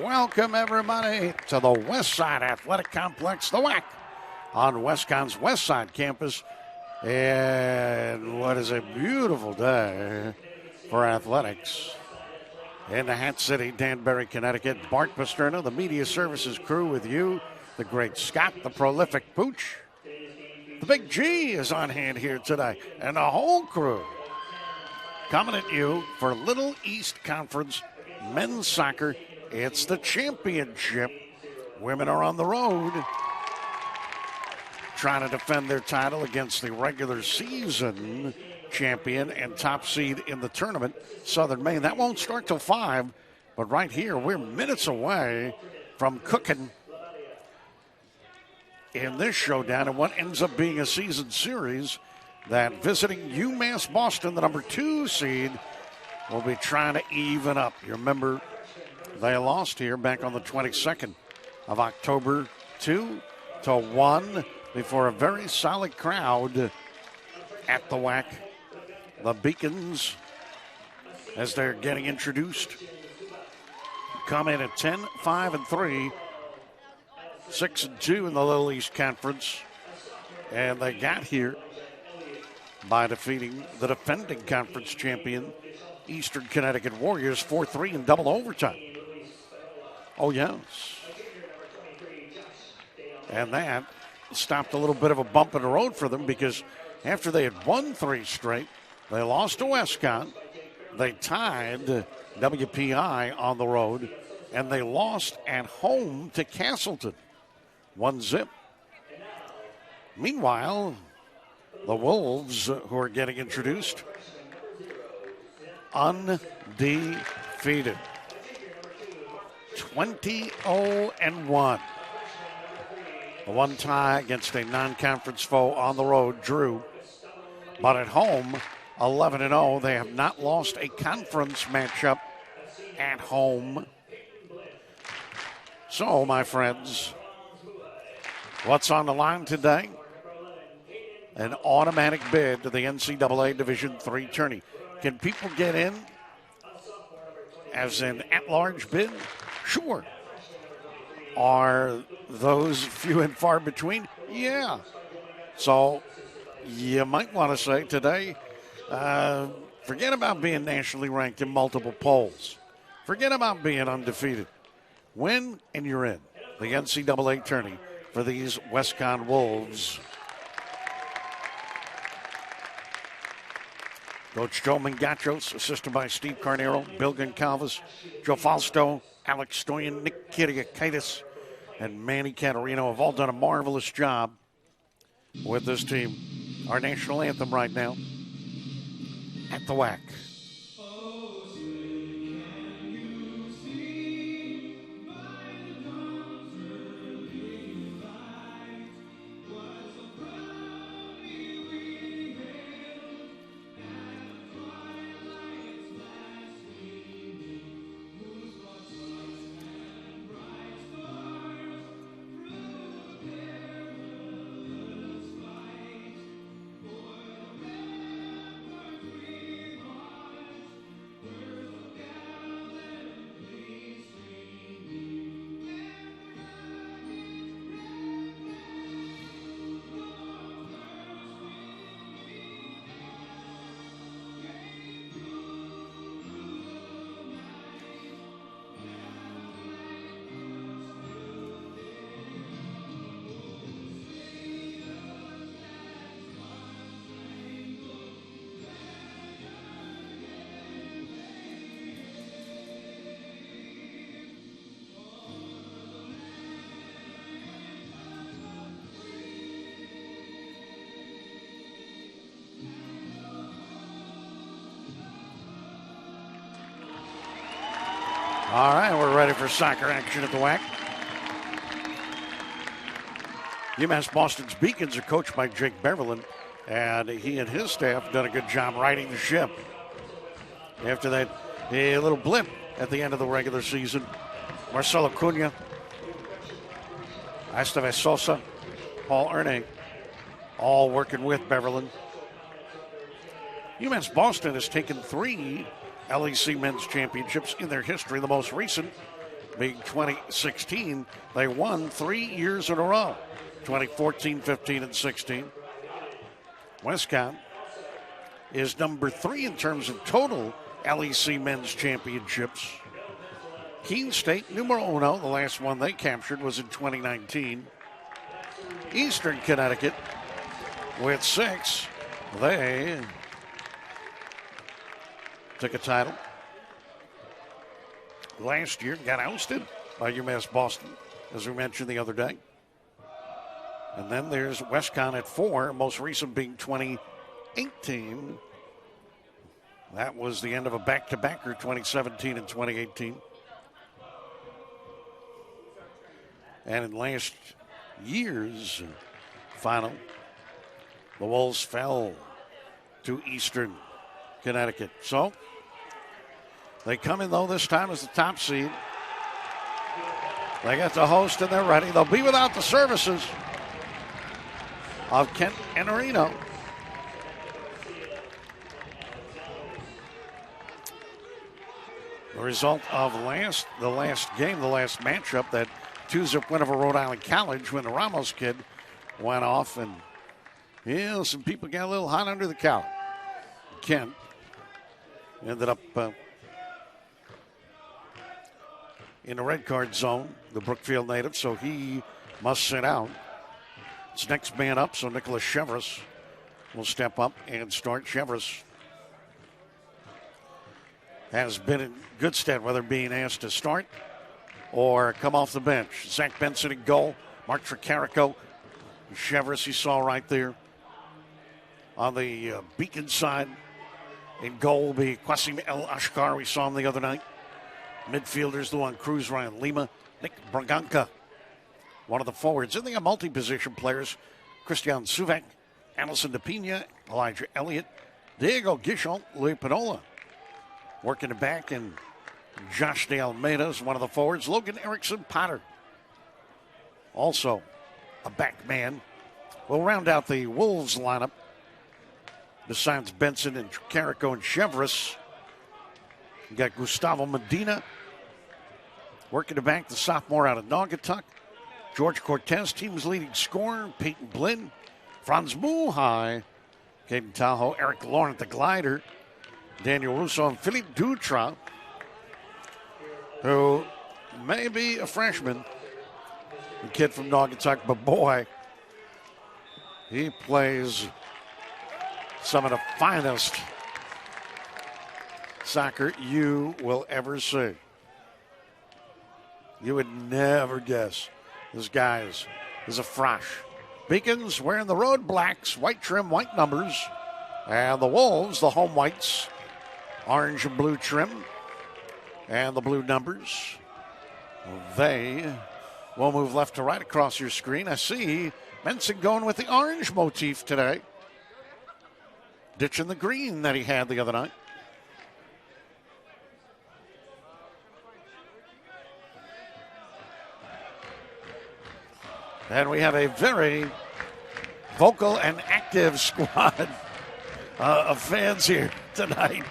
Welcome, everybody, to the Westside Athletic Complex, the WAC, on WestConn's Westside campus. And what is a beautiful day for athletics in the Hat City, Danbury, Connecticut. Bart Pasterna, the media services crew with you, the great Scott, the prolific Pooch. The Big G is on hand here today, and the whole crew coming at you for Little East Conference men's soccer. It's the championship. Women are on the road trying to defend their title against the regular season champion and top seed in the tournament, Southern Maine. That won't start till 5, but right here, we're minutes away from cooking in this showdown and what ends up being a season series that visiting UMass Boston, the number 2 seed, will be trying to even up. You remember they lost here back on the 22nd of October, 2-1, before a very solid crowd at the WAC. The Beacons, as they're getting introduced, come in at 10-5-3, 6-2 in the Little East Conference, and they got here by defeating the defending conference champion, Eastern Connecticut Warriors, 4-3 in double overtime. Oh, yes. And that stopped a little bit of a bump in the road for them, because after they had won 3 straight, they lost to WestConn, they tied WPI on the road, and they lost at home to Castleton, 1-0. Meanwhile, the Wolves, who are getting introduced, undefeated, 20-0-1. The one tie against a non-conference foe on the road, Drew. But at home, 11-0. They have not lost a conference matchup at home. So, my friends, what's on the line today? An automatic bid to the NCAA Division III tourney. Can people get in as an at-large bid? Sure. Are those few and far between? Yeah. So you might want to say today, forget about being nationally ranked in multiple polls. Forget about being undefeated. Win and you're in the NCAA tourney for these WestConn Wolves. Coach Joe Mangachos, assisted by Steve Carnero, Bill Goncalves, Joe Fausto, Alex Stoyan, Nick Kiriakaitis, and Manny Catarino have all done a marvelous job with this team. Our national anthem right now at the WAC. All right, we're ready for soccer action at the WAC. UMass Boston's Beacons are coached by Jake Beverland, and he and his staff done a good job riding the ship. After that, a little blip at the end of the regular season, Marcelo Cunha, Estevez Sosa, Paul Erne, all working with Beverland. UMass Boston has taken 3 LEC men's championships in their history. The most recent being 2016. They won 3 years in a row, 2014, 15, and 16. WestConn is number 3 in terms of total LEC men's championships. Keene State, numero uno, the last one they captured was in 2019. Eastern Connecticut with 6. They took a title last year, got ousted by UMass Boston, as we mentioned the other day. And then there's WestConn at 4, most recent being 2018. That was the end of a back-to-backer, 2017 and 2018. And in last year's final, the Wolves fell to Eastern Connecticut. So they come in, though, this time as the top seed. They get the host and they're ready. They'll be without the services of Kent and Reno. The result of the last game, the last matchup, that 2-zip win over Rhode Island College when the Ramos kid went off, and some people got a little hot under the collar. Kent ended up in the red card zone, the Brookfield native, so he must sit out. It's next man up, so Nicholas Chevres will step up and start. Chevres has been in good stead, whether being asked to start or come off the bench. Zach Benson in goal. Mark Tricarico. Chevres, you saw right there. On the Beacon side, in goal will be Qasim El Ashkar. We saw him the other night. Midfielders, Luan Cruz, Ryan Lima, Nick Braganca, one of the forwards. And they have multi-position players. Christian Suvek, Allison DePina, Elijah Elliott, Diego Gichon, Louis Pinola. Working it back, and Josh De Almeida is one of the forwards. Logan Erickson Potter, also a back man. We'll round out the Wolves lineup. Besides Benson and Carrico and Chevres, you got Gustavo Medina working it back, the sophomore out of Naugatuck. George Cortez, team's leading scorer. Peyton Blinn, Franz Muhai, Caden Tahoe, Eric Laurent, the glider. Daniel Russo and Philippe Dutra, who may be a freshman, the kid from Naugatuck, but boy, he plays some of the finest soccer you will ever see. You would never guess this guy is a frosh. Beacons wearing the road blacks, white trim, white numbers, and the Wolves, the home whites, orange and blue trim, and the blue numbers. They will move left to right across your screen. I see Benson going with the orange motif today, ditching the green that he had the other night. And we have a very vocal and active squad of fans here tonight.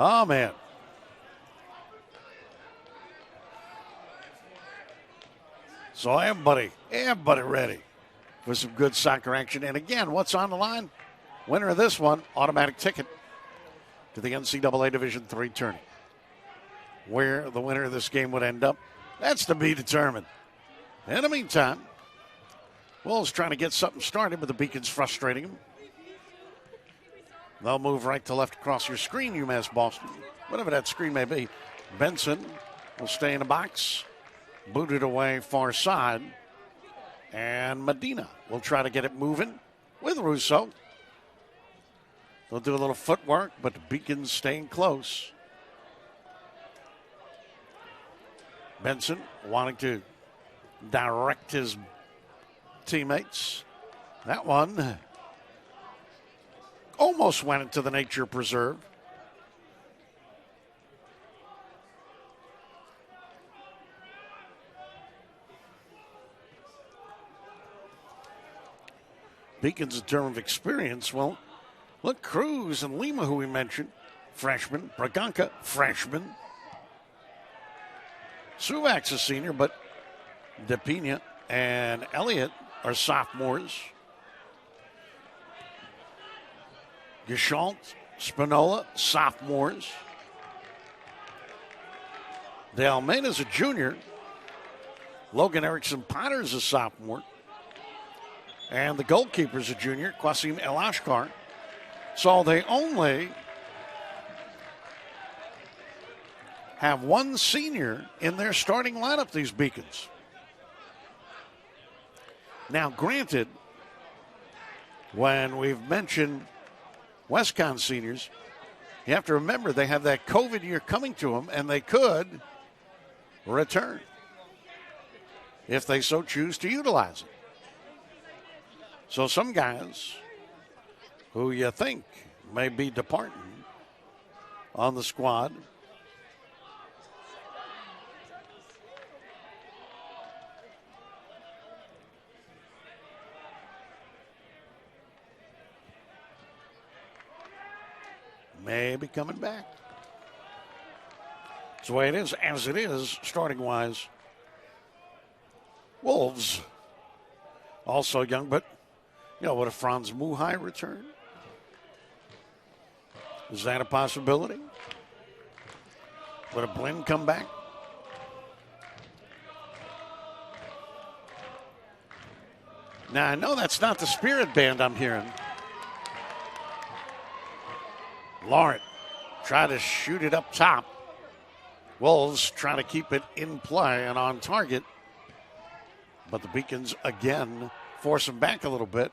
Oh, man. So everybody ready for some good soccer action. And again, what's on the line? Winner of this one, automatic ticket to the NCAA Division III tournament. Where the winner of this game would end up, that's to be determined. In the meantime, Wolves trying to get something started, but the Beacons frustrating them. They'll move right to left across your screen, UMass Boston, whatever that screen may be. Benson will stay in the box, booted away far side, and Medina will try to get it moving with Russo. They'll do a little footwork, but the Beacons staying close. Benson wanting to direct his teammates. That one almost went into the nature preserve. Beacons in terms of experience, well, look, Cruz and Lima, who we mentioned, freshman. Braganca, freshman. Suvak's a senior, but DePina and Elliott are sophomores. Gishalt, Spinola, sophomores. De Almeida's a junior. Logan Erickson Potter's a sophomore. And the goalkeeper's a junior, Qasim El Ashkar. So they only have one senior in their starting lineup, these Beacons. Now, granted, when we've mentioned WestConn seniors, you have to remember they have that COVID year coming to them, and they could return if they so choose to utilize it. So some guys who you think may be departing on the squad may be coming back. That's the way it is, as it is, starting-wise. Wolves, also young, but, what if Franz Muhai return? Is that a possibility? Would a Blinn come back? Now, I know that's not the Spirit Band I'm hearing. Laurent try to shoot it up top. Wolves trying to keep it in play and on target. But the Beacons, again, force him back a little bit.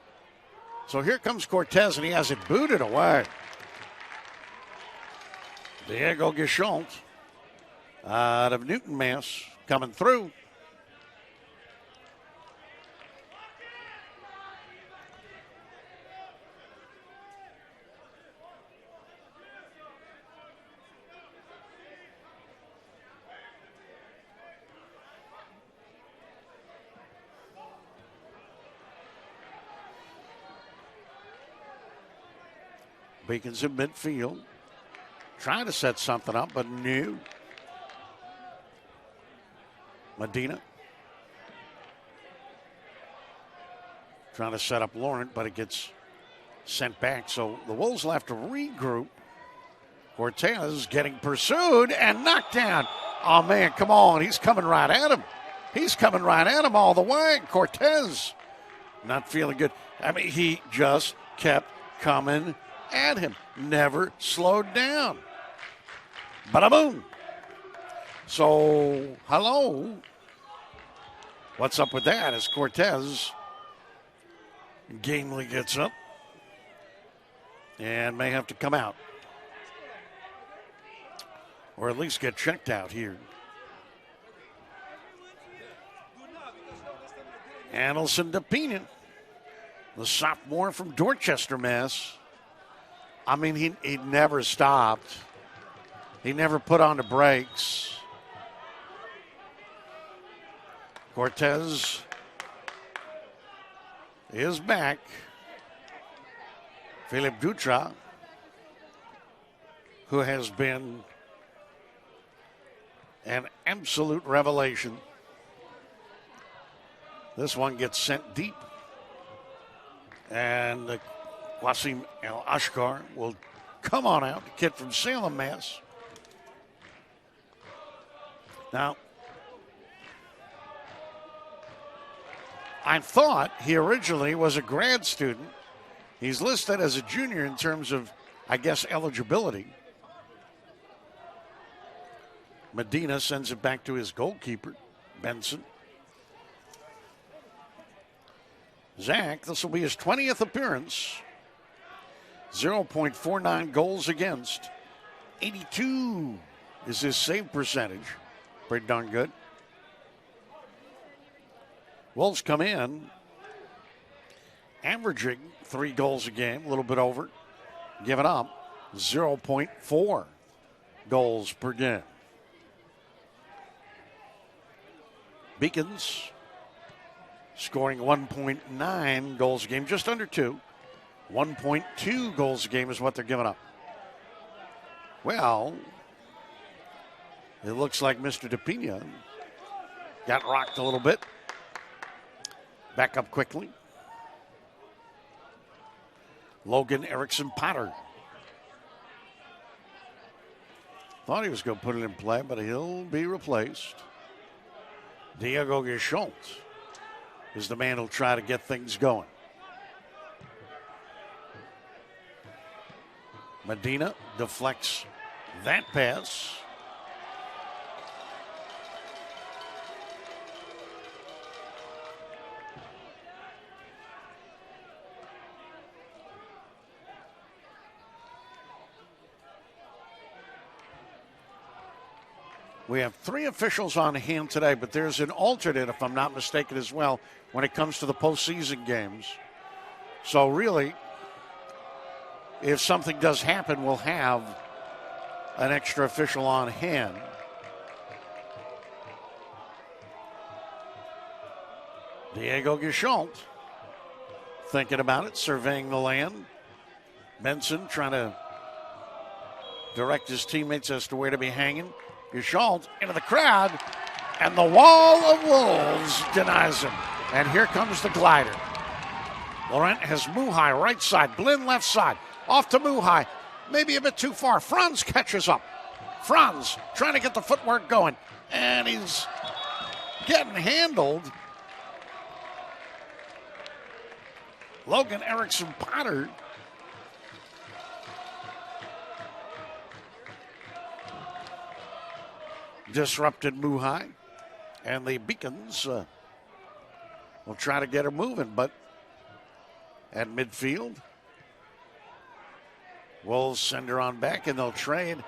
So here comes Cortez, and he has it booted away. Diego Gishalt out of Newton, Mass, coming through. Beacons in midfield. Trying to set something up, but new. Medina. Trying to set up Laurent, but it gets sent back. So the Wolves will have to regroup. Cortez getting pursued and knocked down. Oh, man, come on. He's coming right at him. He's coming right at him all the way. Cortez not feeling good. I mean, he just kept coming at him. Never slowed down. Bada boom. So, hello. What's up with that as Cortez gamely gets up and may have to come out. Or at least get checked out here. Annelson DePina, the sophomore from Dorchester, Mass. I mean, he never stopped. He never put on the brakes. Cortez is back. Philippe Dutra, who has been an absolute revelation. This one gets sent deep. And Qasim El Ashkar will come on out, the kid from Salem, Mass. Now, I thought he originally was a grad student. He's listed as a junior in terms of, I guess, eligibility. Medina sends it back to his goalkeeper, Benson. Zach, this will be his 20th appearance. 0.49 goals against. 82 is his save percentage. Pretty darn good. Wolves come in, averaging 3 goals a game, a little bit over. Giving up 0.4 goals per game. Beacons scoring 1.9 goals a game, just under 2. 1.2 goals a game is what they're giving up. Well, it looks like Mr. DePina got rocked a little bit. Back up quickly. Logan Erickson Potter. Thought he was going to put it in play, but he'll be replaced. Diego Gescholtz is the man who'll try to get things going. Medina deflects that pass. We have 3 officials on hand today, but there's an alternate, if I'm not mistaken, as well, when it comes to the postseason games. So really, if something does happen, we'll have an extra official on hand. Diego Gescholtz thinking about it, surveying the land. Benson trying to direct his teammates as to where to be hanging. Gescholtz into the crowd, and the wall of wolves denies him. And here comes the glider. Laurent has Muhai right side, Blinn left side. Off to Muhai, maybe a bit too far. Franz catches up. Franz trying to get the footwork going, and he's getting handled. Logan Erickson Potter disrupted Muhai, and the Beacons will try to get her moving, but at midfield, Wolves send her on back, and they'll trade.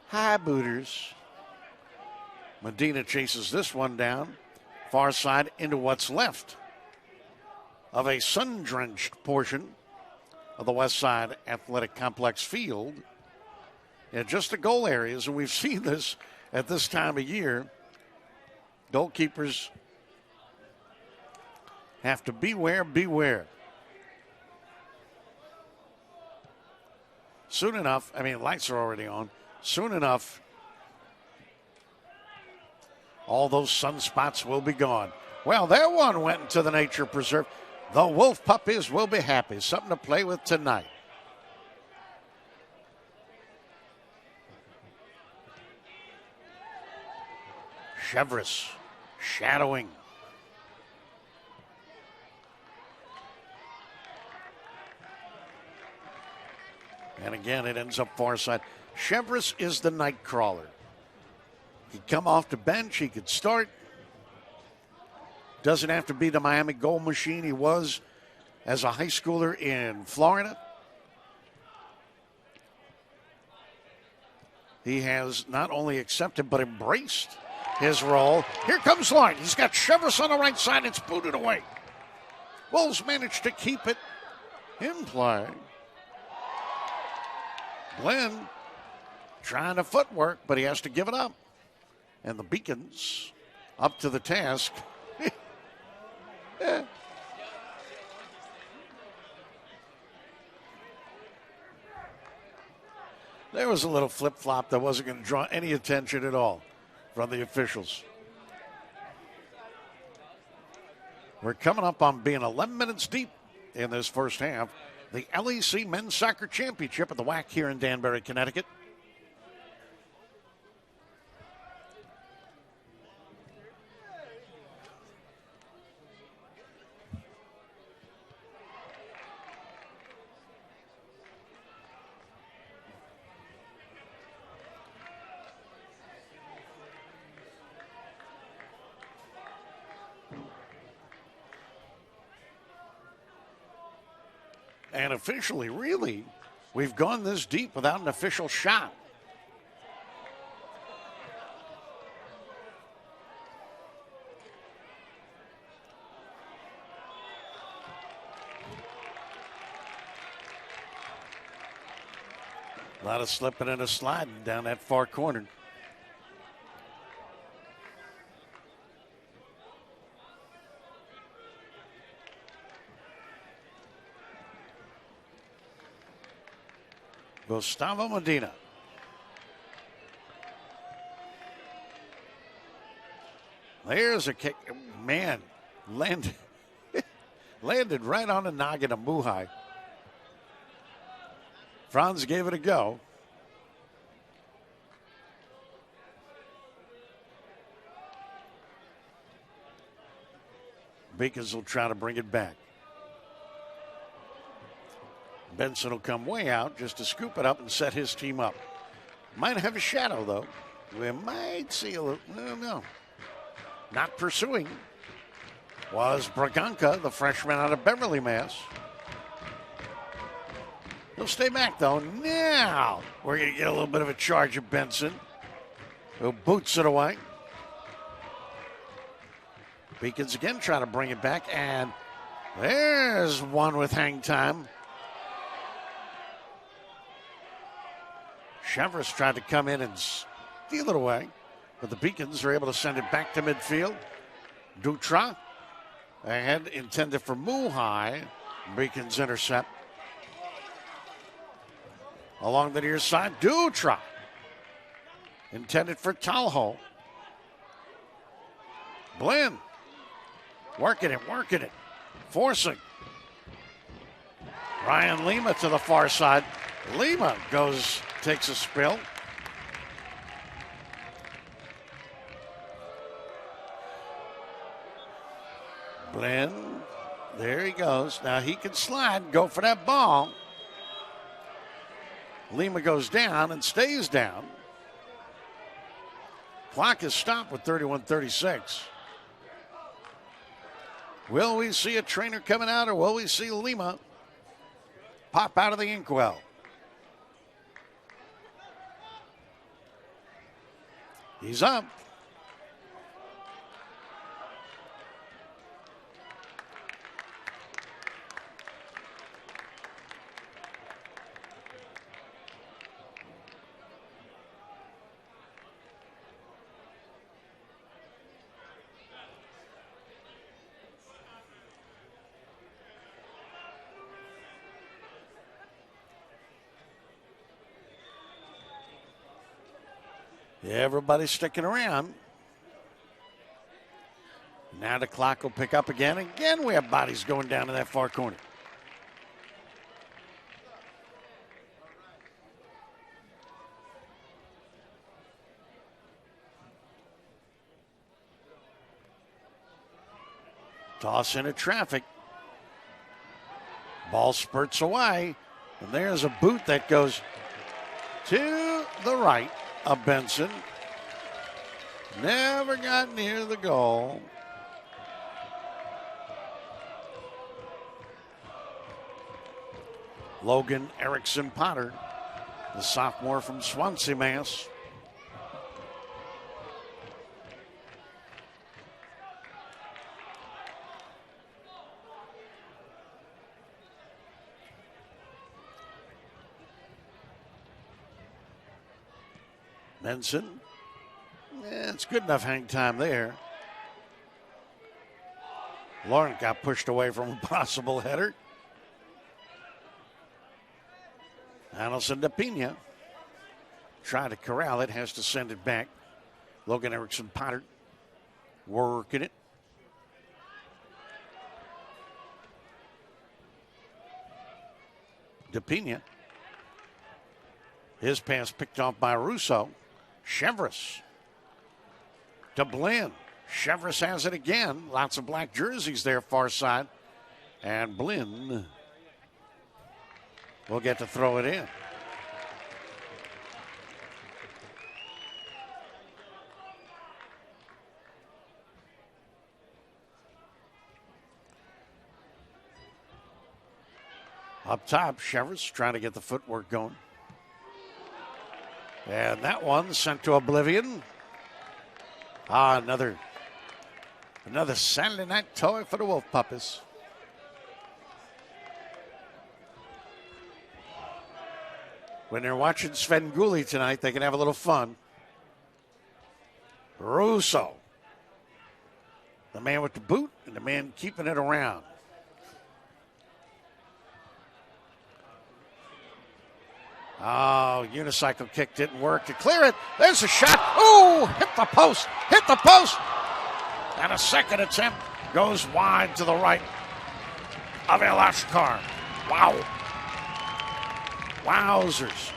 High booters. Medina chases this one down, far side into what's left of a sun-drenched portion of the Westside Athletic Complex field. And just the goal areas, and we've seen this at this time of year. Goalkeepers have to beware. Soon enough, lights are already on. Soon enough, all those sunspots will be gone. Well, that one went into the nature preserve. The Wolf Puppies will be happy. Something to play with tonight. Chevrolet shadowing. And again, it ends up far side. Chevrolet is the night crawler. He'd come off the bench. He could start. Doesn't have to be the Miami goal machine he was as a high schooler in Florida. He has not only accepted but embraced his role. Here comes Lloyd. He's got Chevrolet on the right side. It's booted away. Wolves managed to keep it in play. Glenn trying to footwork, but he has to give it up. And the Beacons up to the task. There was a little flip-flop that wasn't going to draw any attention at all from the officials. We're coming up on being 11 minutes deep in this first half. The LEC Men's Soccer Championship at the WAC here in Danbury, Connecticut. And officially, really, we've gone this deep without an official shot. A lot of slipping and a sliding down that far corner. Gustavo Medina. There's a kick. Man, landed right on the noggin of Muhai. Franz gave it a go. Beacons will try to bring it back. Benson will come way out just to scoop it up and set his team up. Might have a shadow, though. We might see a little. No. Not pursuing was Braganca, the freshman out of Beverly, Mass. He'll stay back, though. Now we're going to get a little bit of a charge of Benson, who boots it away. Beacons again try to bring it back, and there's one with hang time. Chevrolet tried to come in and steal it away, but the Beacons are able to send it back to midfield. Dutra ahead, intended for Muhai. Beacons intercept. Along the near side, Dutra intended for Talho. Blinn working it, forcing. Ryan Lima to the far side. Lima takes a spill. Blinn, there he goes. Now he can slide, go for that ball. Lima goes down and stays down. Clock is stopped with 31:36. Will we see a trainer coming out, or will we see Lima pop out of the inkwell? He's up. Everybody's sticking around. Now the clock will pick up again. Again, we have bodies going down to that far corner. Toss into traffic. Ball spurts away. And there's a boot that goes to the right of Benson. Never got near the goal. Logan Erickson Potter, the sophomore from Swansea, Mass. Benson, it's good enough hang time there. Laurent got pushed away from a possible header. Allison DePina tried to corral it, has to send it back. Logan Erickson Potter working it. DePina. His pass picked off by Russo. Chevrolet to Blinn. Chevrolet has it again. Lots of black jerseys there, far side. And Blinn will get to throw it in. Up top, Chevrolet trying to get the footwork going. And that one sent to oblivion. Another Saturday night toy for the Wolf Puppies. When they're watching Sven Gulli tonight, they can have a little fun. Russo, the man with the boot and the man keeping it around. Oh, unicycle kick didn't work to clear it. There's a shot. Oh, hit the post. Hit the post. And a second attempt goes wide to the right of Elashkar. Wow. Wowzers.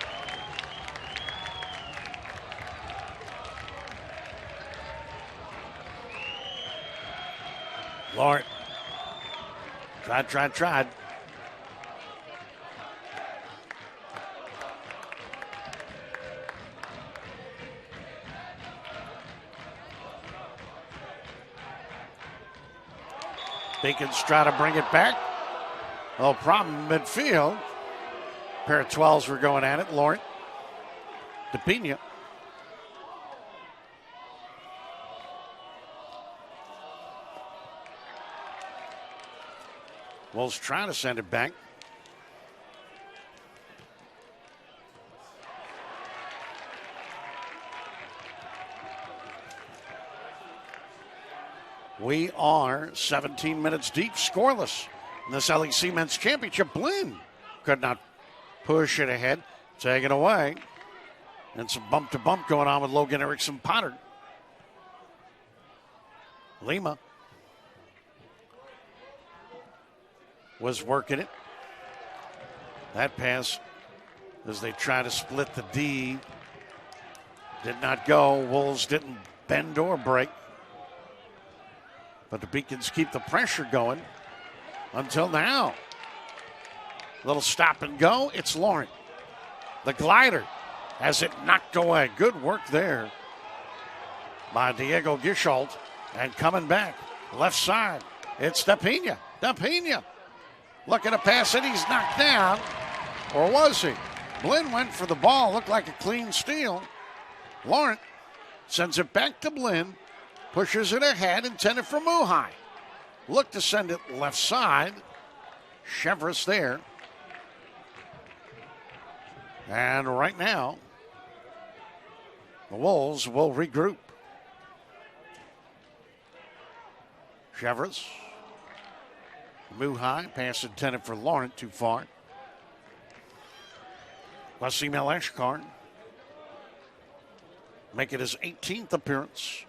Lord. Tried. Beacons try to bring it back. No problem midfield. Pair of 12s were going at it. Laurent DePina. Wolves trying to send it back. We are 17 minutes deep, scoreless in this LEC Men's Championship. Blinn could not push it ahead. Take it away. And some bump-to-bump going on with Logan Erickson-Potter. Lima was working it. That pass, as they try to split the D, did not go. Wolves didn't bend or break. But the Beacons keep the pressure going until now. Little stop and go. It's Laurent. The glider has it knocked away. Good work there by Diego Gisholt. And coming back, left side, it's DePina. DePina looking to pass it. He's knocked down. Or was he? Blinn went for the ball. Looked like a clean steal. Laurent sends it back to Blinn. Pushes it ahead, intended for Muhai. Look to send it left side. Chevrolet there. And right now, the Wolves will regroup. Chevrolet. Muhai, pass intended for Laurent, too far. Wasim Elashkar make it his 18th appearance.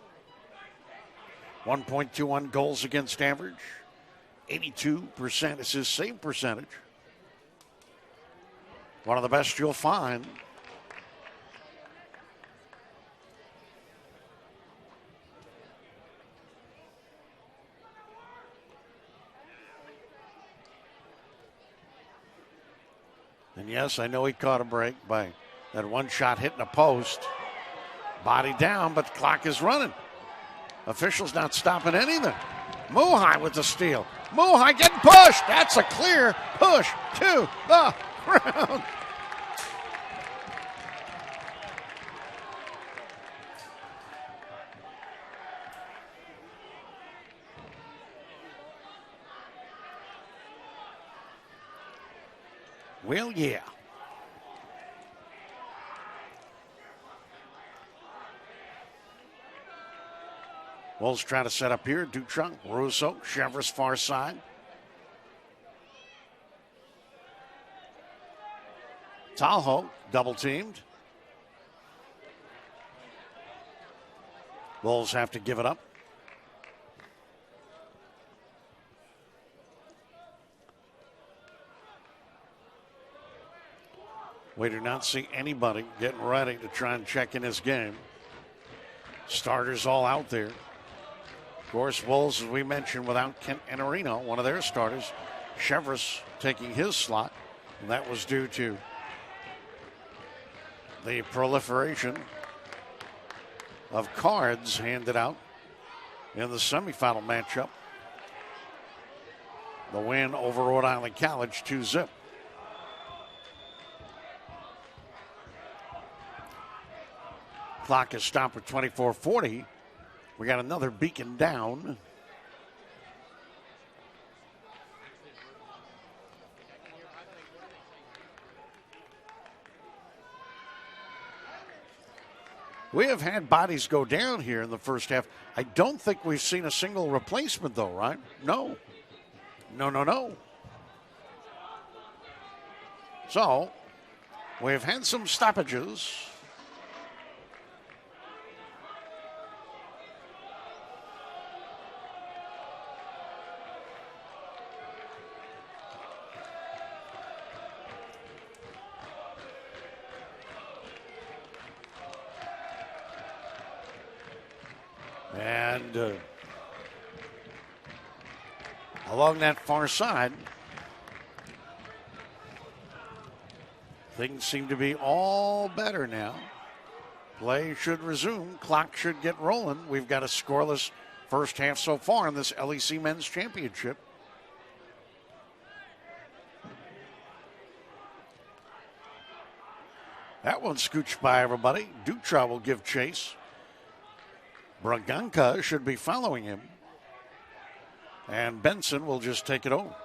1.21 goals against average. 82% is his save percentage. One of the best you'll find. And yes, I know he caught a break by that one shot hitting a post. Body down, but the clock is running. Officials not stopping anything. Muhai with the steal. Muhai getting pushed. That's a clear push to the ground. Well, yeah. Wolves trying to set up here. Duchamp, Russo, Chevrolet far side. Tahoe double teamed. Wolves have to give it up. We do not see anybody getting ready to try and check in this game. Starters all out there. Of course, Wolves, as we mentioned, without Kent Enarino, one of their starters. Chevrolet taking his slot, and that was due to the proliferation of cards handed out in the semifinal matchup. The win over Rhode Island College, 2-0. Clock is stopped with 24:40. We got another Beacon down. We have had bodies go down here in the first half. I don't think we've seen a single replacement, though, right? No. No. So, We've had some stoppages. And along that far side, things seem to be all better now. Play should resume. Clock should get rolling. We've got a scoreless first half so far in this LEC Men's Championship. That one scooched by everybody. Dutra will give chase. Braganca should be following him. And Benson will just take it over.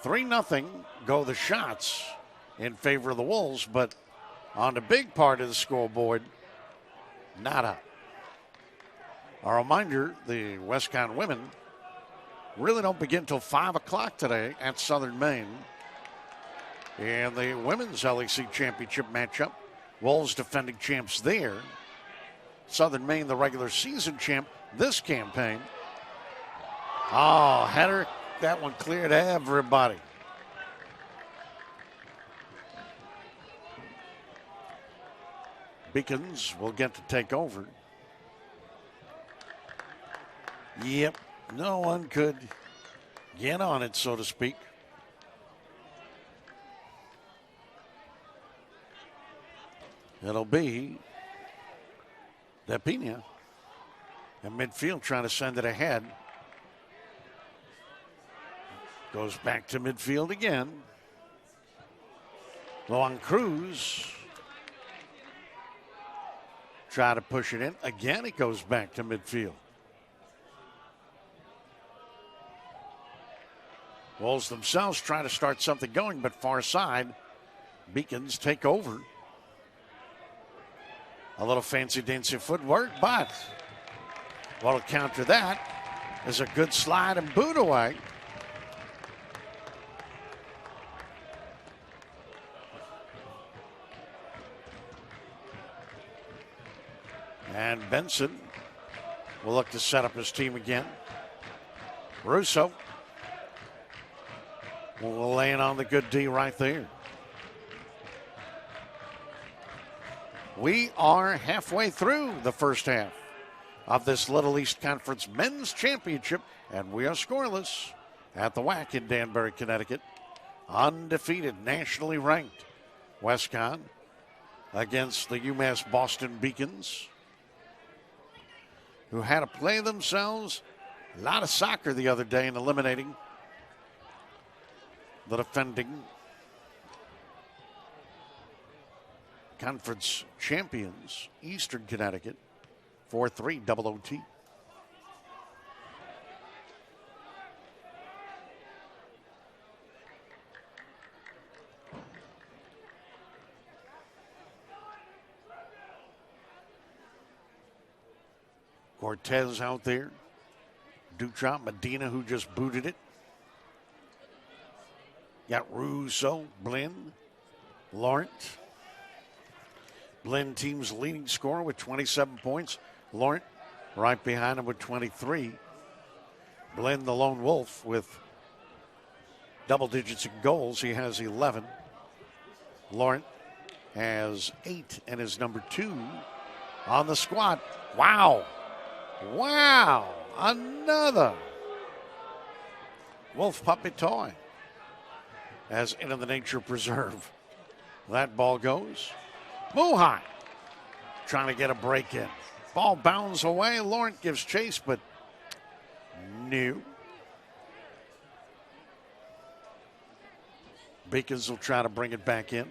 3-0 go the shots in favor of the Wolves, but on the big part of the scoreboard, nada. A reminder, the WestConn women really don't begin until 5 o'clock today at Southern Maine. In the women's LEC championship matchup, Wolves defending champs there. Southern Maine, the regular season champ this campaign. Oh, header, that one cleared everybody. Beacons will get to take over. Yep, no one could get on it, so to speak. It'll be Depina in midfield trying to send it ahead. Goes back to midfield again. Long Cruz. Try to push it in. Again, it goes back to midfield. Wolves themselves trying to start something going, but far side, Beacons take over. A little fancy-dancy footwork, but what'll counter that is a good slide and boot away. And Benson will look to set up his team again. Russo will lay in on the good D right there. We are halfway through the first half of this Little East Conference Men's Championship, and we are scoreless at the WAC in Danbury, Connecticut. Undefeated, nationally ranked WestConn against the UMass Boston Beacons, who had to play themselves a lot of soccer the other day in eliminating the defending conference champions, Eastern Connecticut, 4-3 double OT. Cortez out there. Duchamp, Medina, who just booted it. Got Russo, Blinn, Lawrence. Blinn, team's leading scorer with 27 points. Lawrence right behind him with 23. Blinn, the lone wolf, with double digits in goals. He has 11. Lawrence has 8 and is number 2 on the squad. Wow. Wow. Another wolf puppy toy as into the nature preserve. That ball goes. Muhai trying to get a break in. Ball bounds away. Lawrence gives chase, but new. Beacons will try to bring it back in.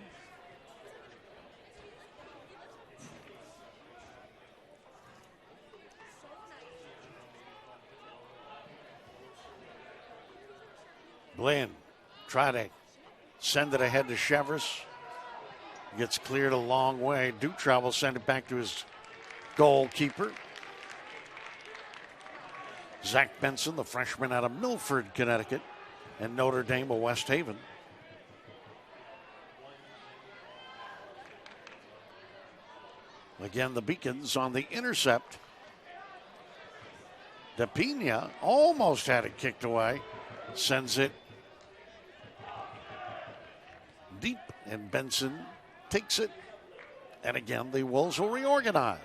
Blinn try to send it ahead to Chevers. Gets cleared a long way. Dutra will send it back to his goalkeeper. Zach Benson, the freshman out of Milford, Connecticut, and Notre Dame of West Haven. Again, the Beacons on the intercept. DePina almost had it kicked away. Sends it deep, and Benson takes it. And again, the Wolves will reorganize.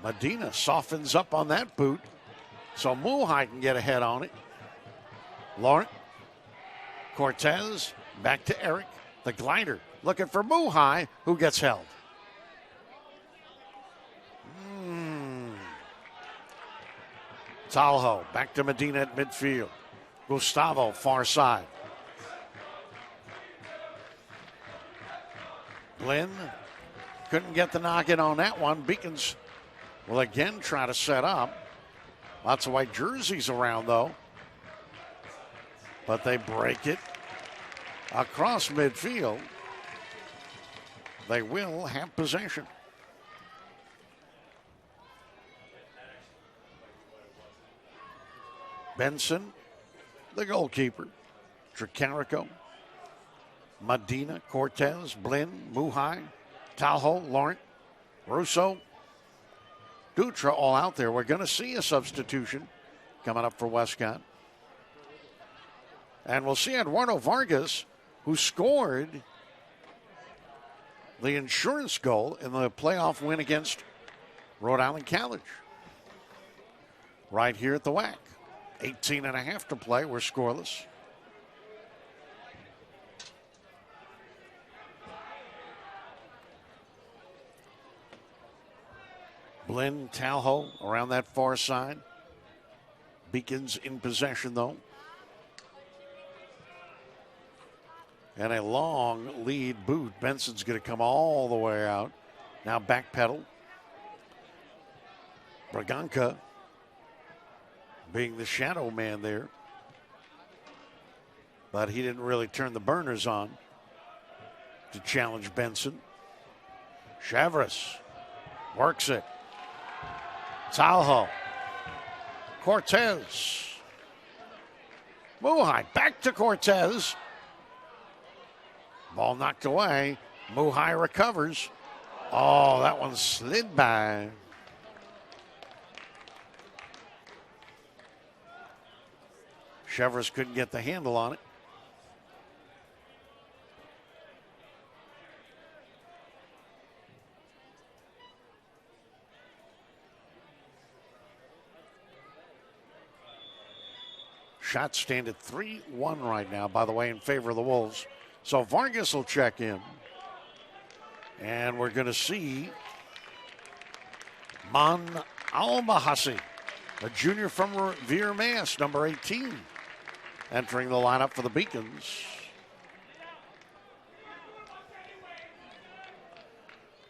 Medina softens up on that boot, so Muhai can get ahead on it. Laurent, Cortez, back to Eric. The glider, looking for Muhai, who gets held. Talho, back to Medina at midfield. Gustavo, far side. Glenn couldn't get the knock in on that one. Beacons will again try to set up. Lots of white jerseys around, though. But they break it across midfield. They will have possession. Benson, the goalkeeper. Tricarico, Medina, Cortez, Blinn, Muhai, Talho, Laurent, Russo, Dutra all out there. We're going to see a substitution coming up for WestConn. And we'll see Eduardo Vargas, who scored the insurance goal in the playoff win against Rhode Island College. Right here at the WAC. 18 and a half to play. We're scoreless. Blinn, Talho around that far side. Beacons in possession, though. And a long lead boot. Benson's going to come all the way out. Now backpedal. Braganca being the shadow man there. But he didn't really turn the burners on to challenge Benson. Chavez works it. Talho. Cortez. Muhai back to Cortez. Ball knocked away. Muhai recovers. Oh, that one slid by. Chevers couldn't get the handle on it. Shots stand at 3-1 right now, by the way, in favor of the Wolves. So Vargas will check in. And we're going to see Man Almahasi, a junior from UMass, number 18, entering the lineup for the Beacons.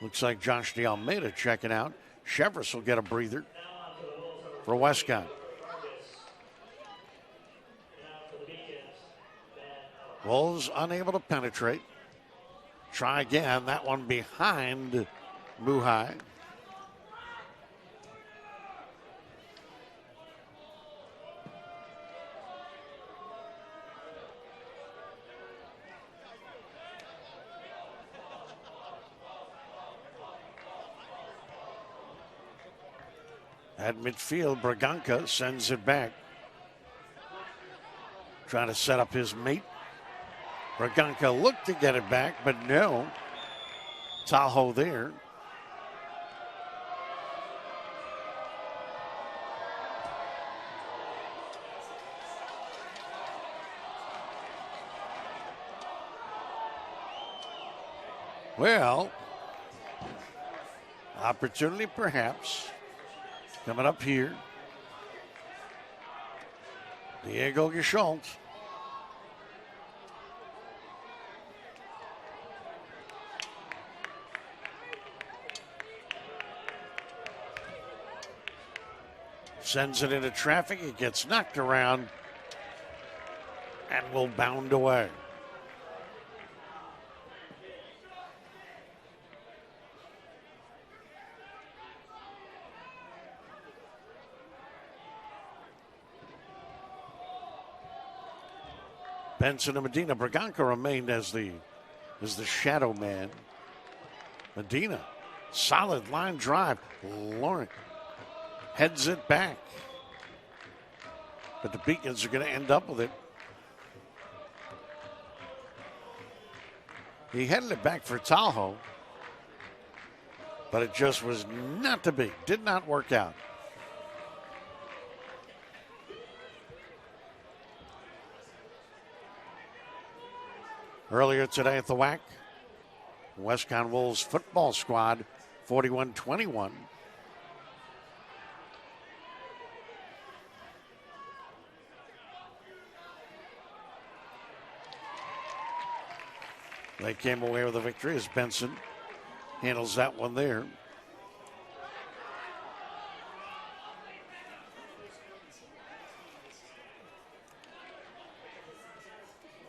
Looks like Josh de Almeida checking out. Chevers will get a breather for WestConn. Wolves unable to penetrate. Try again. That one behind Muhai. At midfield, Braganca sends it back. Trying to set up his mate. Braganca looked to get it back, but no. Talho there. Well, opportunity perhaps coming up here. Diego Geschalt. Sends it into traffic. It gets knocked around and will bound away. Benson and Medina. Braganca remained as the shadow man. Medina, solid line drive. Lawrence heads it back. But the Beacons are going to end up with it. He headed it back for Tahoe, but it just was not to be. Did not work out. Earlier today at the WAC, WestConn Wolves football squad, 41-21. They came away with a victory as Benson handles that one there.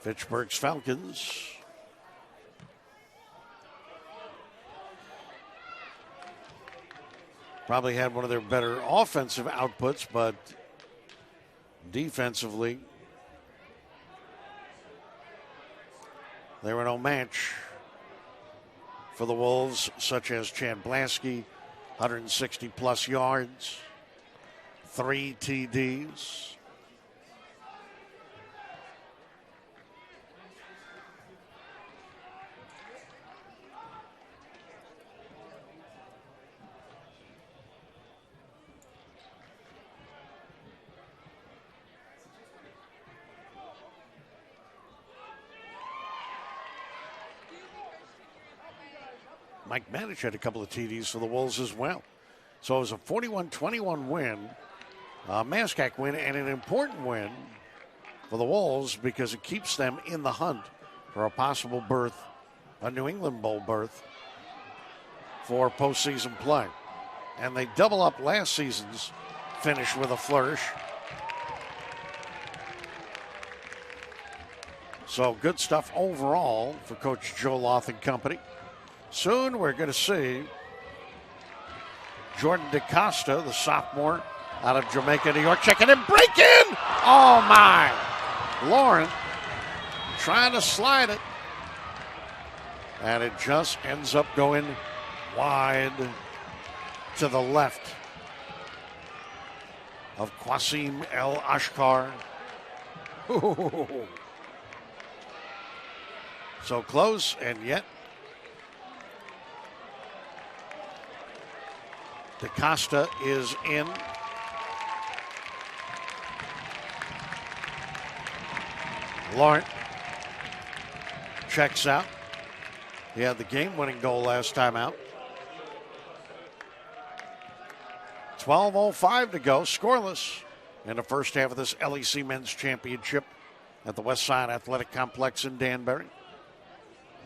Fitchburg's Falcons. Probably had one of their better offensive outputs, but defensively, they were no match for the Wolves, such as Chad Blasky, 160 plus yards, 3 TDs. Mike Manich had a couple of TDs for the Wolves as well. So it was a 41-21 win, a Mascak win, and an important win for the Wolves because it keeps them in the hunt for a possible berth, a New England Bowl berth for postseason play. And they double up last season's finish with a flourish. So good stuff overall for Coach Joe Loth and company. Soon we're going to see Jordan DaCosta, the sophomore out of Jamaica, New York, checking in, break in! Oh my! Lauren trying to slide it. And it just ends up going wide to the left of Qasim El Ashkar. So close, and yet DaCosta is in. Laurent checks out. He had the game-winning goal last time out. 12:05 to go, scoreless in the first half of this LEC Men's Championship at the Westside Athletic Complex in Danbury.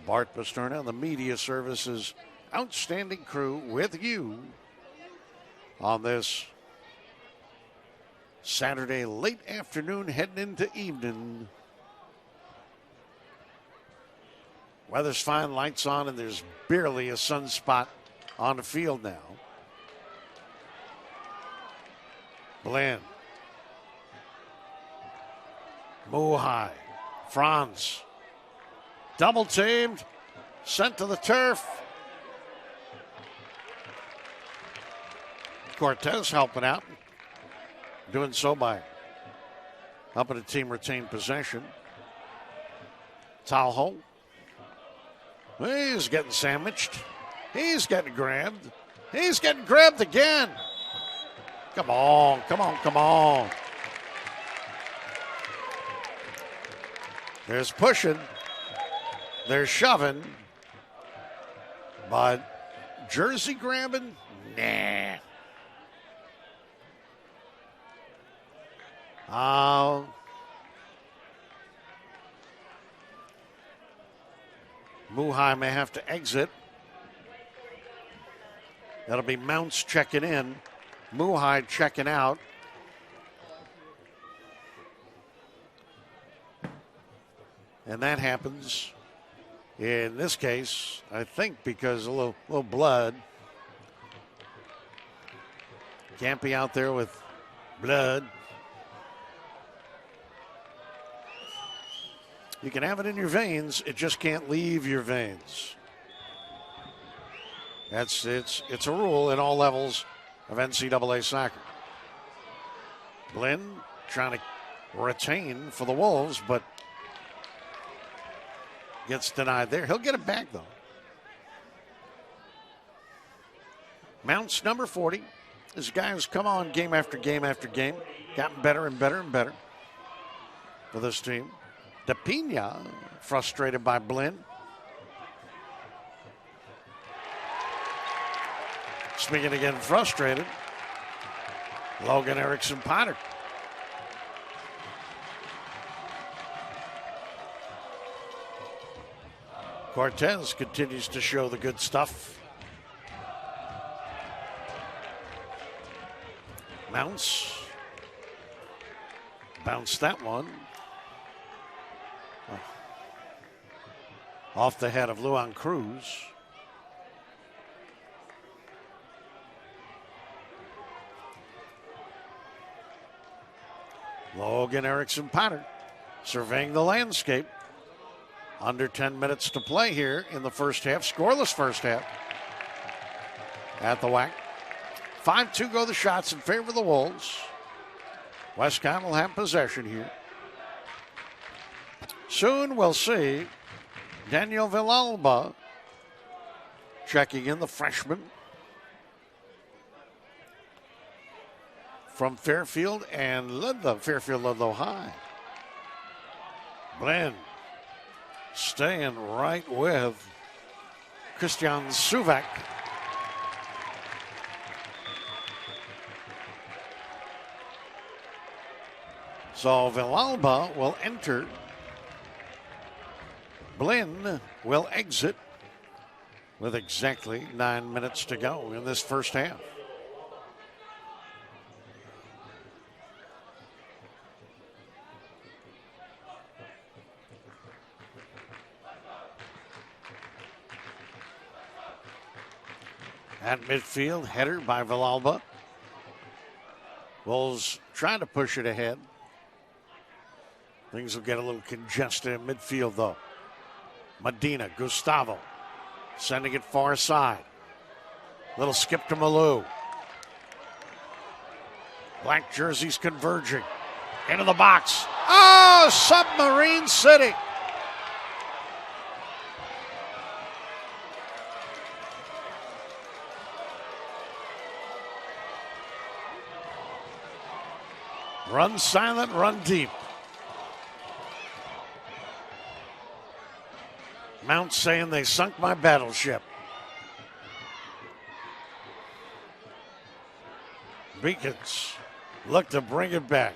Bart Pasterna and the Media Services outstanding crew with you on this Saturday late afternoon heading into evening. Weather's fine, lights on, and there's barely a sunspot on the field now. Bland. Muhai. Franz. Double teamed. Sent to the turf. Cortez helping out. Doing so by helping the team retain possession. Talho. He's getting sandwiched. He's getting grabbed. He's getting grabbed again. Come on, come on, come on. There's pushing. There's shoving. But jersey grabbing? Nah. Muhai may have to exit. That'll be Mounts checking in. Muhai checking out. And that happens in this case, I think, because a little blood. Can't be out there with blood. You can have it in your veins, it just can't leave your veins. It's a rule in all levels of NCAA soccer. Blinn trying to retain for the Wolves, but gets denied there. He'll get it back, though. Mounts, number 40. This guy has come on game after game after game. Gotten better and better and better for this team. DePina, frustrated by Blinn. Speaking again, frustrated. Logan Erickson Potter. Cortez continues to show the good stuff. Mounts. Bounce that one. Off the head of Luan Cruz. Logan Erickson Potter surveying the landscape. Under 10 minutes to play here in the first half. Scoreless first half at the WAC. 5-2 go the shots in favor of the Wolves. WestConn will have possession here. Soon we'll see Daniel Villalba checking in, the freshman from Fairfield and Ludlow High. Blinn staying right with Christian Suvak. So Villalba will enter. Blinn will exit with exactly 9 minutes to go in this first half. At midfield, header by Villalba. Wolves trying to push it ahead. Things will get a little congested in midfield, though. Medina, Gustavo, sending it far side. Little skip to Malou. Black jerseys converging. Into the box. Oh, Submarine City. Run silent, run deep. Mount saying they sunk my battleship. Beacons look to bring it back.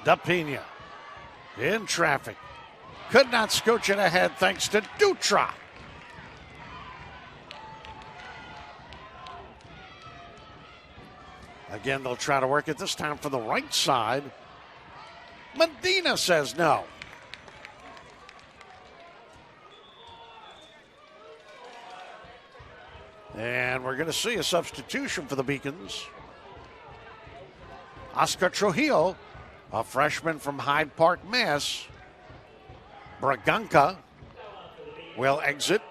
DePina in traffic. Could not scooch it ahead thanks to Dutra. Again, they'll try to work it this time for the right side. Medina says no. And we're going to see a substitution for the Beacons. Oscar Trujillo, a freshman from Hyde Park, Mass. Braganca will exit.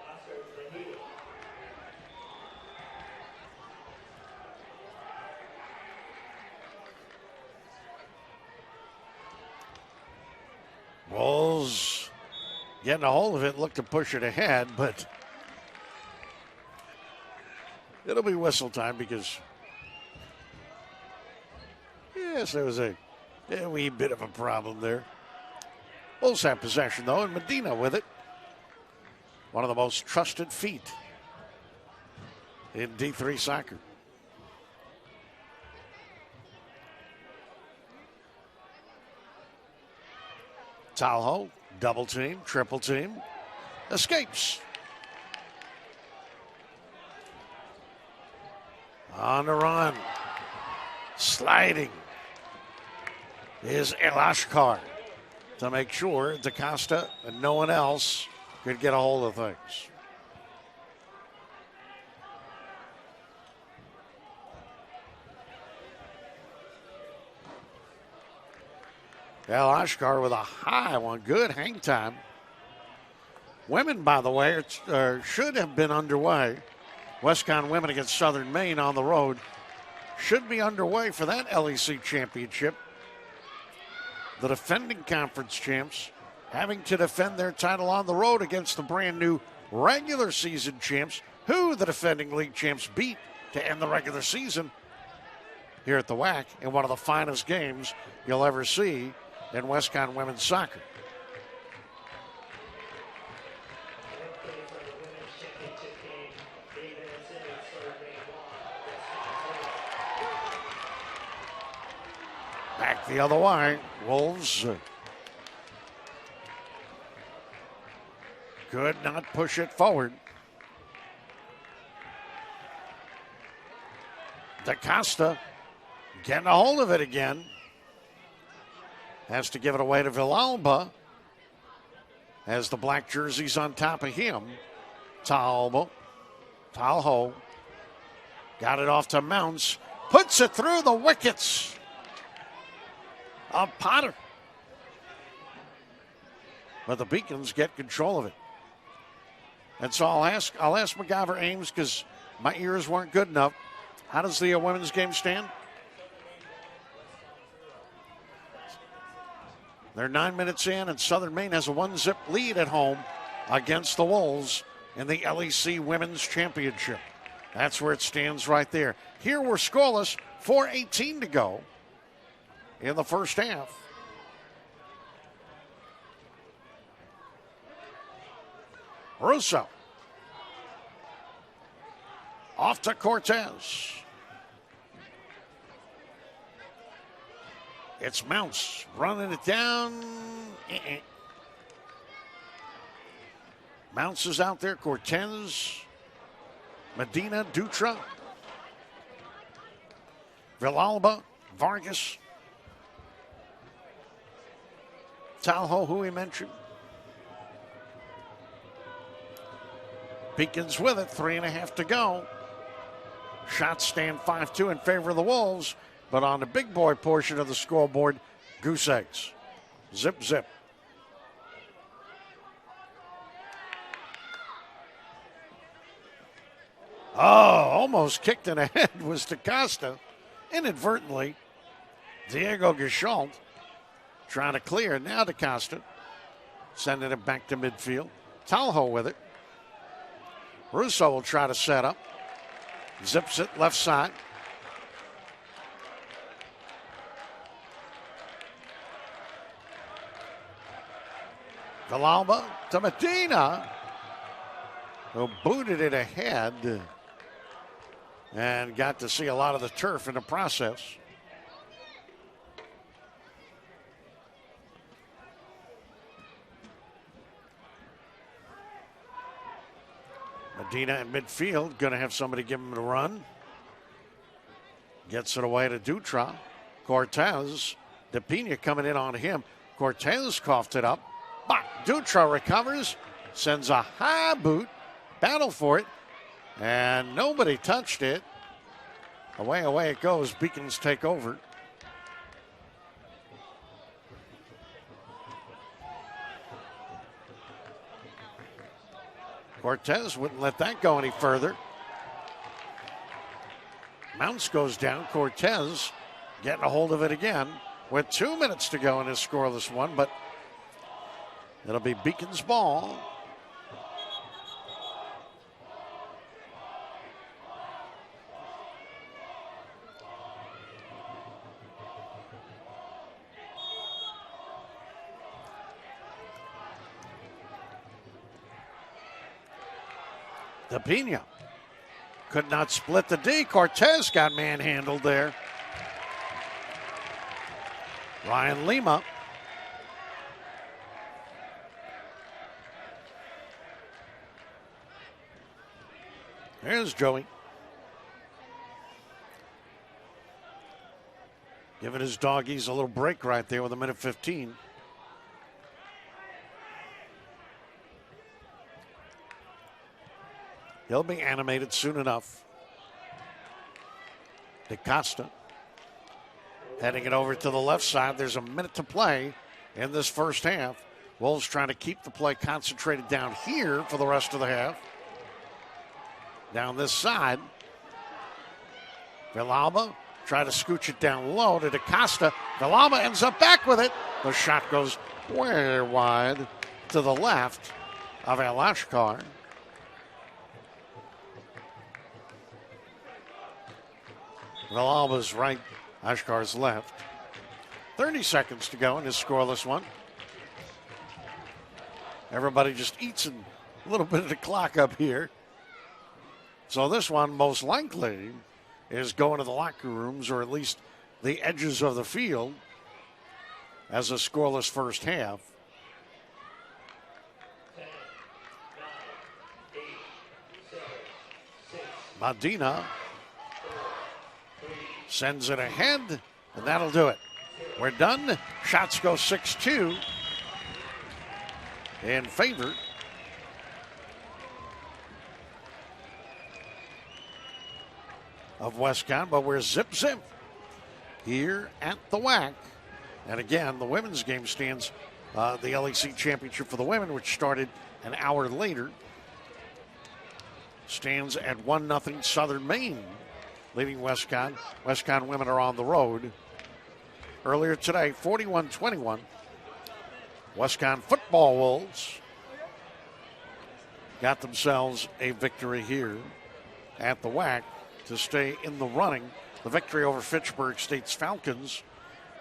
Wolves getting a hold of it, look to push it ahead, but it'll be whistle time because, yes, there was a wee bit of a problem there. Wolves have possession, though, and Medina with it. One of the most trusted feet in D3 soccer. Talho, double team, triple team, escapes. On the run, sliding is El Ashkar to make sure DaCosta and no one else could get a hold of things. El Ashkar with a high one. Good hang time. Women, by the way, should have been underway. WestConn women against Southern Maine on the road should be underway for that LEC championship. The defending conference champs having to defend their title on the road against the brand new regular season champs, who the defending league champs beat to end the regular season here at the WAC in one of the finest games you'll ever see in WestConn women's soccer. Back the other way. Wolves could not push it forward. DaCosta getting a hold of it again. Has to give it away to Villalba. Has the black jerseys on top of him. Talho got it off to Mounts. Puts it through the wickets of Potter. But the Beacons get control of it. And so I'll ask MacGyver Ames, because my ears weren't good enough. How does the women's game stand? They're 9 minutes in, and Southern Maine has a 1-zip lead at home against the Wolves in the LEC Women's Championship. That's where it stands right there. Here we're scoreless, 4:18 to go in the first half. Russo. Off to Cortez. It's Mounts running it down. Mounts is out there. Cortez, Medina, Dutra, Villalba, Vargas, Talho, who we mentioned. Beacons with it, 3.5 to go. Shots stand 5-2 in favor of the Wolves, but on the big boy portion of the scoreboard, goose eggs. Zip, zip. Oh, almost kicked in the head was DaCosta. Inadvertently, Diego Gashalt trying to clear. Now DaCosta sending it back to midfield. Talho with it. Russo will try to set up. Zips it left side. Villalba to Medina, who booted it ahead and got to see a lot of the turf in the process. Medina in midfield, going to have somebody give him a run. Gets it away to Dutra. Cortez, DePina coming in on him. Cortez coughed it up. But Dutra recovers, sends a high boot, battle for it, and nobody touched it. Away it goes. Beacons take over. Cortez wouldn't let that go any further. Mounts goes down. Cortez getting a hold of it again with 2 minutes to go in this scoreless one, but it'll be Beacon's ball. DePina could not split the D. Cortez got manhandled there. Ryan Lima. Here's Joey. Giving his doggies a little break right there with 1:15. He'll be animated soon enough. DaCosta. Heading it over to the left side. There's a minute to play in this first half. Wolves trying to keep the play concentrated down here for the rest of the half. Down this side. Villalba try to scooch it down low to DaCosta. Villalba ends up back with it. The shot goes way wide to the left of Alashkar. Villalba's right, Ashkar's left. 30 seconds to go in this scoreless one. Everybody just eats a little bit of the clock up here. So this one most likely is going to the locker rooms or at least the edges of the field as a scoreless first half. Medina sends it ahead, and that'll do it. We're done. Shots go 6-2 in favor of WestConn, but we're zip here at the WAC. And again, the women's game stands the LEC championship for the women, which started an hour later, stands at 1-0 Southern Maine, leading WestConn. WestConn women are on the road. Earlier today, 41-21, WestConn football Wolves got themselves a victory here at the WAC to stay in the running. The victory over Fitchburg State's Falcons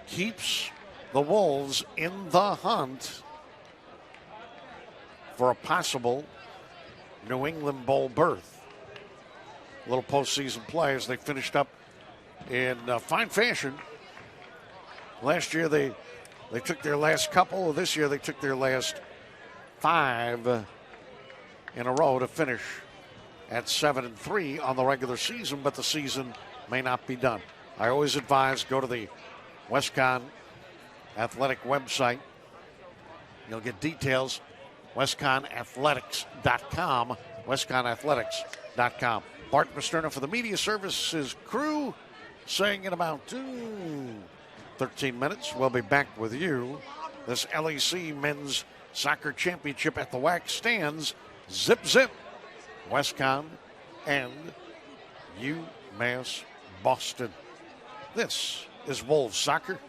keeps the Wolves in the hunt for a possible New England Bowl berth. A little postseason play as they finished up in fine fashion. Last year they took their last couple. This year they took their last 5 in a row to finish at 7-3 on the regular season, but the season may not be done. I always advise go to the WestConn Athletic website. You'll get details. WestConnAthletics.com. WestConnAthletics.com. Bart Masterna for the media services crew saying in about 13 minutes we'll be back with you. This LEC men's soccer championship at the WAC stands zip. WestConn and UMass Boston. This is Wolves Soccer.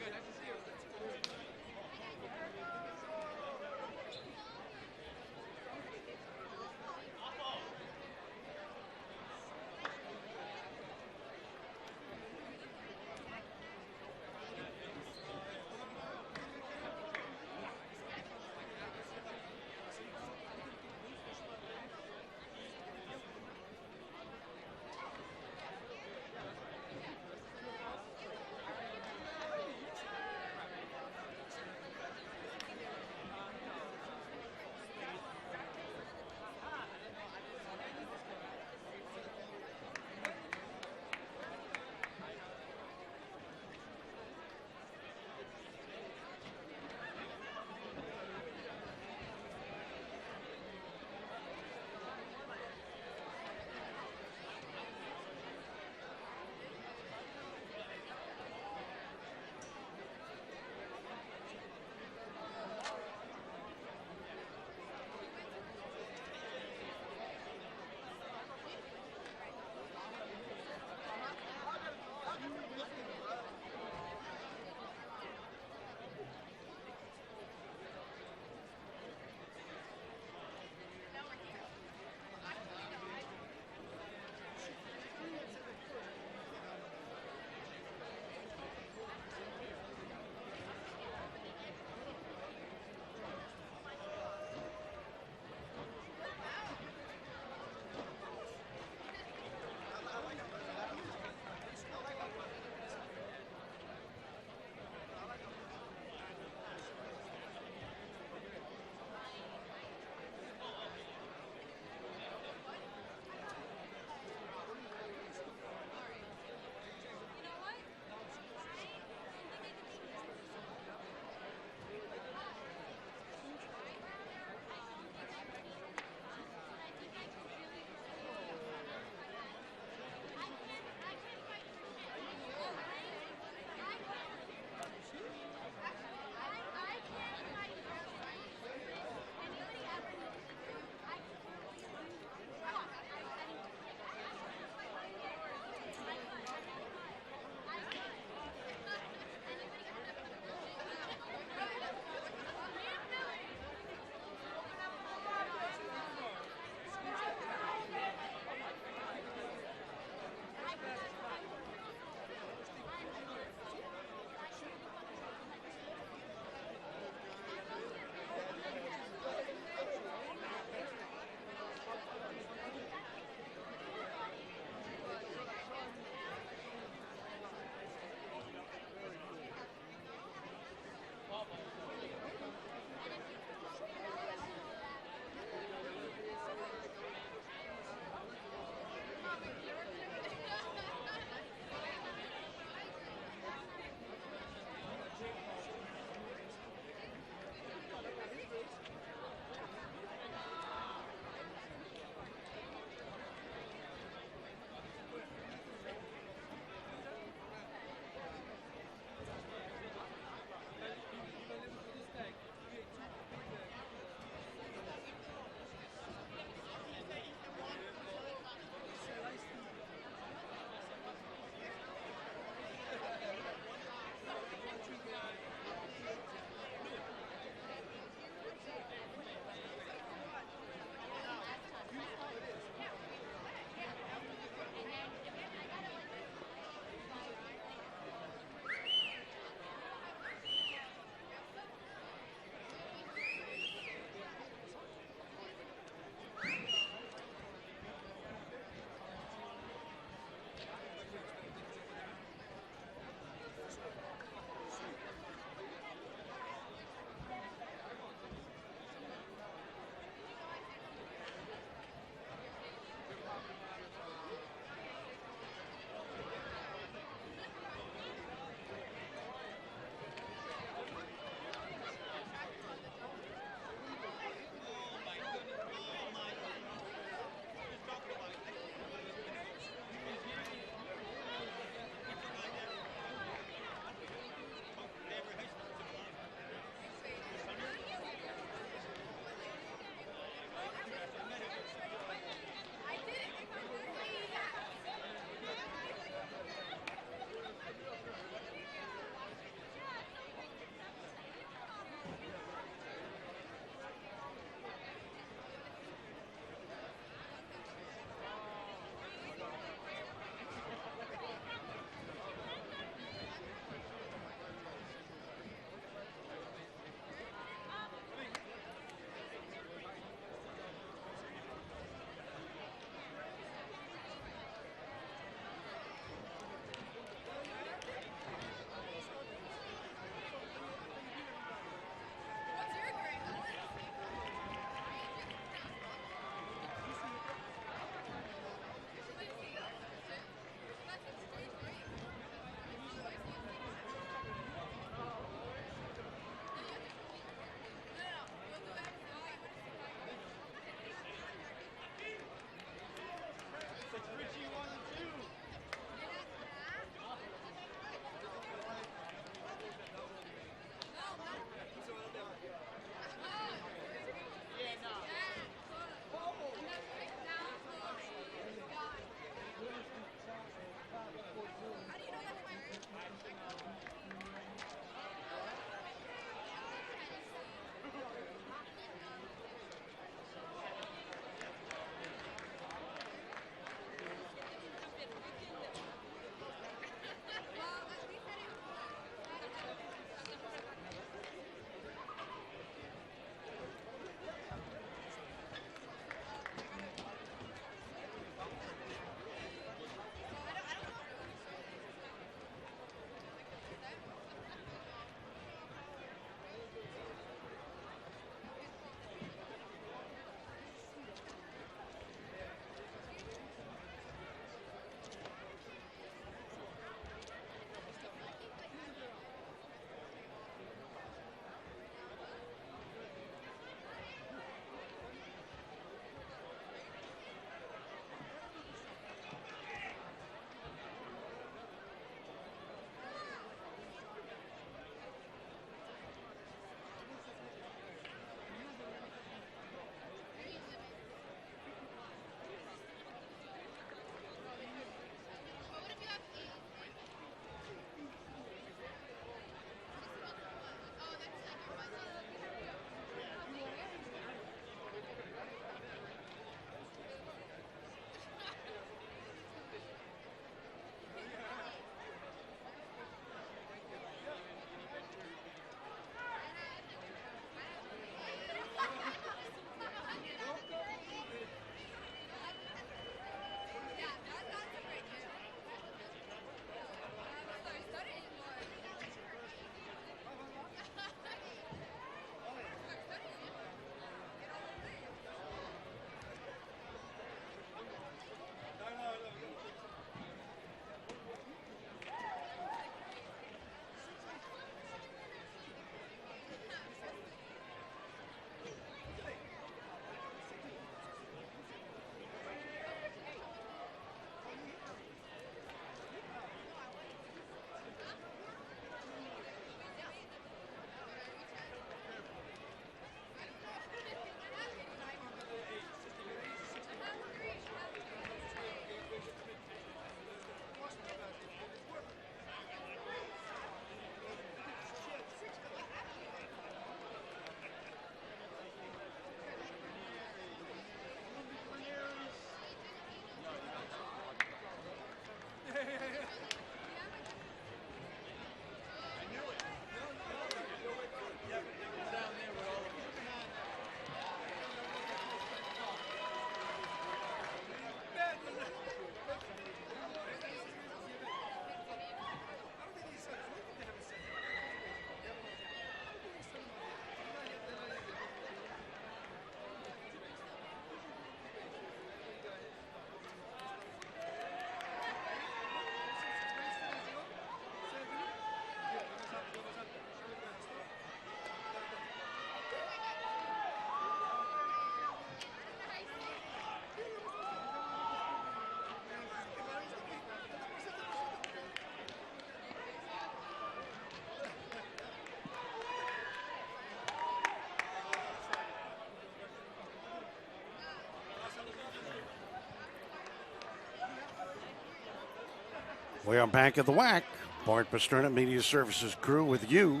We are back at the WAC. Bart Pasterna Media Services crew with you.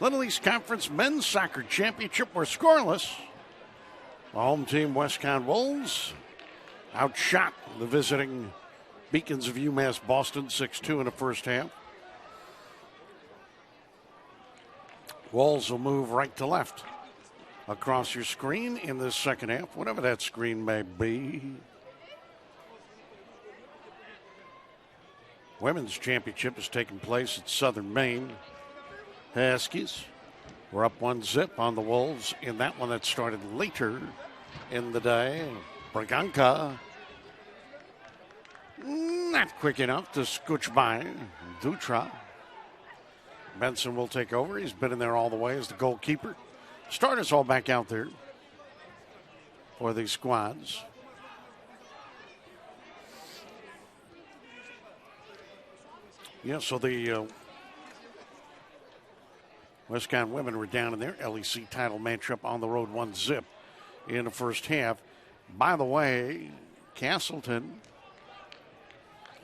Little East Conference Men's Soccer Championship were scoreless. The home team, WestConn Wolves, outshot the visiting Beacons of UMass Boston 6-2 in the first half. Wolves will move right to left across your screen in this second half, whatever that screen may be. Women's championship is taking place at Southern Maine. Huskies were up 1-0 on the Wolves in that one that started later in the day. Braganca not quick enough to scooch by Dutra. Benson will take over. He's been in there all the way as the goalkeeper. Starters all back out there for these squads. Yeah, so the WestConn women were down in their LEC title matchup on the road 1-0 in the first half. By the way, Castleton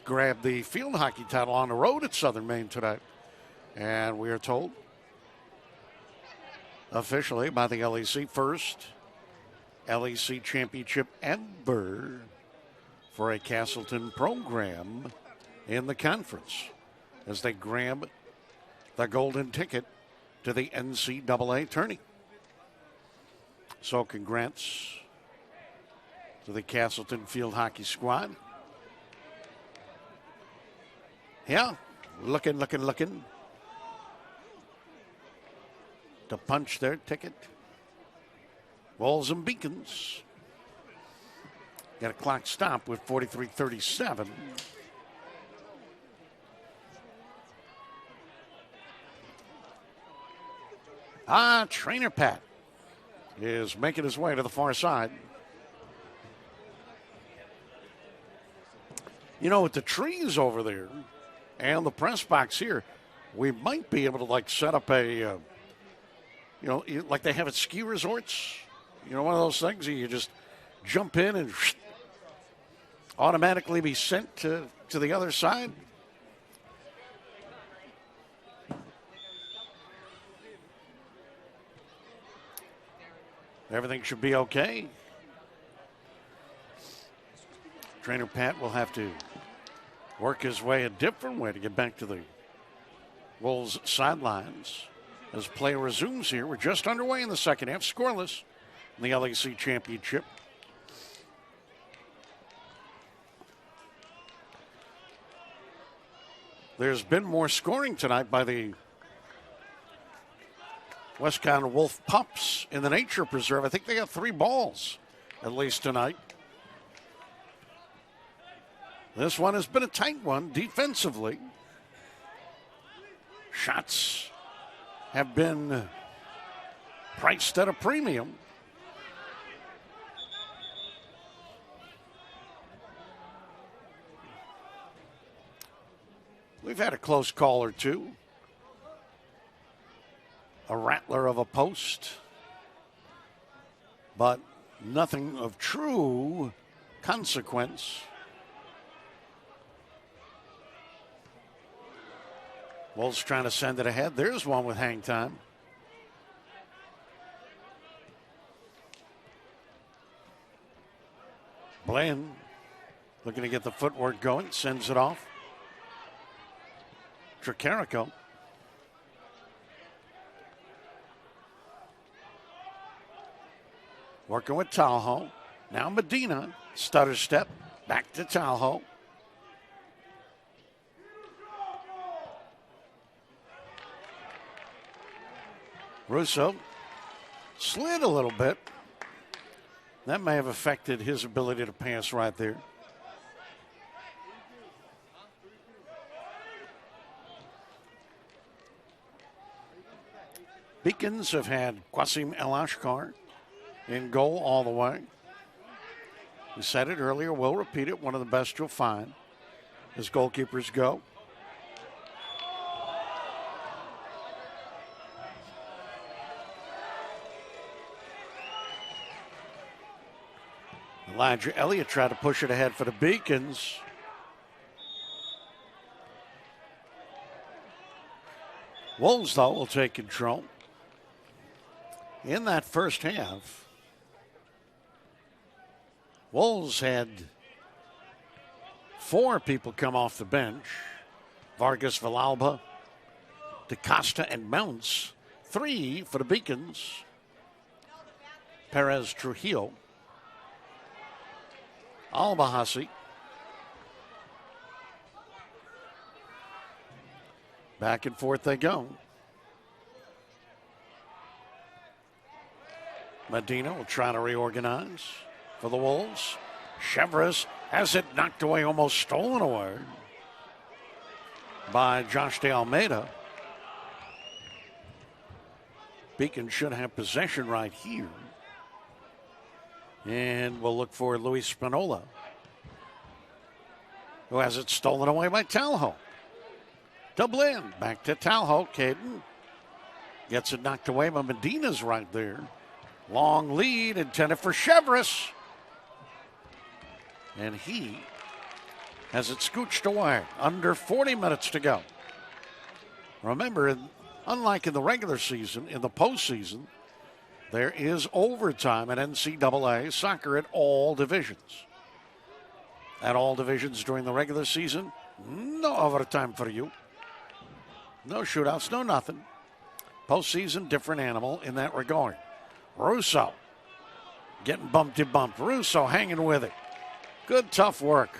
grabbed the field hockey title on the road at Southern Maine tonight. And we are told officially by the LEC, first LEC championship ever for a Castleton program in the conference, as they grab the golden ticket to the NCAA tourney. So congrats to the Castleton field hockey squad. Yeah, looking to punch their ticket. Wolves and Beacons got a clock stop with 43:37. Trainer Pat is making his way to the far side. You know, with the trees over there and the press box here, we might be able to set up a, like they have at ski resorts. One of those things where you just jump in and automatically be sent to the other side. Everything should be okay. Trainer Pat will have to work his way a different way to get back to the Wolves sidelines as play resumes here. We're just underway in the second half, scoreless in the LEC championship. There's been more scoring tonight by the WestConn Wolf Pups in the Nature Preserve. I think they got 3 balls at least tonight. This one has been a tight one defensively. Shots have been priced at a premium. We've had a close call or two. A rattler of a post, but nothing of true consequence. Wolves trying to send it ahead. There's one with hang time. Blaine looking to get the footwork going, sends it off. Tricarico. Working with Talho. Now Medina. Stutter step. Back to Talho. Russo slid a little bit. That may have affected his ability to pass right there. Beacons have had Qasim El Ashkar in goal all the way. We said it earlier, we'll repeat it. One of the best you'll find as goalkeepers go. Elijah Elliott tried to push it ahead for the Beacons. Wolves, though, will take control. In that first half, Wolves had 4 people come off the bench. Vargas, Villalba, DaCosta, and Mounts. 3 for the Beacons. Perez, Trujillo, Albahasi, back and forth they go. Medina will try to reorganize for the Wolves. Chevres has it knocked away, almost stolen away by Josh De Almeida. Beacon should have possession right here. And we'll look for Luis Spinola, who has it stolen away by Talho. Dublin, back to Talho. Caden gets it knocked away, but Medina's right there. Long lead intended for Chevres. And he has it scooched away. Under 40 minutes to go. Remember, unlike in the regular season, in the postseason, there is overtime at NCAA soccer at all divisions. At all divisions during the regular season, no overtime for you. No shootouts, no nothing. Postseason, different animal in that regard. Russo getting bumped. Russo hanging with it. Good, tough work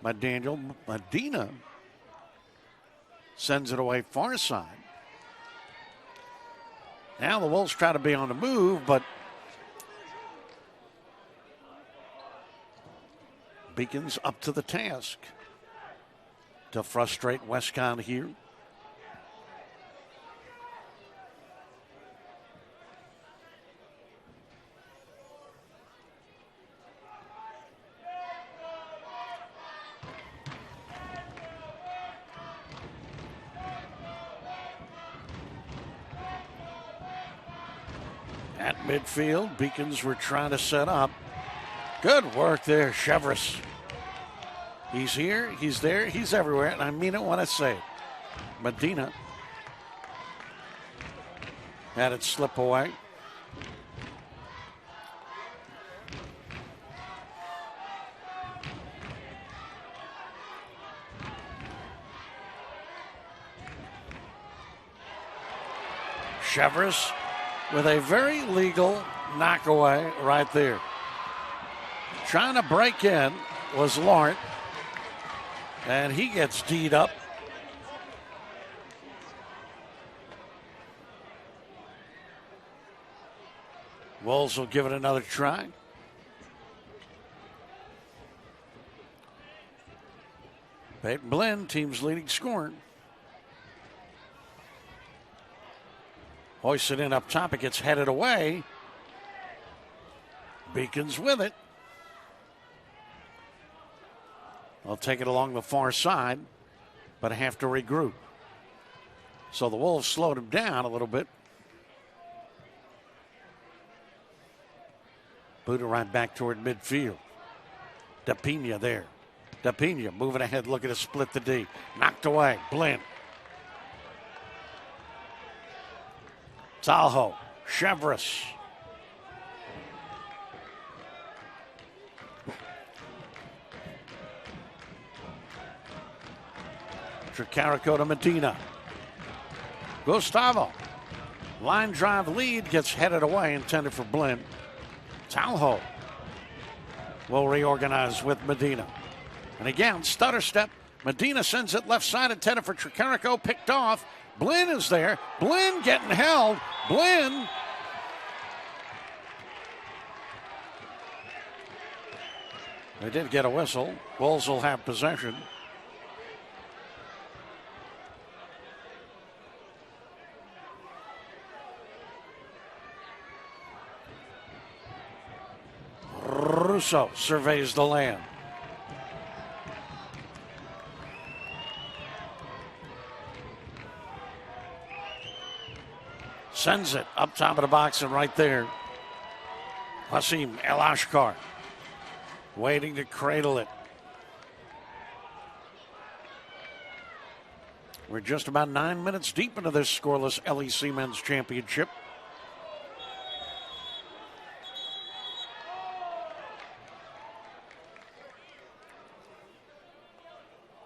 by Daniel. Medina sends it away far side. Now the Wolves try to be on the move, but Beacon's up to the task to frustrate WestConn here. At midfield, Beacons were trying to set up. Good work there, Chevres. He's here, he's there, he's everywhere, and I mean it when I say it. Medina had it slip away. Chevres with a very legal knockaway right there. Trying to break in was Lawrence, and he gets D'd up. Wolves will give it another try. Peyton Blinn, team's leading scorer. Hoists it in up top. It gets headed away. Beacons with it. They'll take it along the far side, but have to regroup. So the Wolves slowed him down a little bit. Boot it right back toward midfield. DePina there. DePina moving ahead, looking to split the D. Knocked away. Blinn. Talho, Chevres. Tricarico to Medina. Gustavo. Line drive lead gets headed away, intended for Blinn. Talho will reorganize with Medina. And again, stutter step. Medina sends it left side, intended for Tricarico, picked off. Blinn is there. Blinn getting held. Blinn. They did get a whistle. Wolves will have possession. Russo surveys the land. Sends it up top of the box and right there. Hasim El Ashkar waiting to cradle it. We're just about 9 minutes deep into this scoreless LEC Men's Championship.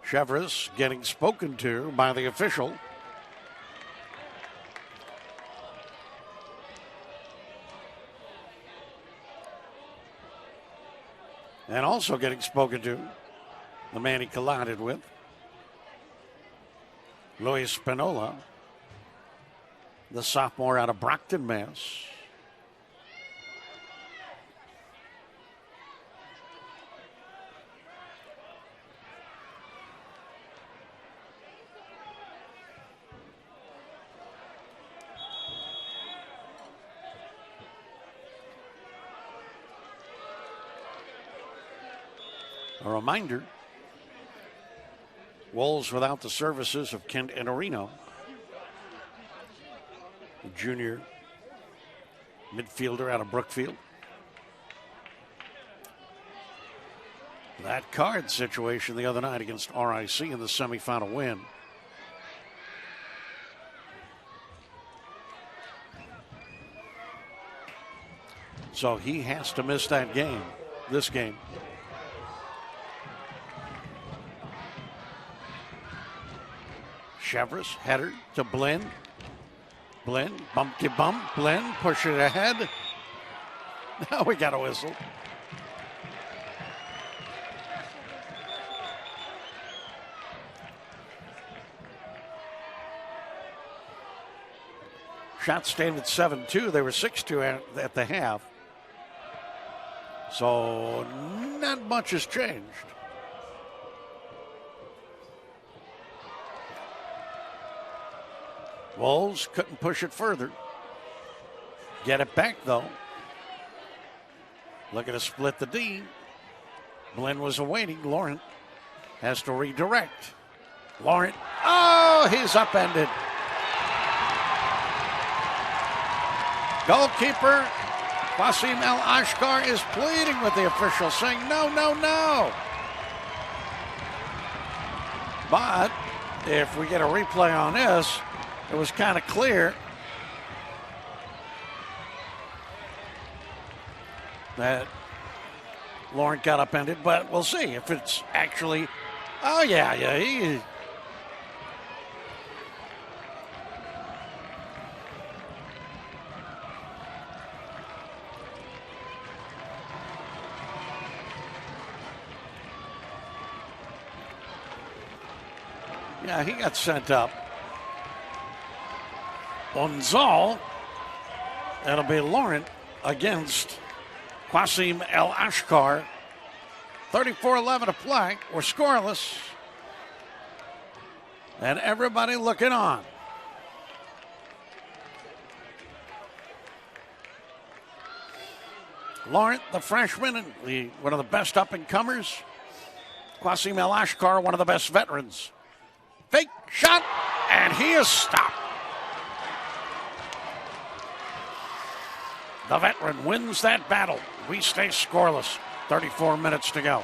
Chevres getting spoken to by the official. And also getting spoken to, the man he collided with, Luis Spinola, the sophomore out of Brockton, Mass. A reminder, Wolves without the services of Kent Iannarino, the junior midfielder out of Brookfield. That card situation the other night against RIC in the semifinal win. So he has to miss that game, this game. Chevres, header to Blinn. Blinn, bumpty bump. Blinn, push it ahead. Now we got a whistle. Shots stayed at 7-2. They were 6-2 at the half. So not much has changed. Wolves couldn't push it further. Get it back, though. Looking to split the D. Blinn was awaiting. Laurent has to redirect. Laurent, oh, he's upended. Goalkeeper Qasim El Ashkar is pleading with the officials, saying, no, no, no. But if we get a replay on this, it was kind of clear that Laurent got upended, but we'll see if it's actually, oh yeah, he, yeah, he got sent up. Onzal, that'll be Laurent against Qasim El Ashkar. 34-11 to play. We're scoreless. And everybody looking on. Laurent, the freshman, and one of the best up-and-comers. Qasim El Ashkar, one of the best veterans. Fake shot, and he is stopped. The veteran wins that battle. We stay scoreless. 34 minutes to go.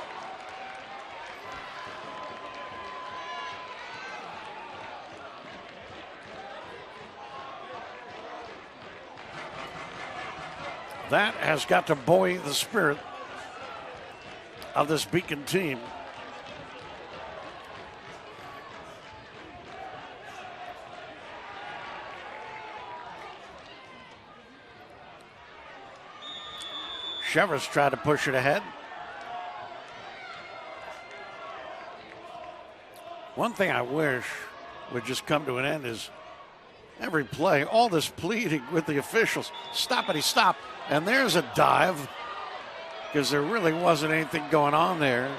That has got to buoy the spirit of this Beacon team. Chevres tried to push it ahead. One thing I wish would just come to an end is every play, all this pleading with the officials. Stoppity stop. And there's a dive because there really wasn't anything going on there.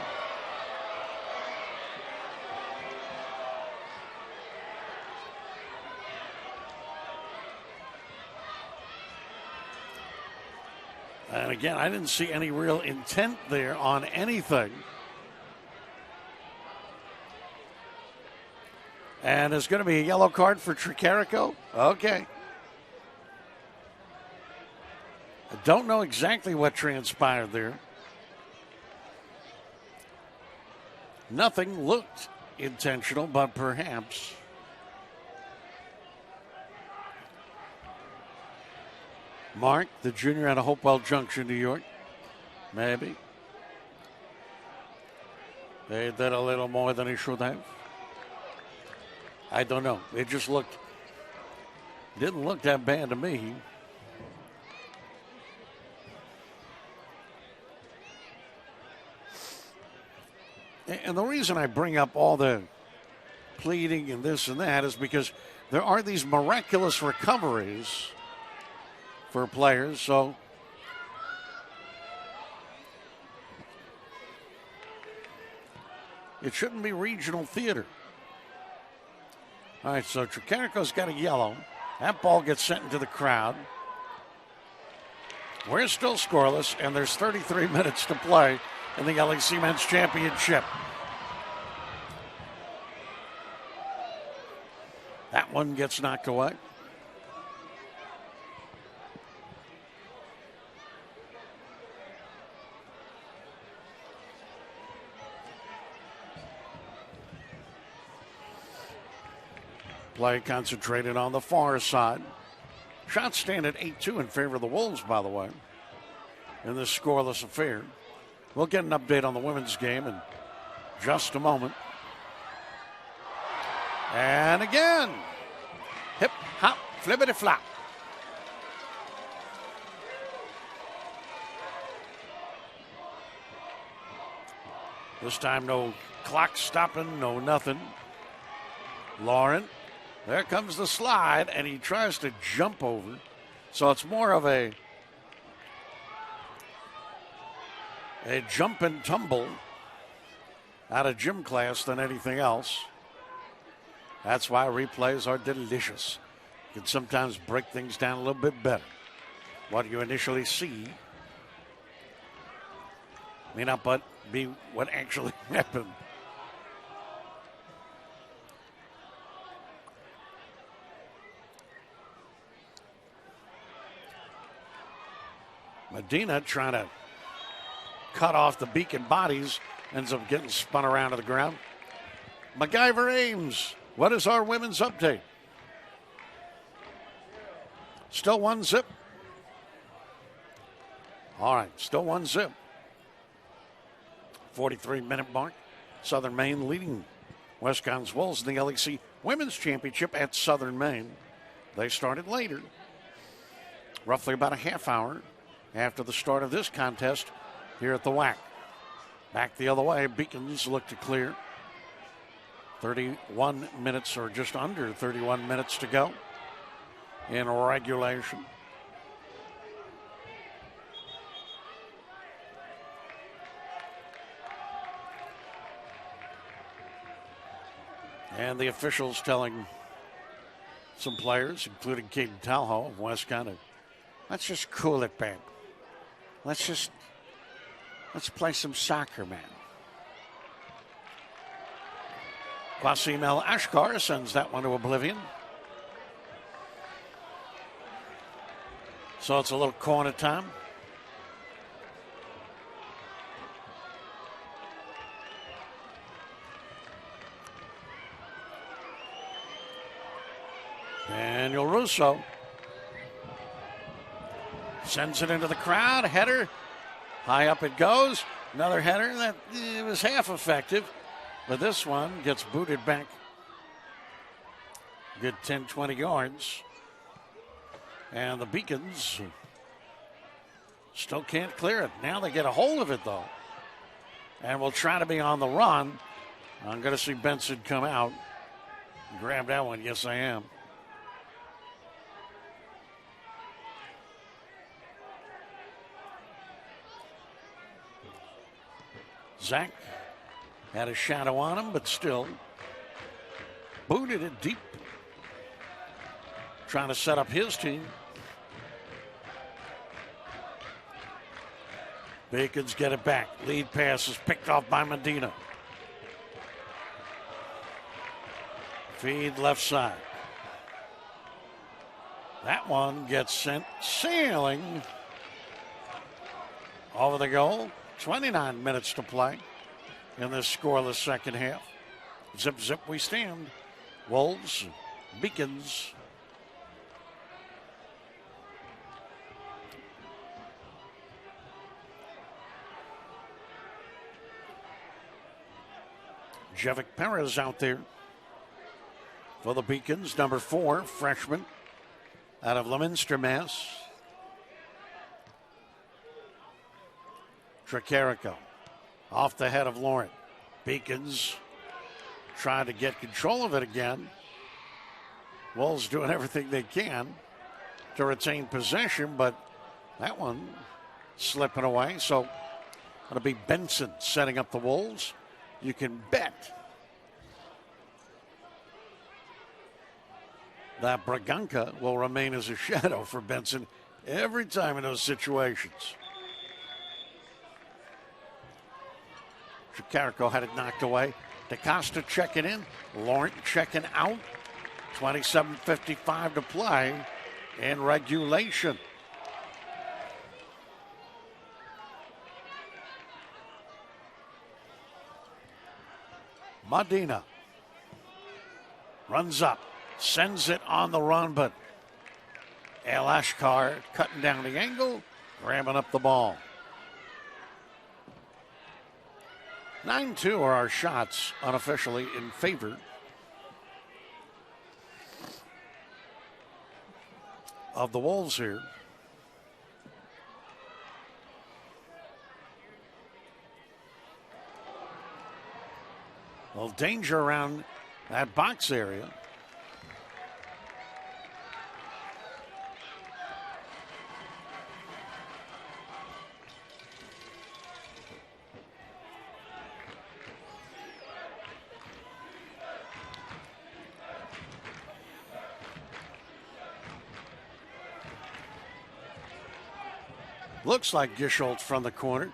And again, I didn't see any real intent there on anything. And there's going to be a yellow card for Tricarico. Okay. I don't know exactly what transpired there. Nothing looked intentional, but perhaps Mark, the junior out of Hopewell Junction, New York. Maybe. They did a little more than he should have. I don't know. It just didn't look that bad to me. And the reason I bring up all the pleading and this and that is because there are these miraculous recoveries for players. So it shouldn't be regional theater. All right, so Tricarico's got a yellow. That ball gets sent into the crowd. We're still scoreless, and there's 33 minutes to play in the LEC Men's Championship. That one gets knocked away. Play concentrated on the far side. Shots stand at 8-2 in favor of the Wolves, by the way, in this scoreless affair. We'll get an update on the women's game in just a moment. And again, hip, hop, flippity flop. This time no clock stopping, no nothing. Lauren, there comes the slide, and he tries to jump over. So it's more of a jump and tumble out of gym class than anything else. That's why replays are delicious. You can sometimes break things down a little bit better. What you initially see may not but be what actually happened. Medina trying to cut off the Beacon bodies, ends up getting spun around to the ground. MacGyver Ames, what is our women's update? Still 1-0. All right, still 1-0. 43-minute mark. Southern Maine leading WestConn's Wolves in the LEC Women's Championship at Southern Maine. They started later, roughly about a half hour after the start of this contest here at the WAC. Back the other way, Beacons look to clear. 31 minutes, or just under 31 minutes to go in regulation. And the officials telling some players, including Caden Talho of WestConn, let's just cool it, babe. Let's play some soccer, man. Qasim El Ashkar sends that one to oblivion. So it's a little corner time. Daniel Russo sends it into the crowd. Header. High up it goes. Another header. That it was half effective. But this one gets booted back. Good 10, 20 yards. And the Beacons still can't clear it. Now they get a hold of it, though. And will try to be on the run. I'm going to see Benson come out. Grab that one. Yes, I am. Zach had a shadow on him, but still booted it deep. Trying to set up his team. Bacons get it back. Lead pass is picked off by Medina. Feed left side. That one gets sent sailing over the goal. 29 minutes to play in this scoreless second half. Zip, zip, we stand. Wolves, Beacons. Jevic Perez out there for the Beacons. Number 4, freshman out of Leominster, Mass. Tricarico off the head of Laurent. Beacons trying to get control of it again. Wolves doing everything they can to retain possession, but that one slipping away. So it'll be Benson setting up the Wolves. You can bet that Braganca will remain as a shadow for Benson every time in those situations. Tricarico had it knocked away. DaCosta checking in. Laurent checking out. 27:55 to play in regulation. Medina runs up, sends it on the run, but El Ashkar cutting down the angle, grabbing up the ball. 9-2 are our shots unofficially in favor of the Wolves here. A little danger around that box area. Looks like Gisholtz from the corner.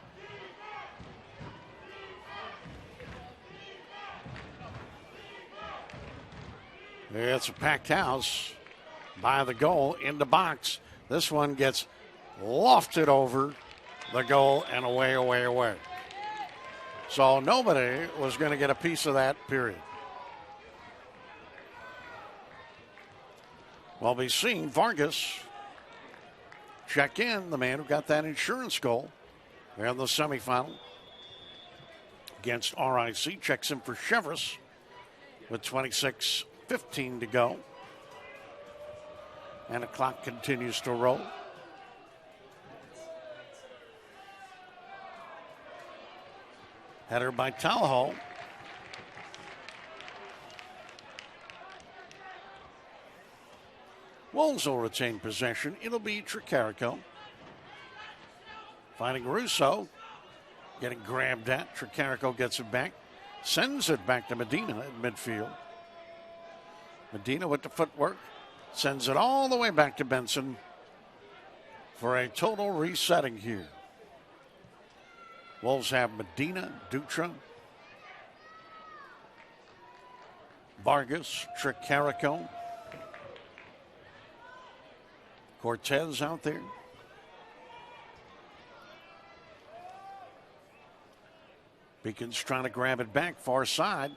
It's a packed house by the goal in the box. This one gets lofted over the goal and away, away, away. So nobody was going to get a piece of that, period. We'll be seeing Vargas check in, the man who got that insurance goal in the semifinal against RIC. Checks in for Chevrolet with 26:15 to go. And the clock continues to roll. Header by Talho. Wolves will retain possession. It'll be Tricarico. Finding Russo. Getting grabbed at. Tricarico gets it back. Sends it back to Medina at midfield. Medina with the footwork. Sends it all the way back to Benson for a total resetting here. Wolves have Medina, Dutra, Vargas, Tricarico, Cortez out there. Beacon's trying to grab it back, far side.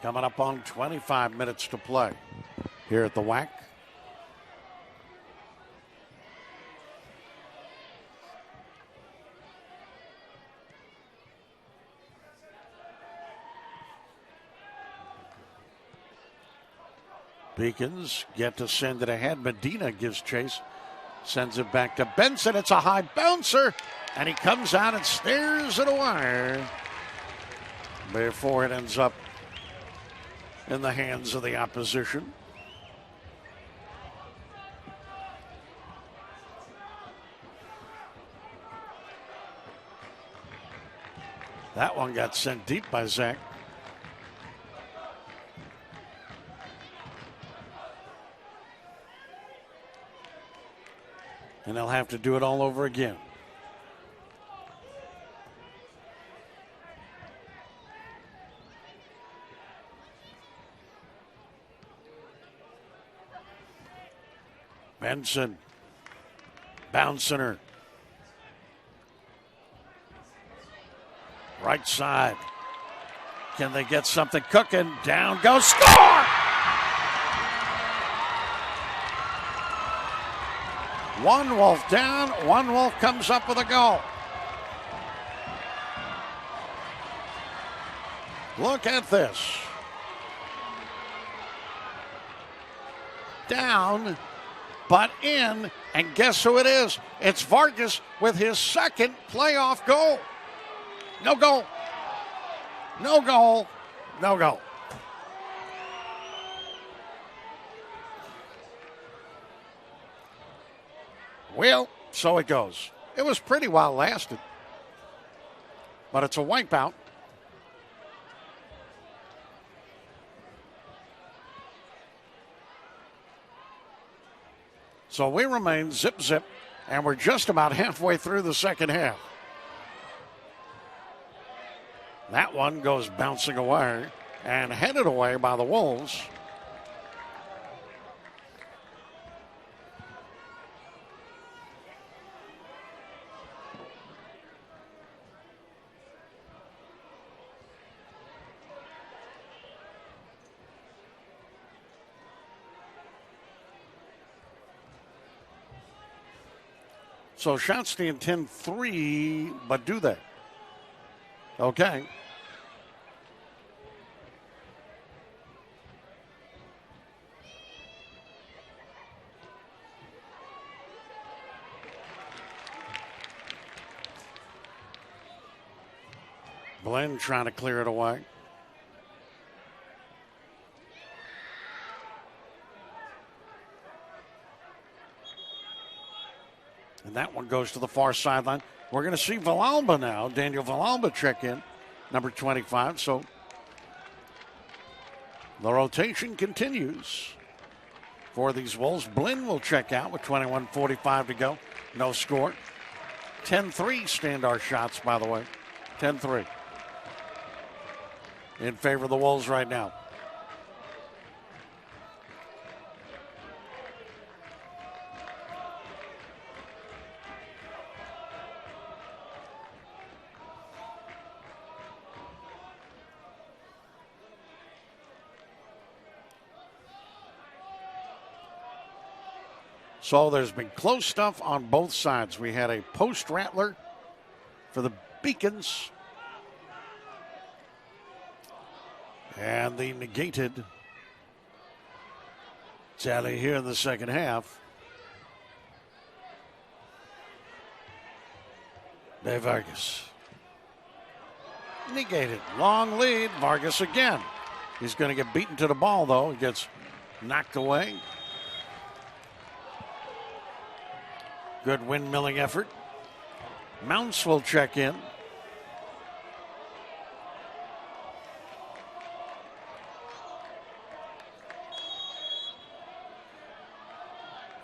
Coming up on 25 minutes to play here at the WAC. Beacons get to send it ahead. Medina gives chase. Sends it back to Benson. It's a high bouncer. And he comes out and stares at a wire before it ends up in the hands of the opposition. That one got sent deep by Zach. And they'll have to do it all over again. Benson bouncing her. Right side. Can they get something cooking? Down goes, score! One Wolf down. One Wolf comes up with a goal. Look at this. Down, but in, and guess who it is? It's Vargas with his second playoff goal. No goal. No goal. No goal. Well, so it goes. It was pretty well lasted, but it's a wipeout. So we remain zip, and we're just about halfway through the second half. That one goes bouncing away and headed away by the Wolves. So shots stand 10-3, but do they? Okay. Glenn trying to clear it away. And that one goes to the far sideline. We're going to see Villalba now. Daniel Villalba check in, number 25. So the rotation continues for these Wolves. Blinn will check out with 21:45 to go. No score. 10-3 stand our shots, by the way. 10-3 in favor of the Wolves right now. So there's been close stuff on both sides. We had a post rattler for the Beacons. And the negated tally here in the second half. De Vargas. Negated. Long lead. Vargas again. He's going to get beaten to the ball, though. He gets knocked away. Good windmilling effort. Mounts will check in.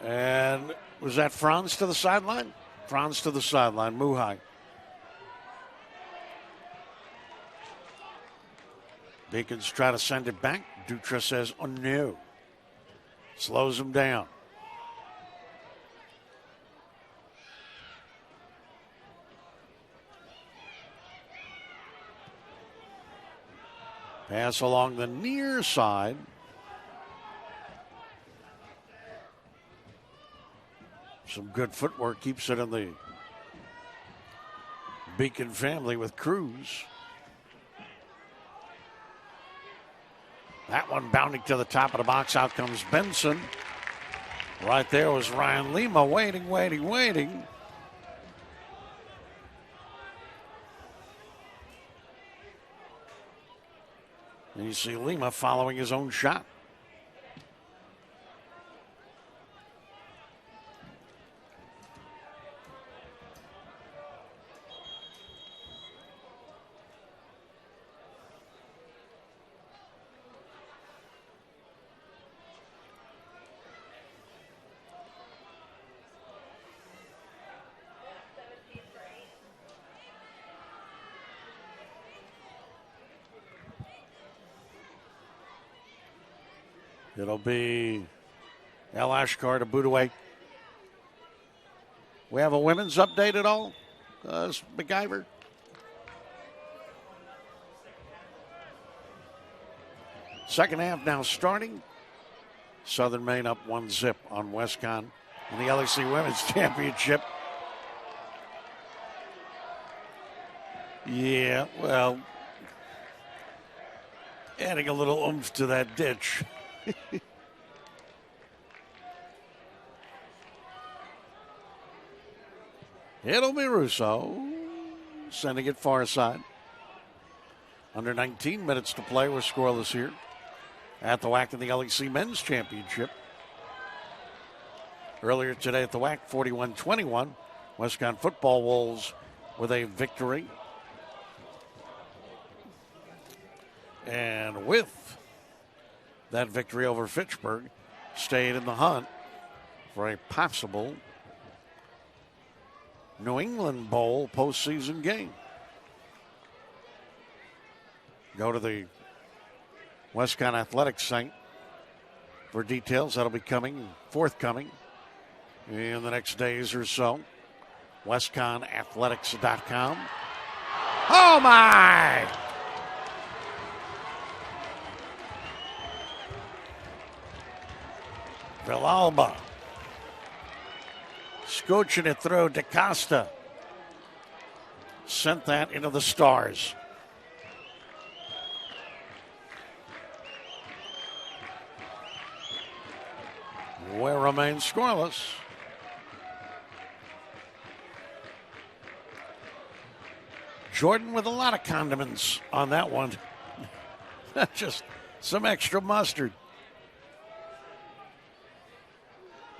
And was that Franz to the sideline? Franz to the sideline. Muhai. Beacons try to send it back. Dutra says, oh no. Slows him down. Pass along the near side. Some good footwork keeps it in the Beacon family with Cruz. That one bounding to the top of the box. Out comes Benson. Right there was Ryan Lima waiting. And you see Lima following his own shot. It'll be El Ashkar to boot away. We have a women's update at all, MacGyver? Second half now starting. Southern Maine up 1-0 on WestConn. in the LEC Women's Championship. Yeah, well, adding a little oomph to that ditch. It'll be Russo sending it far side. Under 19 minutes to play. We're scoreless here at the WAC in the LEC Men's Championship. Earlier today at the WAC, 41-21. WestConn football Wolves with a victory. And with that victory over Fitchburg, stayed in the hunt for a possible New England Bowl postseason game. Go to the WestConn Athletics site for details. That'll be forthcoming in the next days or so. WestConnAthletics.com. Oh my! Villalba. Scooching it through. DaCosta sent that into the stars. We remain scoreless. Jordan with a lot of condiments on that one. Just some extra mustard.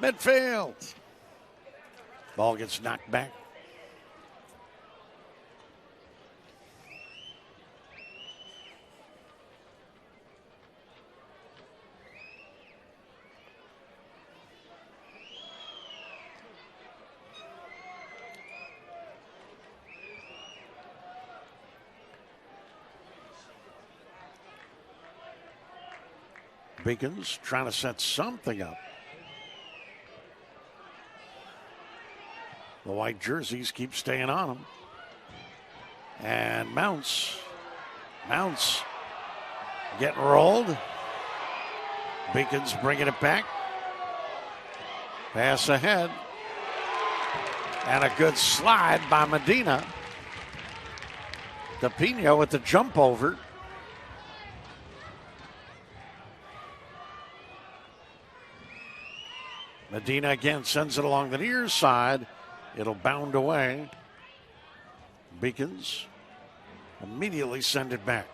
Midfield. Ball gets knocked back. Beacons trying to set something up. The white jerseys keep staying on them. And Mounts getting rolled. Beacons bringing it back. Pass ahead. And a good slide by Medina. DePino with the jump over. Medina again sends it along the near side. It'll bound away. Beacons immediately send it back.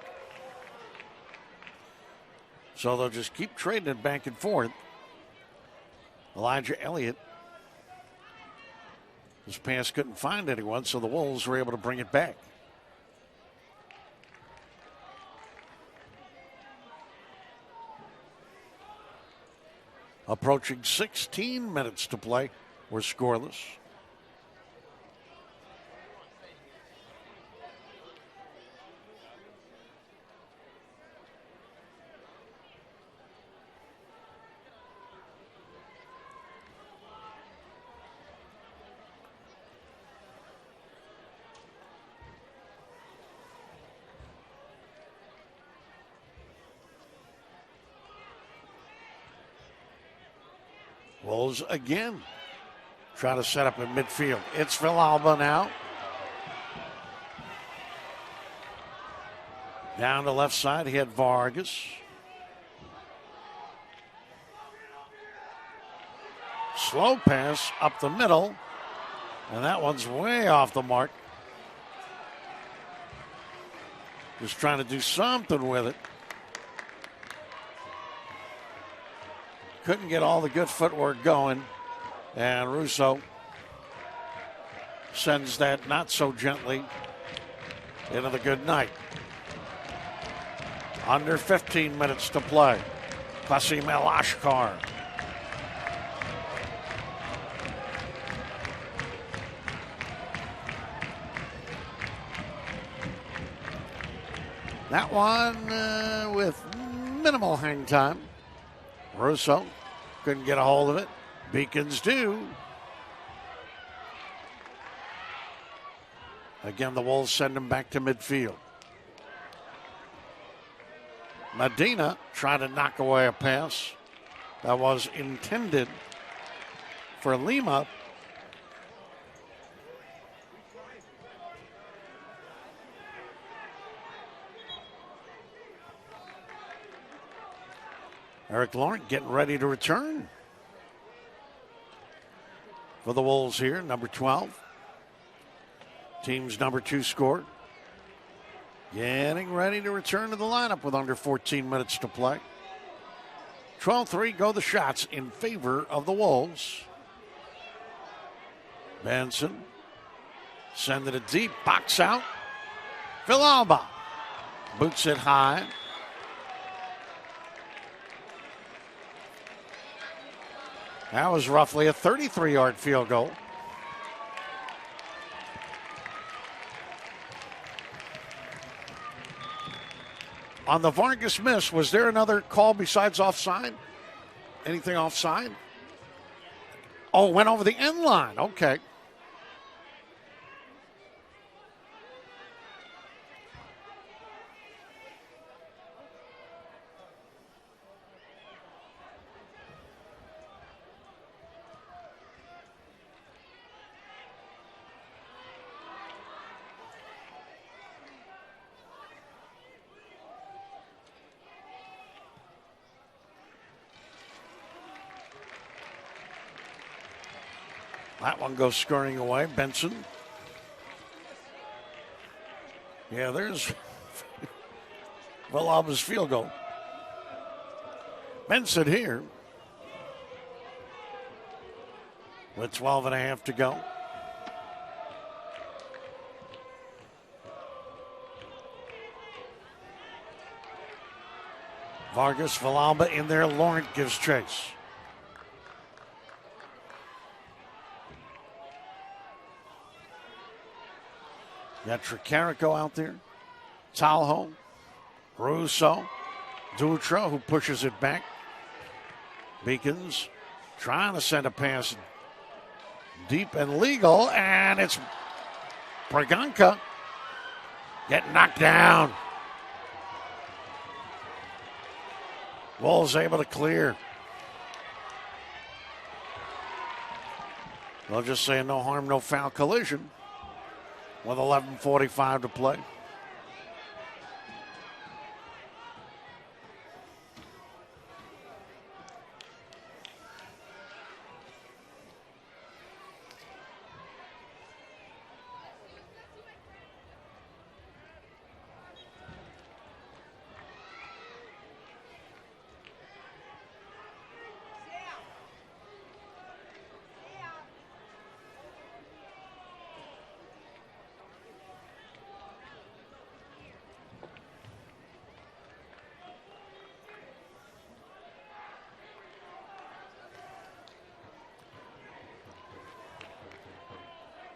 So they'll just keep trading it back and forth. Elijah Elliott. This pass couldn't find anyone, so the Wolves were able to bring it back. Approaching 16 minutes to play. We're scoreless. Wolves again try to set up in midfield. It's Villalba now. Down the left side, he had Vargas. Slow pass up the middle, and that one's way off the mark. Just trying to do something with it. Couldn't get all the good footwork going. And Russo sends that not so gently into the good night. Under 15 minutes to play. Qasim El Ashkar. That one with minimal hang time. Russo couldn't get a hold of it. Beacons do. Again, the Wolves send him back to midfield. Medina trying to knock away a pass that was intended for Lima. Eric Laurent getting ready to return for the Wolves here, number 12. Team's number 2 scored. Getting ready to return to the lineup with under 14 minutes to play. 12-3 go the shots in favor of the Wolves. Benson sending it deep, box out. Villalba boots it high. That was roughly a 33-yard field goal. On the Vargas miss, was there another call besides offside? Anything offside? Oh, went over the end line. Okay. That one goes scurrying away. Benson. Yeah, there's Villalba's field goal. Benson here with 12 and a half to go. Vargas, Villalba in there. Laurent gives chase. Got Tricarico out there. Talho. Russo. Dutra, who pushes it back. Beacons trying to send a pass deep and legal, and it's Braganca getting knocked down. Wolves able to clear. They'll just say no harm, no foul collision with 11:45 to play.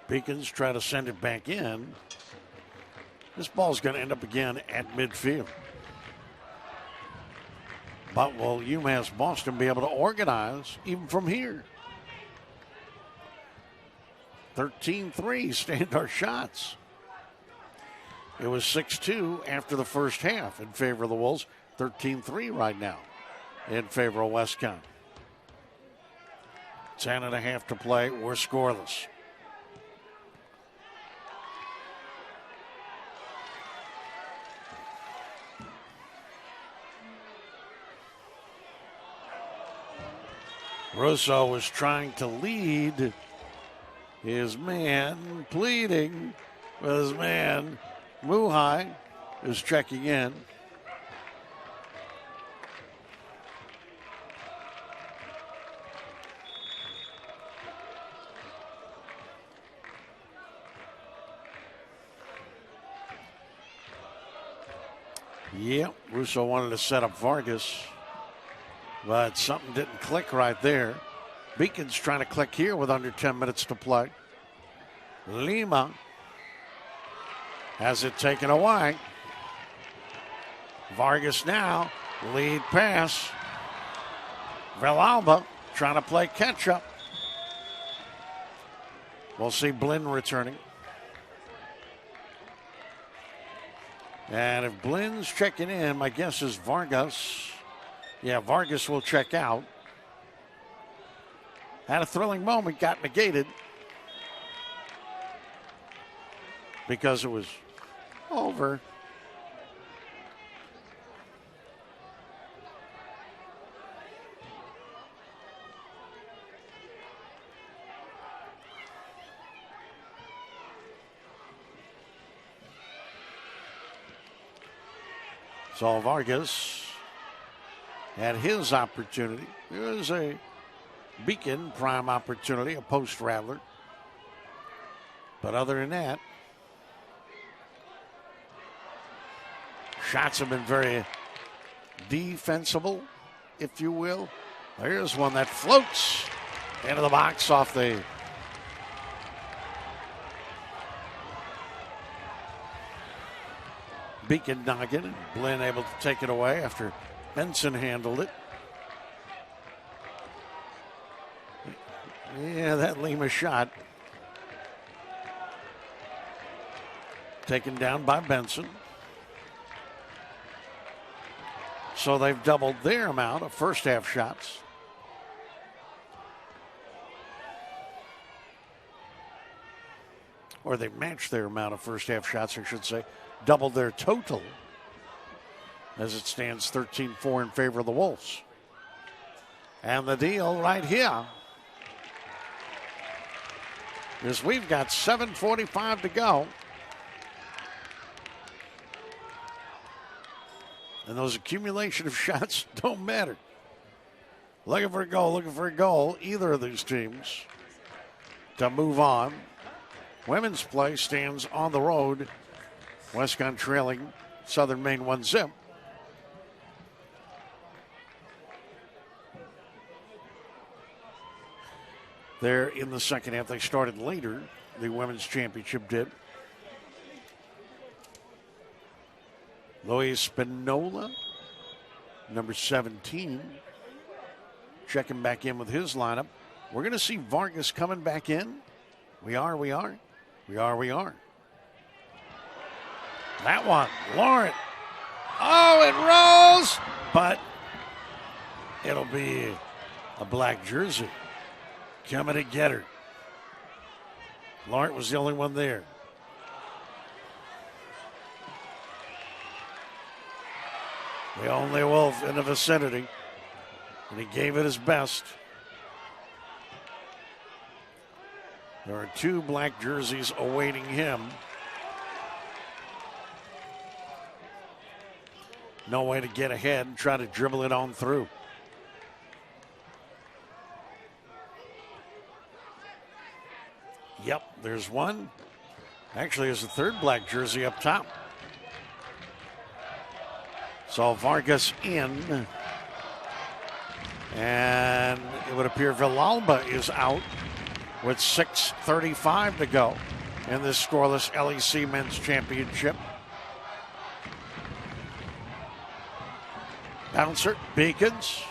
Beacons try to send it back in. This ball's going to end up again at midfield. But will UMass Boston be able to organize even from here? 13-3 standard shots. It was 6-2 after the first half in favor of the Wolves. 13-3 right now in favor of WestConn. 10 and a half to play. We're scoreless. Russo was trying to lead his man, pleading with his man. Muhai is checking in. Yep, Russo wanted to set up Vargas, but something didn't click right there. Beacon's trying to click here with under 10 minutes to play. Lima has it taken away. Vargas now, lead pass. Villalba trying to play catch up. We'll see Blinn returning. And if Blinn's checking in, my guess is Vargas. Yeah, Vargas will check out. had a thrilling moment, got negated because it was over. So Vargas had his opportunity. It was a Beacon prime opportunity, a post rattler. But other than that, shots have been very defensible, if you will. There's one that floats into the box off the Beacon noggin, and Blinn able to take it away after Benson handled it. Yeah, that Lima shot taken down by Benson. So they've doubled their amount of first half shots. Or they've matched their amount of first half shots, I should say. Doubled their total as it stands 13-4 in favor of the Wolves. And the deal right here is we've got 7:45 to go. And those accumulation of shots don't matter. Looking for a goal, either of these teams to move on. Women's play stands on the road. WestConn trailing Southern Maine 1-0. There in the second half, they started later. The women's championship did. Luis Spinola, number 17, checking back in with his lineup. We're going to see Vargas coming back in. We are. That one, Lauren. Oh, it rolls, but it'll be a black jersey coming to get her. Lauren was the only one there. The only Wolf in the vicinity, and he gave it his best. There are two black jerseys awaiting him. No way to get ahead and try to dribble it on through. Yep, there's one. Actually, there's a third black jersey up top. So Vargas in. And it would appear Villalba is out with 6:35 to go in this scoreless LEC Men's Championship. Bouncer, Beacons.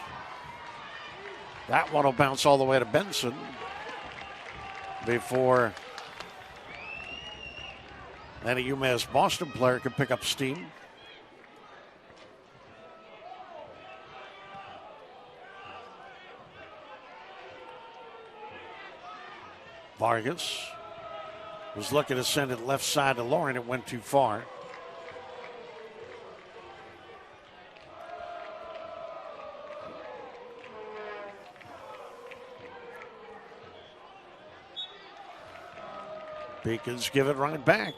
That one will bounce all the way to Benson before any UMass Boston player can pick up steam. Vargas was looking to send it left side to Lauren. It went too far. Beacons give it right back.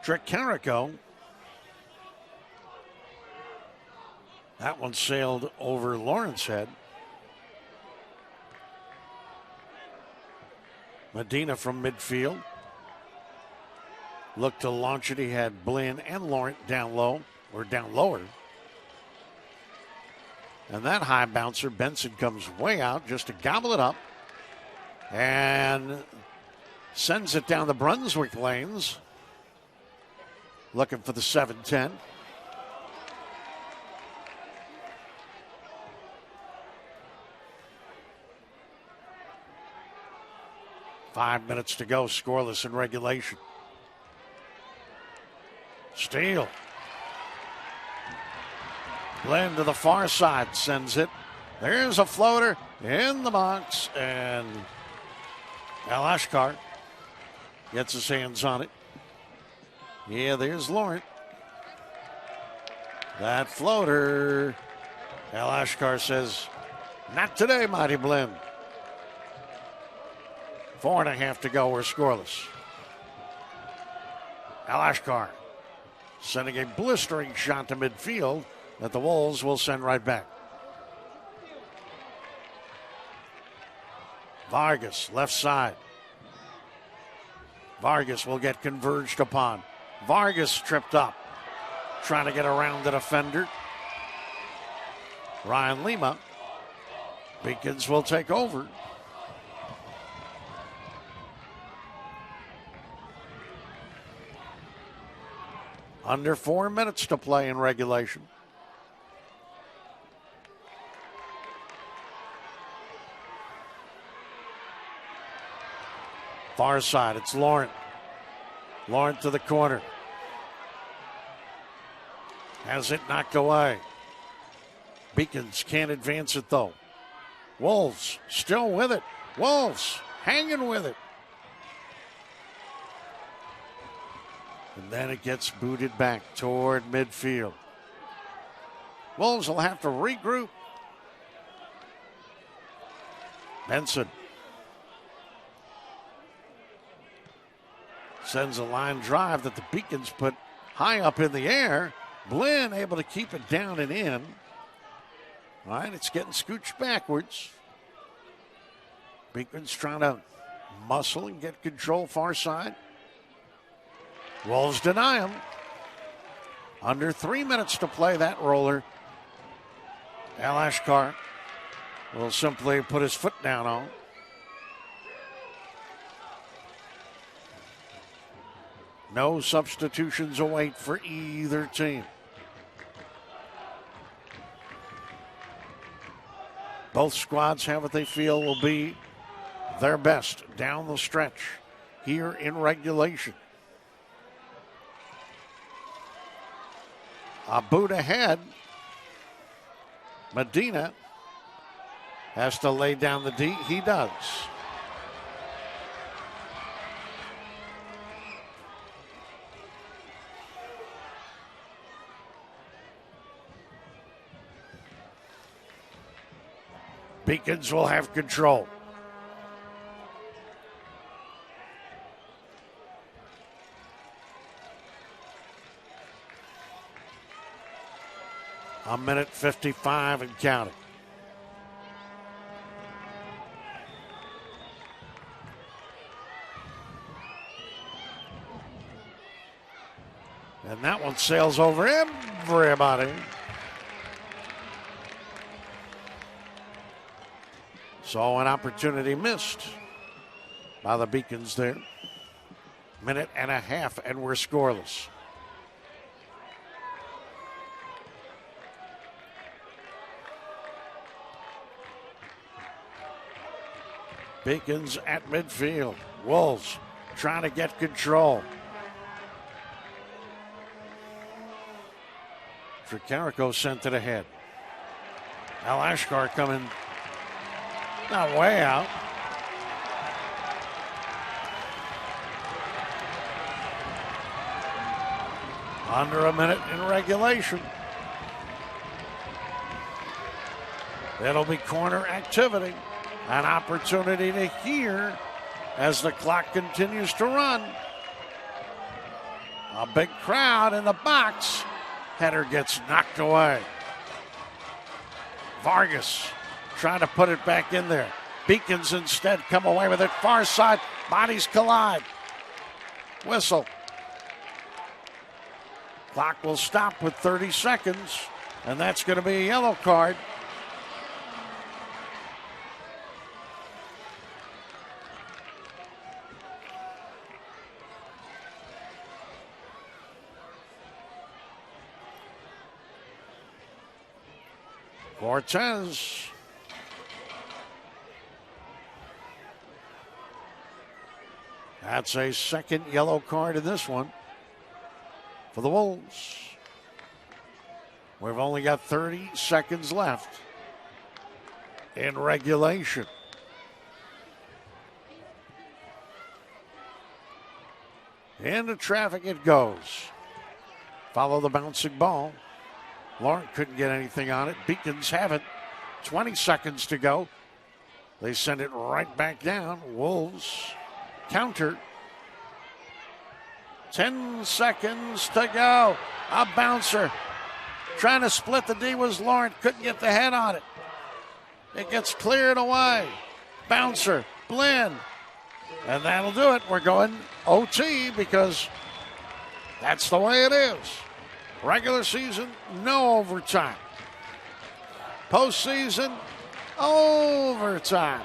Tricarico. That one sailed over Lawrence's head. Medina from midfield. Looked to launch it. He had Blinn and Laurent down low, or down lower. And that high bouncer, Benson, comes way out just to gobble it up and sends it down the Brunswick lanes. Looking for the 7-10. Five minutes to go, scoreless in regulation. Steele. Glenn to the far side, sends it. There's a floater in the box, and Alashkar gets his hands on it. Yeah, there's Laurent. That floater. Alashkar says, not today, Mighty Blend. 4.5 to go. We're scoreless. Alashkar sending a blistering shot to midfield that the Wolves will send right back. Vargas, left side. Vargas will get converged upon. Vargas tripped up, trying to get around the defender. Ryan Lima. Beacons will take over. Under 4 minutes to play in regulation. Far side, it's Laurent. Laurent to the corner. Has it knocked away. Beacons can't advance it though. Wolves still with it. Wolves hanging with it. And then it gets booted back toward midfield. Wolves will have to regroup. Benson sends a line drive that the Beacons put high up in the air. Blinn able to keep it down and in. All right, it's getting scooched backwards. Beacons trying to muscle and get control far side. Wolves deny him. Under 3 minutes to play that roller. Alashkar will simply put his foot down on. No substitutions await for either team. Both squads have what they feel will be their best down the stretch here in regulation. A boot ahead. Medina has to lay down the D. He does. Beacons will have control. A minute 55 and counting. And that one sails over everybody. So an opportunity missed by the Beacons there. Minute and a half and we're scoreless. Beacons at midfield. Wolves trying to get control. Tricarico sent it ahead. Alashkar coming not way out. Under a minute in regulation. It'll be corner activity. An opportunity to hear as the clock continues to run. A big crowd in the box. Header gets knocked away. Vargas trying to put it back in there. Beacons instead come away with it. Far side, bodies collide. Whistle. Clock will stop with 30 seconds, and that's going to be a yellow card. Cortez. That's a second yellow card in this one for the Wolves. We've only got 30 seconds left in regulation. Into traffic it goes. Follow the bouncing ball. Lauren couldn't get anything on it. Beacons have it. 20 seconds to go. They send it right back down. Wolves counter. 10 seconds to go. A bouncer. Trying to split the D was Lauren. Couldn't get the head on it. It gets cleared away. Bouncer. Blinn. And that'll do it. We're going OT because that's the way it is. Regular season, no overtime. Postseason, overtime.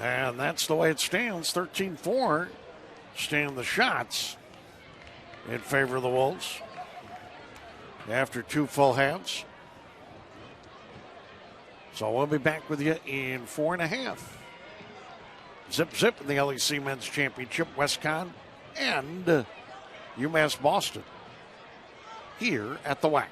And that's the way it stands. 13-4 stand the shots in favor of the Wolves after 2 full halves. So we'll be back with you in 4.5. Zip, zip in the LEC Men's Championship, WestConn and UMass Boston here at the WAC.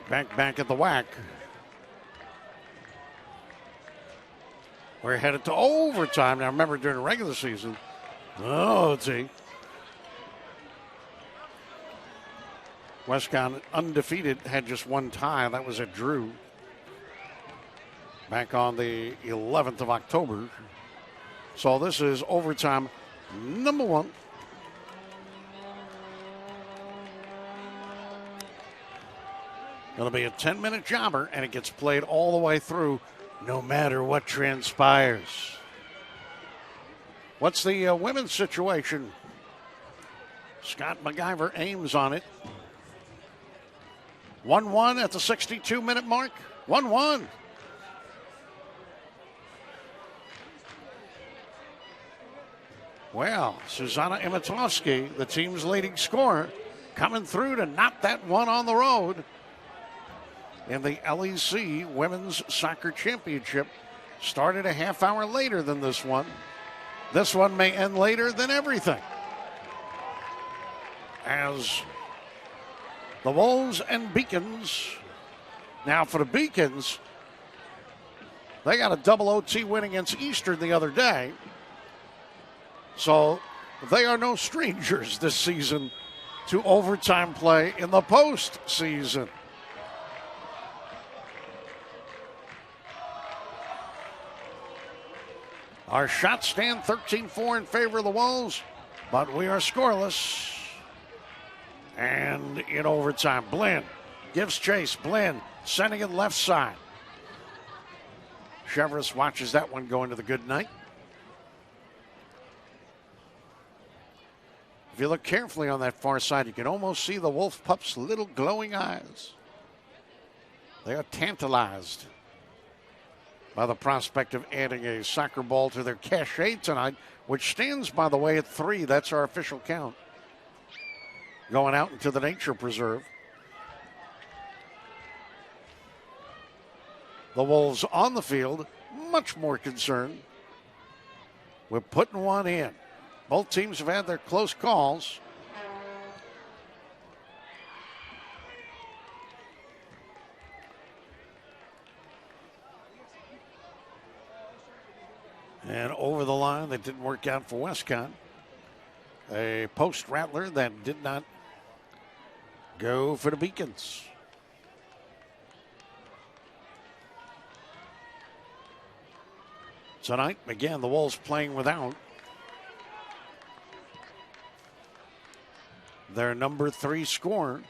Back at the WAC. We're headed to overtime. Now, remember, during the regular season, OT. WestConn undefeated, had just one tie. That was at Drew. back on the 11th of October. So this is overtime number 1. It'll be a 10-minute jobber, and it gets played all the way through, no matter what transpires. What's the women's situation? Scott MacGyver aims on it. 1-1 at the 62-minute mark. 1-1. Well, Susanna Imatowski, the team's leading scorer, coming through to knock that one on the road in the LEC Women's Soccer Championship. Started a half hour later than this one. This one may end later than everything, as the Wolves and Beacons. Now for the Beacons, they got a double OT win against Eastern the other day. So they are no strangers this season to overtime play in the postseason. Our shots stand 13-4 in favor of the Wolves, but we are scoreless. And in overtime, Blinn gives chase. Blinn sending it left side. Chevrolet watches that one go into the good night. If you look carefully on that far side, you can almost see the Wolf Pup's little glowing eyes. They are tantalized by the prospect of adding a soccer ball to their cachet tonight, which stands, by the way, at 3. That's our official count. Going out into the nature preserve. The Wolves on the field, much more concerned with putting one in. Both teams have had their close calls. And over the line, that didn't work out for WestConn. A post rattler that did not go for the Beacons. Tonight, again, the Wolves playing without their number 3 scorer.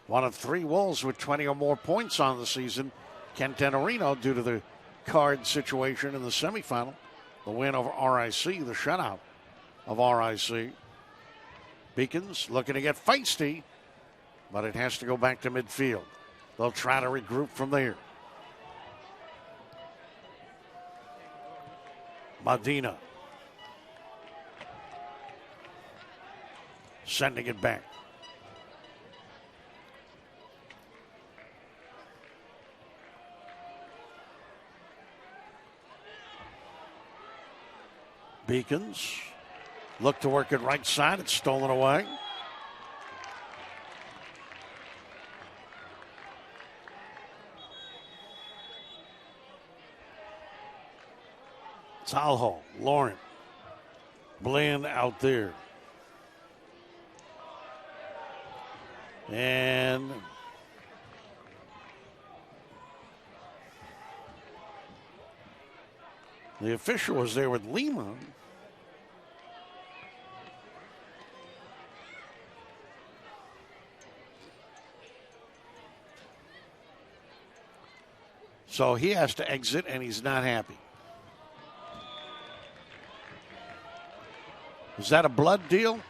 One of 3 Wolves with 20 or more points on the season, Ken Tenorino, due to the card situation in the semifinal. The win over RIC, the shutout of RIC. Beacons looking to get feisty, but it has to go back to midfield. They'll try to regroup from there. Medina sending it back. Beacons look to work it right side. It's stolen away. Talho, Lauren, Blinn out there. And the official was there with Lima. So he has to exit, and he's not happy. Is that a blood deal?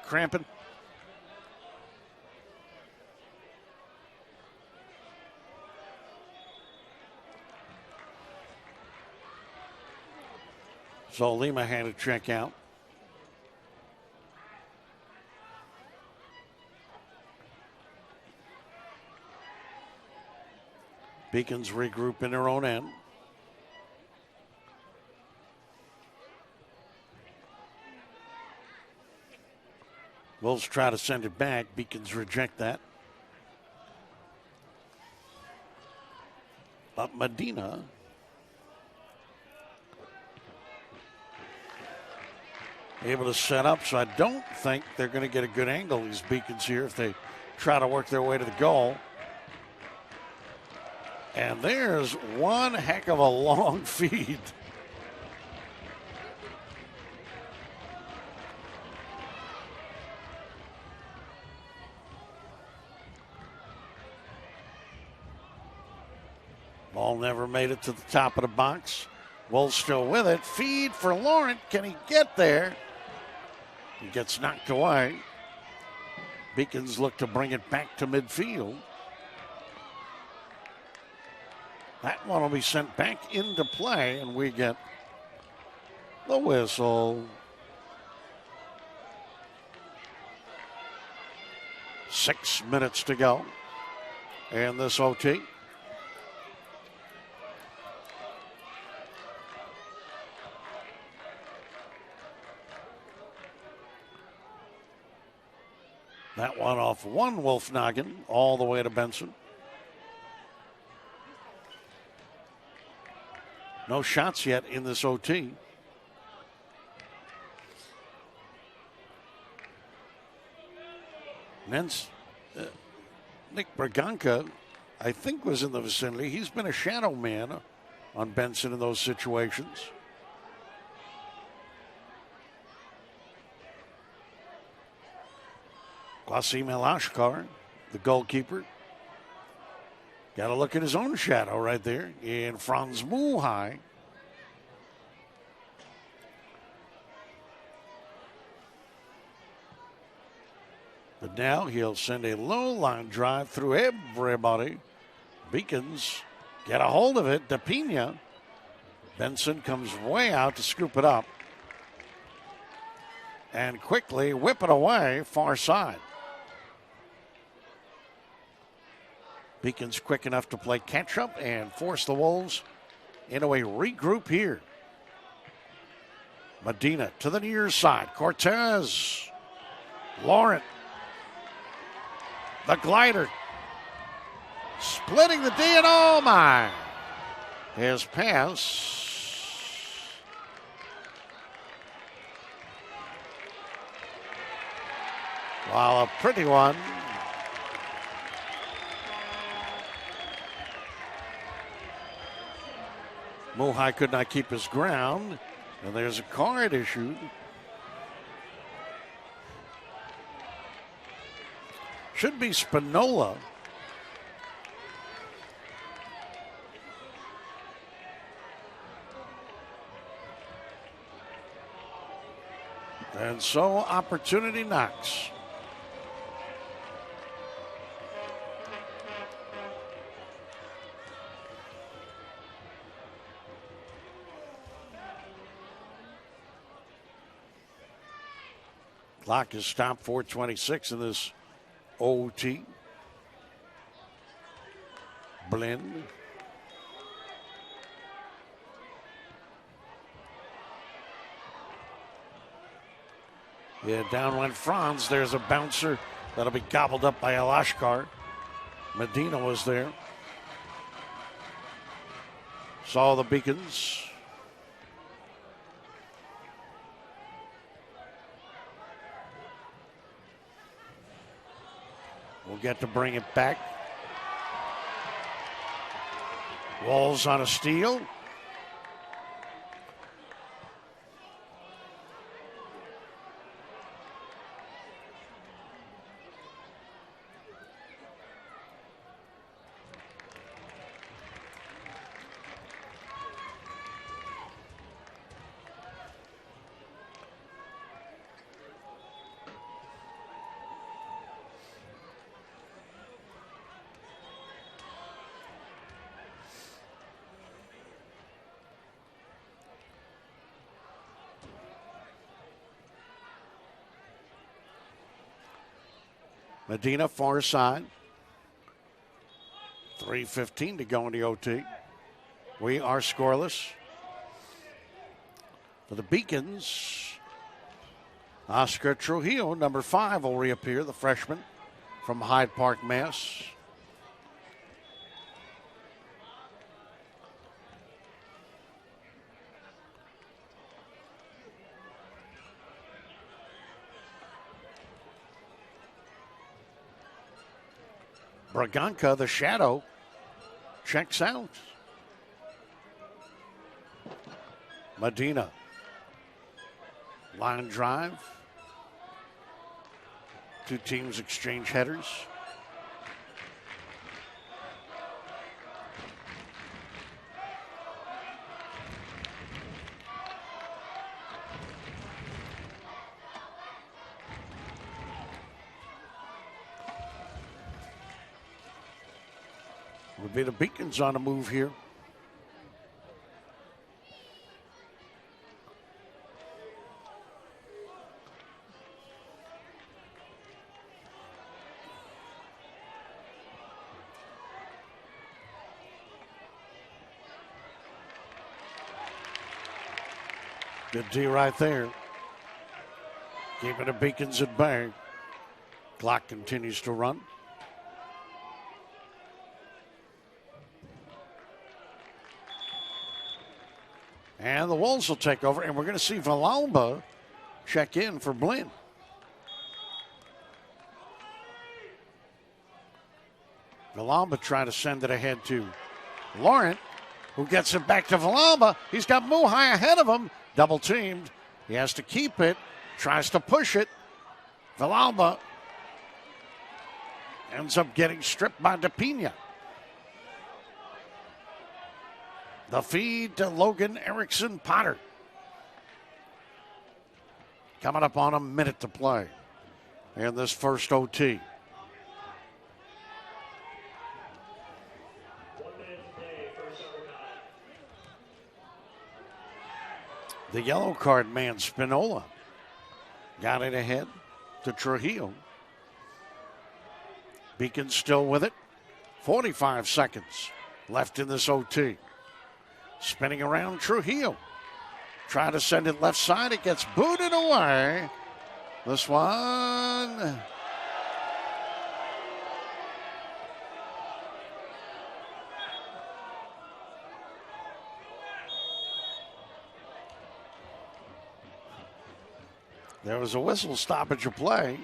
Cramping. So Lima had to check out. Beacons regroup in their own end. Wolves try to send it back. Beacons reject that. But Medina able to set up, so I don't think they're going to get a good angle, these Beacons here, if they try to work their way to the goal. And there's one heck of a long feed. Ball never made it to the top of the box. Wolves still with it. Feed for Laurent. Can he get there? He gets knocked away. Beacons look to bring it back to midfield. That one will be sent back into play, and we get the whistle. 6 minutes to go in this OT. That one off one Wolf noggin all the way to Benson. No shots yet in this OT. Nick Braganca, I think, was in the vicinity. He's been a shadow man on Benson in those situations. Wasim El-Ashkar, the goalkeeper. Got to look at his own shadow right there in Franz Muhai. But now he'll send a low line drive through everybody. Beacons get a hold of it. DePina. Benson comes way out to scoop it up. And quickly whip it away far side. Beacons quick enough to play catch up and force the Wolves into a regroup here. Medina to the near side. Cortez. Laurent. The glider. Splitting the D, and oh my. His pass. Wow, a pretty one. Muhai could not keep his ground, and there's a card issued. Should be Spinola. And so opportunity knocks. Clock is stopped, 4:26 in this OT. Blend. Yeah, down went Franz. There's a bouncer that'll be gobbled up by El-Ashkar. Medina was there. Saw the Beacons. We'll get to bring it back. Wolves on a steal. Medina far side. 3:15 to go in the OT. We are scoreless. For the Beacons, Oscar Trujillo, number 5, will reappear, the freshman from Hyde Park, Mass. Braganca, the shadow, checks out. Medina. Line drive. Two teams exchange headers. Would be the Beacons on the move here. Good D right there. Keeping the Beacons at bay. Clock continues to run. And the Wolves will take over, and we're going to see Villalba check in for Blinn. Villalba trying to send it ahead to Laurent, who gets it back to Villalba. He's got Muhai ahead of him, double teamed. He has to keep it, tries to push it. Villalba ends up getting stripped by DePina. The feed to Logan Erickson Potter. Coming up on a minute to play in this first OT. The yellow card man, Spinola, got it ahead to Trujillo. Beacon still with it. 45 seconds left in this OT. Spinning around Trujillo. Trying to send it left side. It gets booted away. This one. There was a whistle stoppage of play.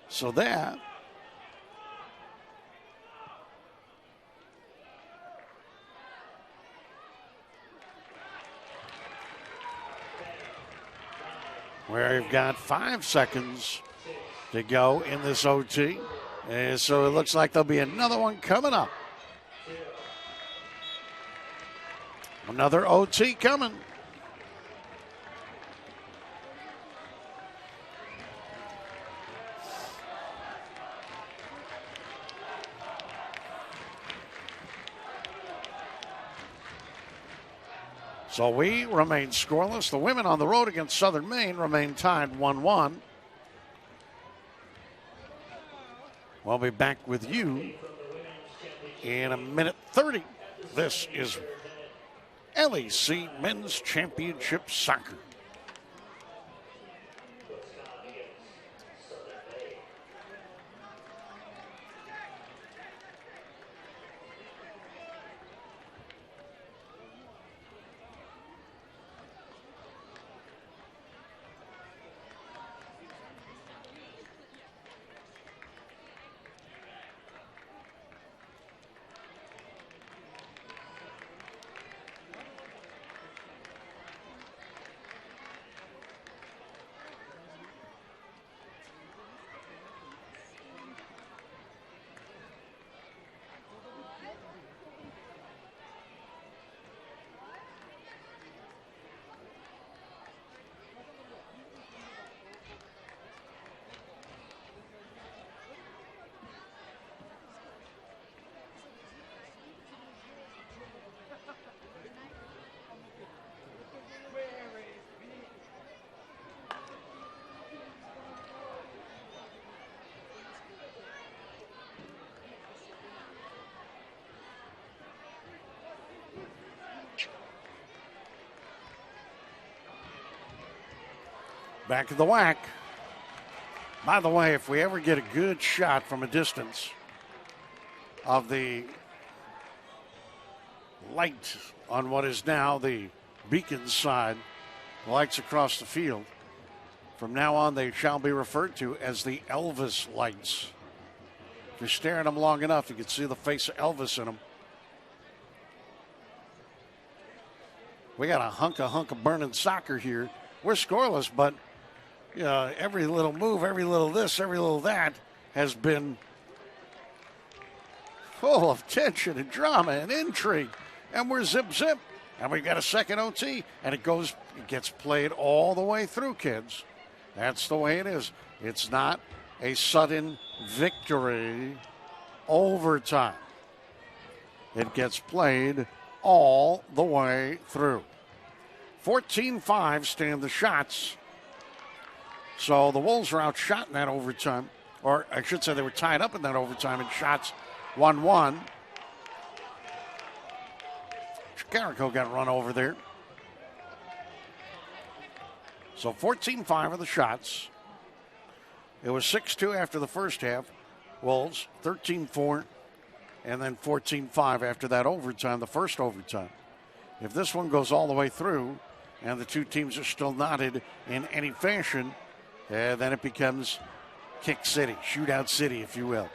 So that we've got 5 seconds to go in this OT. And so it looks like there'll be another one coming up. Another OT coming. So we remain scoreless. The women on the road against Southern Maine remain tied 1-1. We'll be back with you in a minute 30. This is LEC Men's Championship Soccer. Back to the WAC. By the way, if we ever get a good shot from a distance of the light on what is now the Beacon side, lights across the field, from now on they shall be referred to as the Elvis lights. If you stare at them long enough, you can see the face of Elvis in them. We got a hunk of burning soccer here. We're scoreless, but every little move, every little this, every little that has been full of tension and drama and intrigue. And we're zip. And we've got a second OT, and it gets played all the way through, kids. That's the way it is. It's not a sudden victory overtime. It gets played all the way through. 14-5 stand the shots. So the Wolves are outshot in that overtime. Or I should say they were tied up in that overtime in shots 1-1. Jericho got run over there. So 14-5 are the shots. It was 6-2 after the first half. Wolves 13-4 and then 14-5 after that overtime, the first overtime. If this one goes all the way through and the two teams are still knotted in any fashion, then it becomes kick city, shootout city, if you will.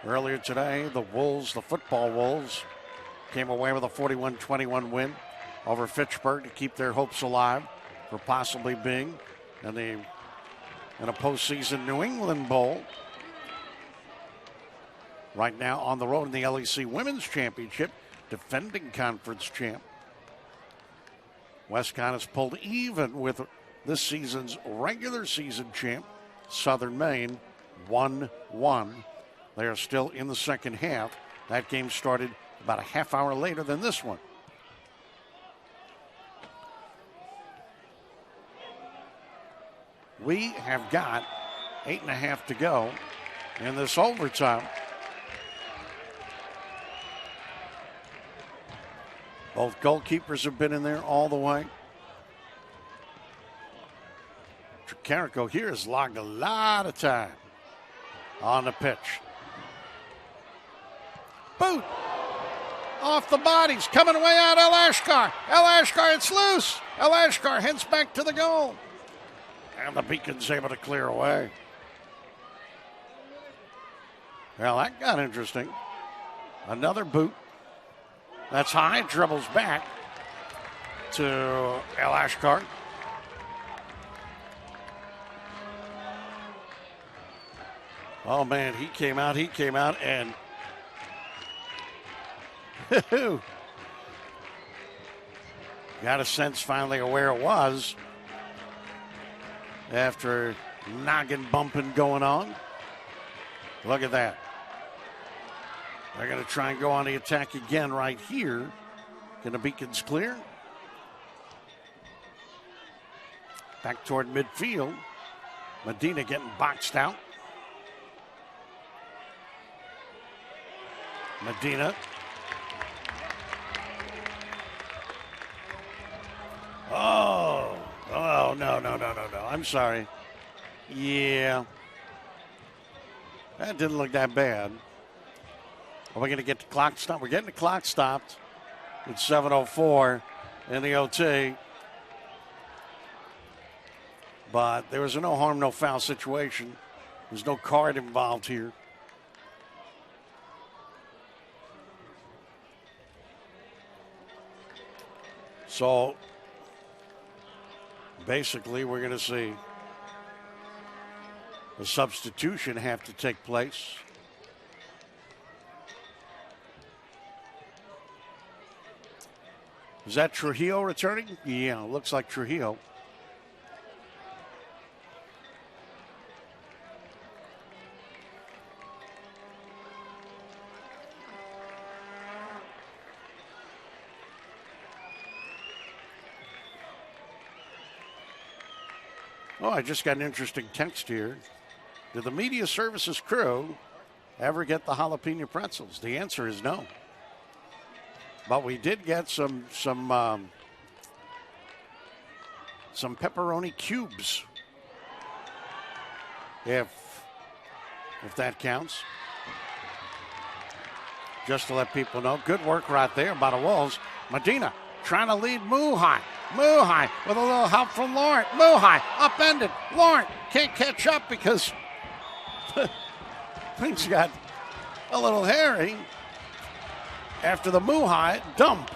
Earlier today, the Wolves, the football Wolves, came away with a 41-21 win over Fitchburg to keep their hopes alive for possibly being in a postseason New England Bowl. Right now on the road in the LEC Women's Championship, defending conference champ. WestConn has pulled even with this season's regular season champ, Southern Maine, 1-1. They are still in the second half. That game started about a half hour later than this one. We have got 8.5 to go in this overtime. Both goalkeepers have been in there all the way. Tricarico here has logged a lot of time on the pitch. Boot! Off the bodies, coming away out El Ashkar. El Ashkar, it's loose. El Ashkar heads back to the goal. And the Beacon's able to clear away. Well, that got interesting. Another boot. That's high, dribbles back to El Ashkar. Oh, man, he came out, and got a sense finally of where it was after noggin bumping going on. Look at that. They're going to try and go on the attack again right here. Can the Beacons clear? Back toward midfield. Medina getting boxed out. Medina. Oh, no. I'm sorry. Yeah. That didn't look that bad. Are we going to get the clock stopped? We're getting the clock stopped with 7:04 in the OT. But there was a no harm, no foul situation. There's no card involved here. So basically, we're going to see a substitution have to take place. Is that Trujillo returning? Yeah, looks like Trujillo. Oh, I just got an interesting text here. Did the media services crew ever get the jalapeno pretzels? The answer is no. But we did get some pepperoni cubes, if that counts. Just to let people know, good work right there by the Wolves. Medina trying to lead Muhai. Muhai with a little help from Laurent. Muhai upended. Laurent can't catch up because things got a little hairy after the Muhai dump.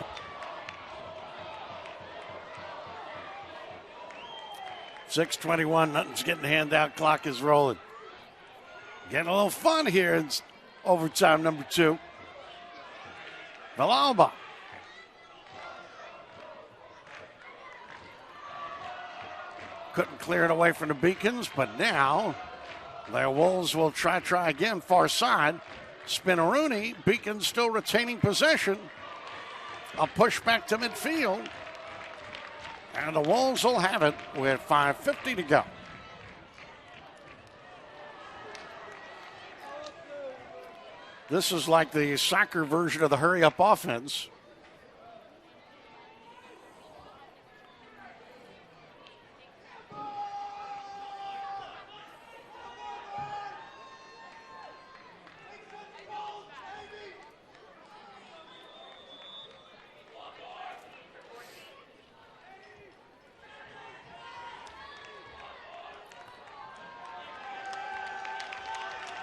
.6:21, nothing's getting handed out. Clock is rolling. Getting a little fun here in overtime number 2. Villalba. Couldn't clear it away from the Beacons, but now the Wolves will try again. Far side. Spinaruni. Beacons still retaining possession. A push back to midfield. And the Wolves will have it with 5:50 to go. This is like the soccer version of the hurry-up offense.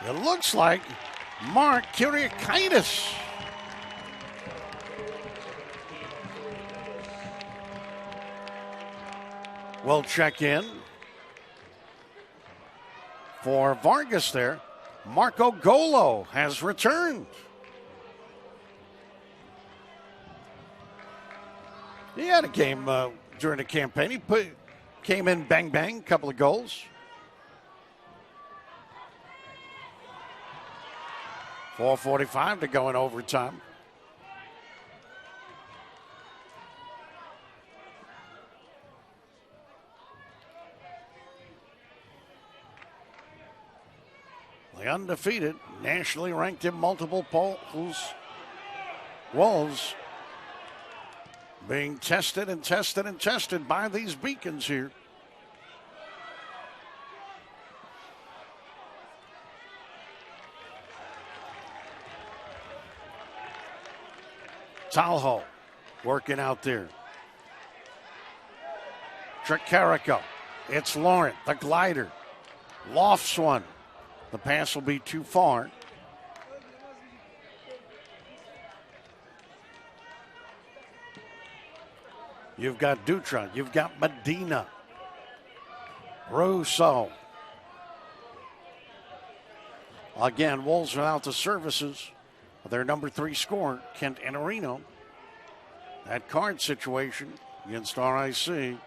It looks like Mark Kyriakidis will check in for Vargas there. Marco Golo has returned. He had a game during the campaign. He came in bang, couple of goals. 4:45 to go in overtime. The undefeated, nationally ranked in multiple polls, Wolves being tested by these Beacons here. Talho working out there. Tricarico. It's Laurent, the glider. Lofts one. The pass will be too far. You've got Dutra. You've got Medina. Rousseau. Again, Wolves without the services. Their number 3 scorer, Kent Iannarino. That card situation against RIC.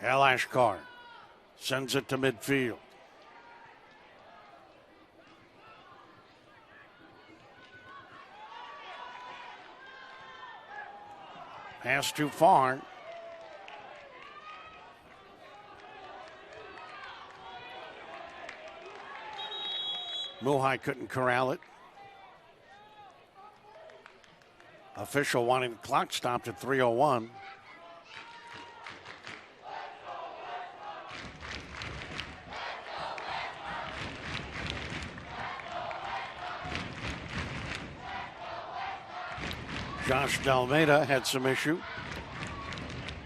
Al Ashkar sends it to midfield. Pass too far. Muhai couldn't corral it. Official wanting the clock stopped at 3:01. Josh Dalmeida had some issue.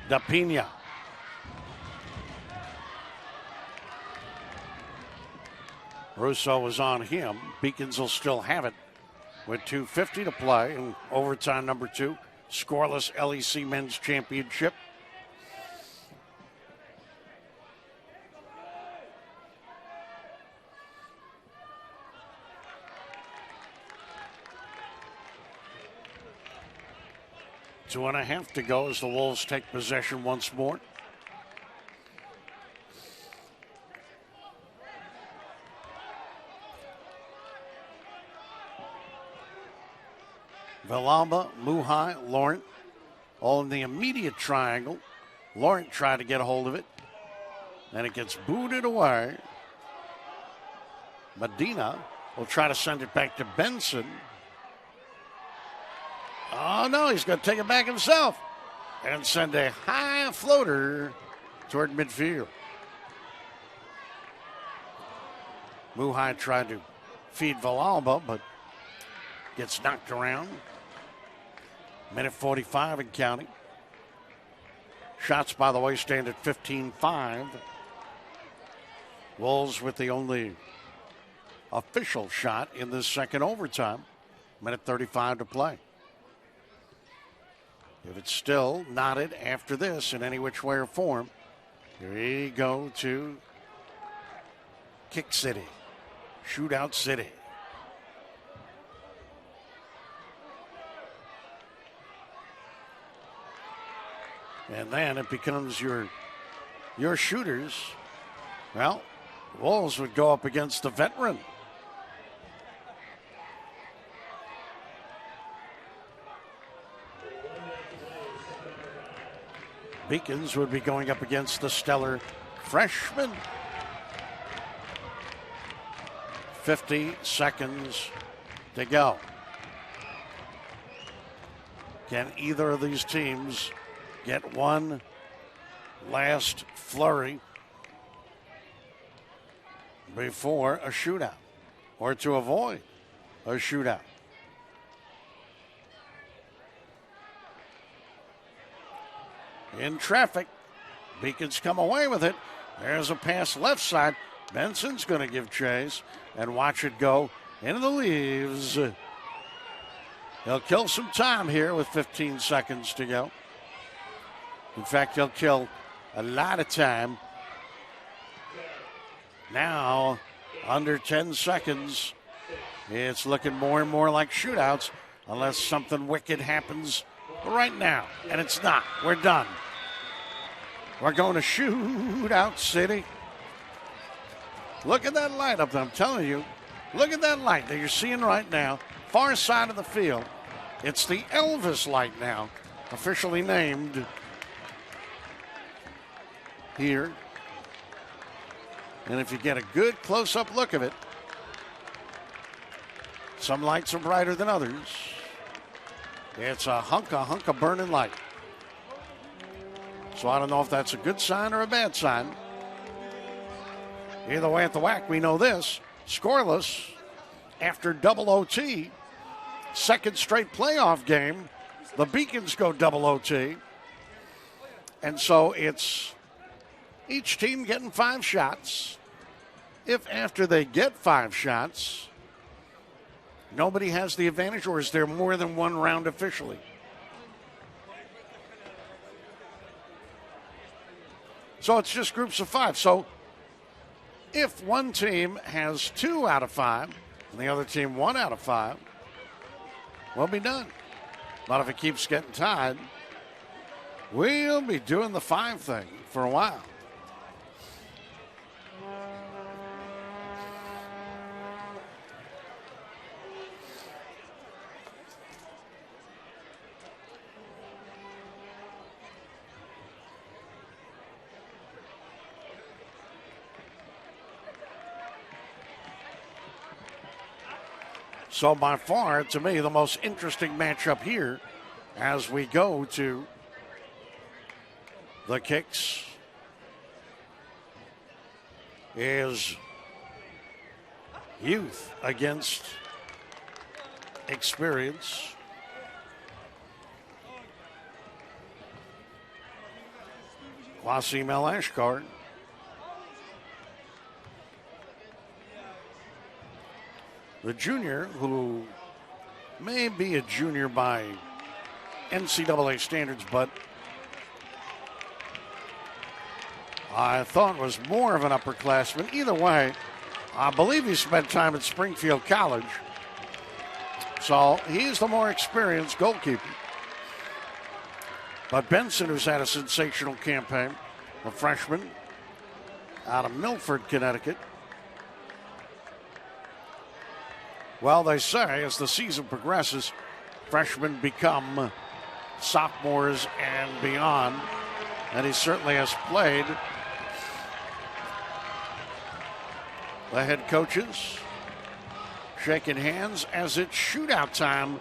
Da Pina. Russo was on him. Beacons will still have it with 2:50 to play in overtime number 2. Scoreless LEC Men's Championship. Two and a half to go as the Wolves take possession once more. Villalba, Muhai, Laurent, all in the immediate triangle. Laurent tried to get a hold of it, and it gets booted away. Medina will try to send it back to Benson. Oh, no, he's going to take it back himself and send a high floater toward midfield. Muhai tried to feed Villalba, but gets knocked around. Minute 45 and counting. Shots, by the way, stand at 15-5. Wolves with the only official shot in this second overtime. Minute 35 to play. If it's still knotted after this in any which way or form, here we go to Kick City, Shootout City. And then it becomes your shooters. Well, Wolves would go up against the veteran. Beacons would be going up against the stellar freshman. 50 seconds to go. Can either of these teams get one last flurry before a shootout, or to avoid a shootout? In traffic, Beacons come away with it. There's a pass left side. Benson's going to give chase and watch it go into the leaves. He'll kill some time here with 15 seconds to go. In fact, he'll kill a lot of time. Now, under 10 seconds, it's looking more and more like shootouts unless something wicked happens right now. And it's not. We're done. We're going to Shootout City. Look at that light up there. I'm telling you. Look at that light that you're seeing right now. Far side of the field. It's the Elvis light now. Officially named here. And if you get a good close-up look of it, some lights are brighter than others. It's a hunk of burning light. So I don't know if that's a good sign or a bad sign. Either way, at the WAC, we know this. Scoreless after double OT. Second straight playoff game. The Beacons go double OT. And so it's each team getting 5 shots. If after they get 5 shots, nobody has the advantage, or is there more than one round officially? So it's just groups of 5. So if one team has 2 out of 5 and the other team 1 out of 5, we'll be done. But if it keeps getting tied, we'll be doing the 5 thing for a while. So by far, to me, the most interesting matchup here as we go to the kicks is youth against experience. Wasim El Ashkar. The junior, who may be a junior by NCAA standards, but I thought was more of an upperclassman. Either way, I believe he spent time at Springfield College. So he's the more experienced goalkeeper. But Benson, who's had a sensational campaign, a freshman out of Milford, Connecticut. Well, they say as the season progresses, freshmen become sophomores and beyond. And he certainly has played. The head coaches shaking hands as it's shootout time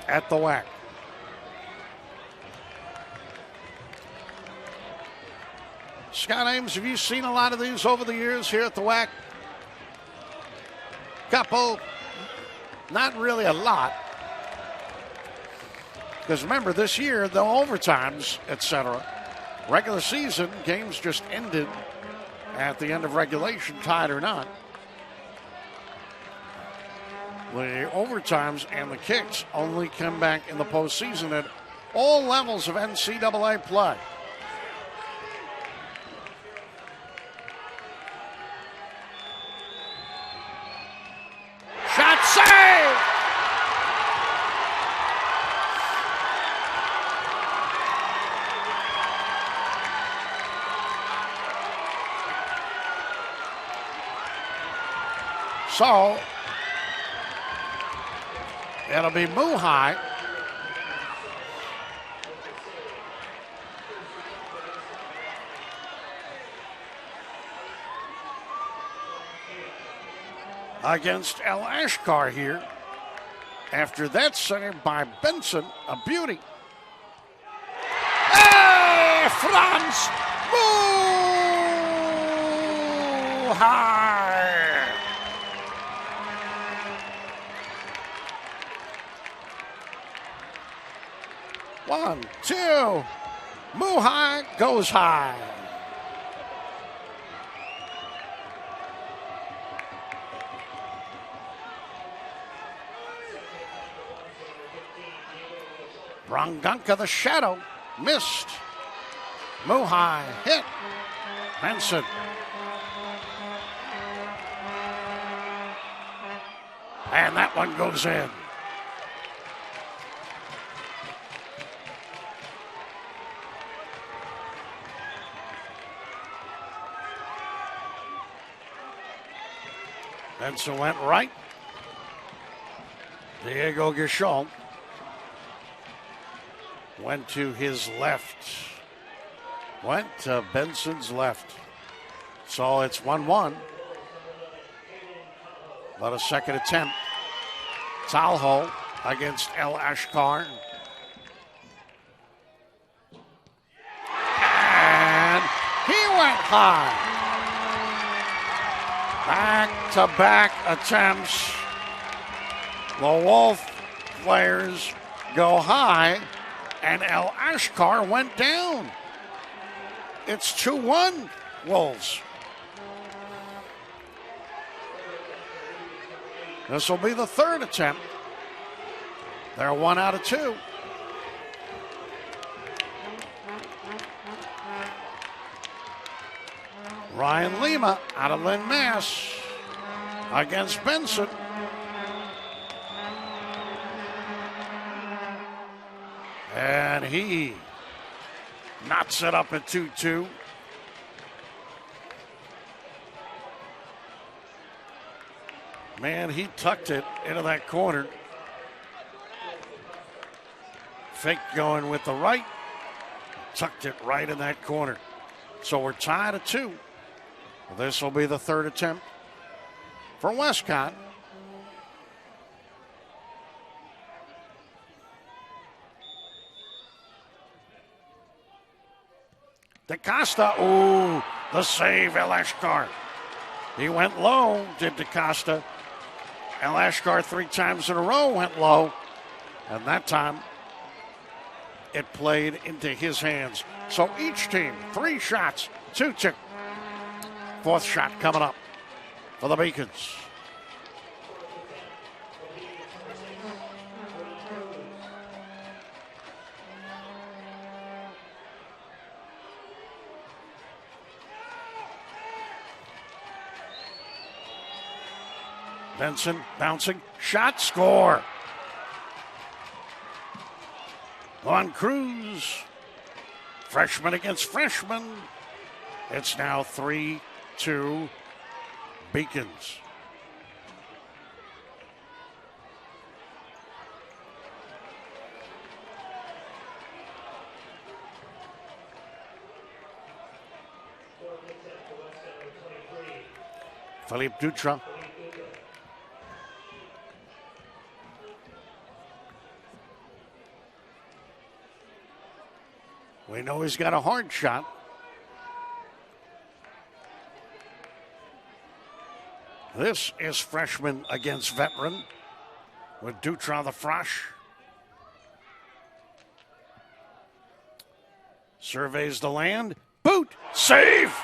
at the WAC. Scott Ames, have you seen a lot of these over the years here at the WAC? Couple. Not really a lot. Because remember, this year, the overtimes, etc., regular season games just ended at the end of regulation, tied or not. The overtimes and the kicks only come back in the postseason at all levels of NCAA play. Shot save! So, it'll be Muhai. Against El Ashkar here. After that centered by Benson, a beauty. Hey, Franz Muhai! One, two. Muhai goes high. Branganka, the shadow, missed. Muhai hit. Benson. And that one goes in. Benson went right. Diego Gichon went to his left. Went to Benson's left. So it's 1-1. But a second attempt. Talho against El Ashkar. And he went high. Back-to-back attempts. The Wolf players go high, and El Ashkar went down. It's 2-1 Wolves. This will be the third attempt. They're 1 out of 2. Ryan Lima out of Lynn, Mass. Against Benson. And he knots it up at 2-2. Man, he tucked it into that corner. Fake going with the right. Tucked it right in that corner. So we're tied at 2. This will be the third attempt for WestConn. DaCosta, ooh, the save, El Ashkar. He went low, did DaCosta. El Ashkar 3 times in a row went low, and that time it played into his hands. So each team, 3 shots, 2-2. Fourth shot coming up for the Beacons. Benson bouncing, shot, score. On Cruz, freshman against freshman. It's now 3-2 Beacons. Philippe Dutra. We know he's got a hard shot. This is freshman against veteran with Dutra the Frosh. Surveys the land. Boot. Save.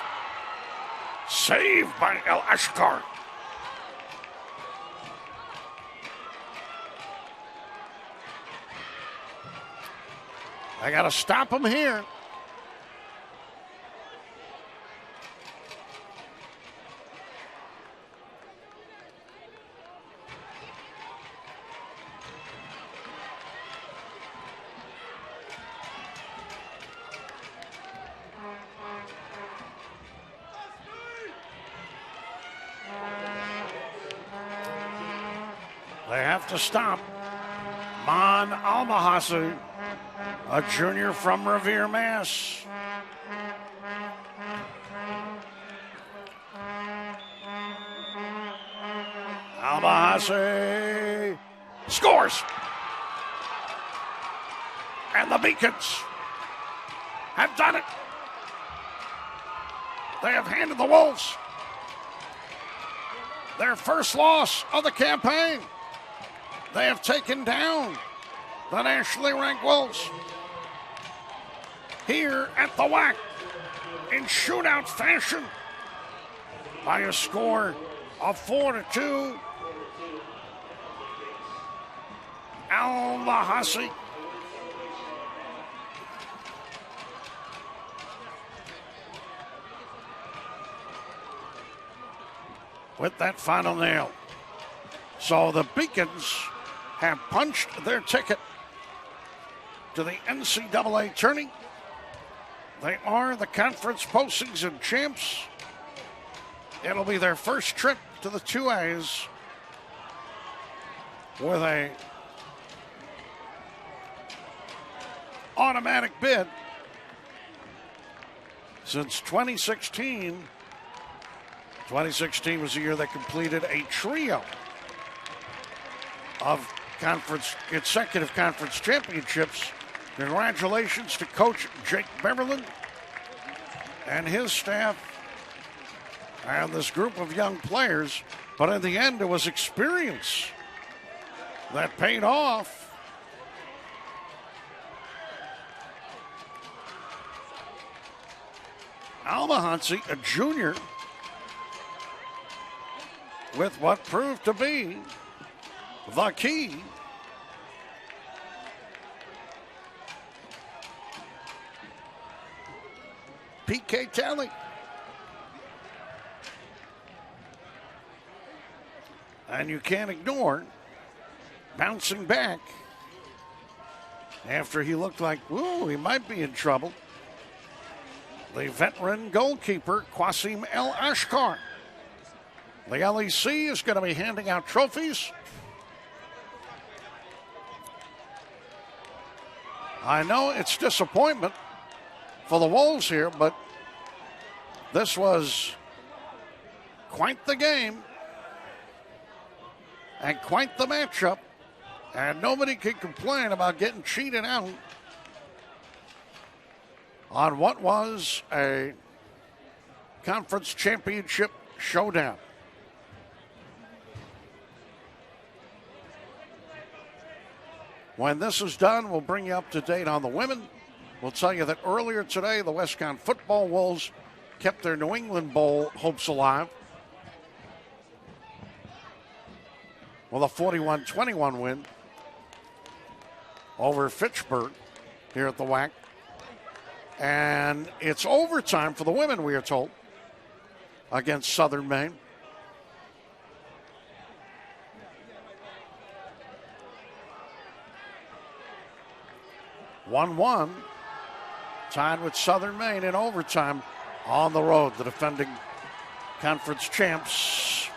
Save by El Ashkar. I got to stop him here. They have to stop Mon Almahasi, a junior from Revere, Mass. Almahasi scores. And the Beacons have done it. They have handed the Wolves their first loss of the campaign. They have taken down the nationally ranked Wolves here at the WAC in shootout fashion by a score of 4-2. Al-Mahasi with that final nail. So the Beacons have punched their ticket to the NCAA tourney. They are the conference postseason champs. It'll be their first trip to the 2As with a automatic bid since 2016. 2016 was the year they completed a trio of consecutive conference championships. Congratulations to Coach Jake Beverland and his staff and this group of young players. But in the end, it was experience that paid off. Almahansi, a junior, with what proved to be the key. PK tally. And you can't ignore bouncing back after he looked like, ooh, he might be in trouble. The veteran goalkeeper, Qasim El Ashkar. The LEC is going to be handing out trophies. I know it's disappointment for the Wolves here, but this was quite the game and quite the matchup, and nobody can complain about getting cheated out on what was a conference championship showdown. When this is done, we'll bring you up to date on the women. We'll tell you that earlier today, the WestConn football Wolves kept their New England Bowl hopes alive with a 41-21 win over Fitchburg here at the WAC. And it's overtime for the women, we are told, against Southern Maine. 1-1, tied with Southern Maine in overtime on the road. The defending conference champs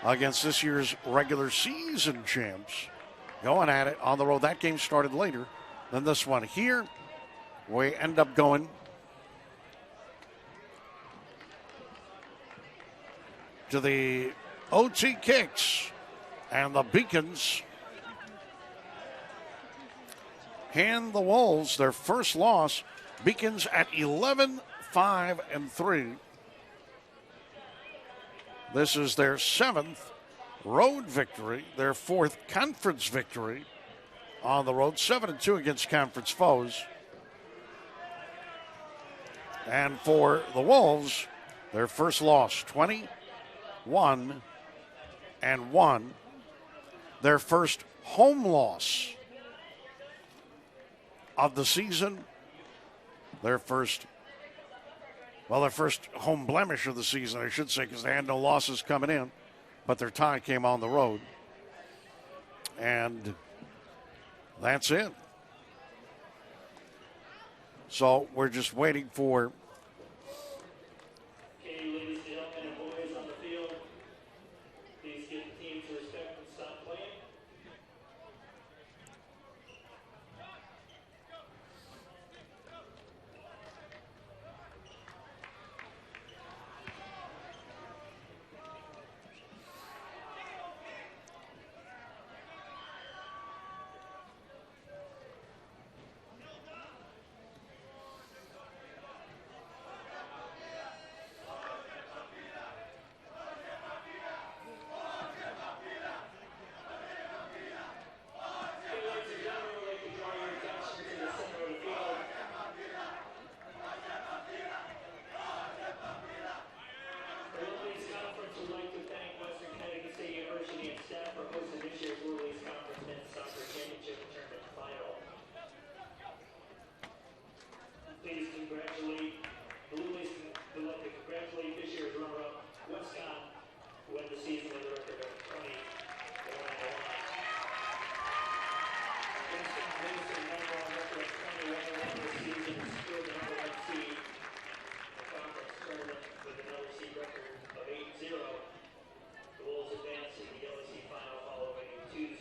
against this year's regular season champs going at it on the road. That game started later than this one. Here, we end up going to the OT kicks, and the Beacons hand the Wolves their first loss. Beacons at 11-5-3. This is their 7th road victory, their 4th conference victory on the road, 7-2 against conference foes. And for the Wolves, their first loss, 21-1. Their first home loss of the season. Their first home blemish of the season, I should say, because they had no losses coming in, but their tie came on the road. And that's it. So we're just waiting for this year's runner-up, WestConn, who won the season with a record of 20-1. WestConn placed a number-one record of 21-1 this season, secured the number 1 seed in the conference tournament with another seed record of 8-0. The Wolves advanced to the LEC final following a 2-0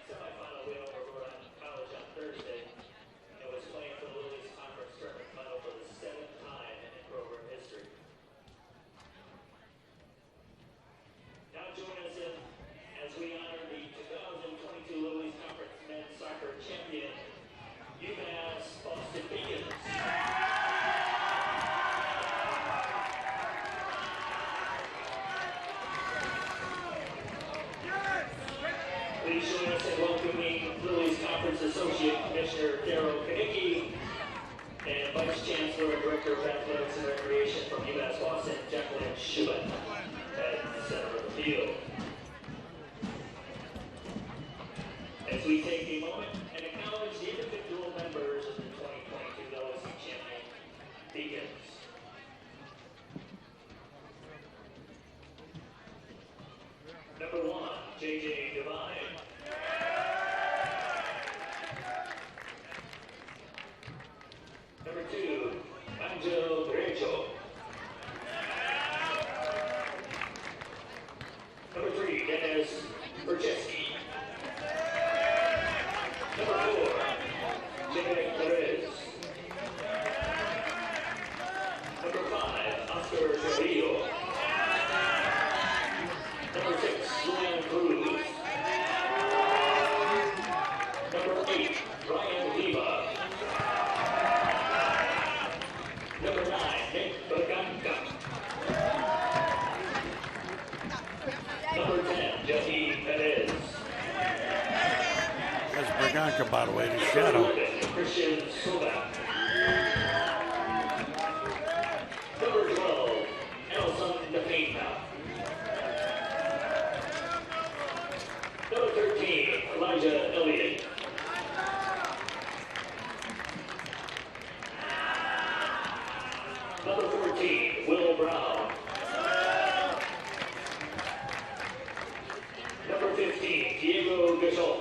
semifinal win over Rhode Island College on Thursday. It was playing for the Little East Conference tournament final for the 7th time in program history. Now join us as we honor the 2022 Little East Conference men's soccer champion, UMass Boston Beacons. Please join us in welcoming Little East Conference Associate Commissioner Daryl Kanicki and Vice Chancellor and Director of Athletics and Recreation from UMass Boston, Jacqueline Schubert, at the center of the field. As we take a moment and acknowledge the individual members of the 2022 LEC champion Beacons. Number 1, J.J. Devine. Number 2, Angel Derecho. Number 3, Dennis Bercheski. Number 4, Janet Perez. Number 5, Oscar Carrillo. Number 6, Julian Cruz. Number 8, Ryan Lima. Number 9, Nick Berganca. Number 10, Jesse Perez. That's Berganca, by the way, the shadow. Christian Soba. Number 12, Nelson De Pena. Number 13, Elijah Elliott. Number 14, Will Brown. Number 15, Diego Gasol.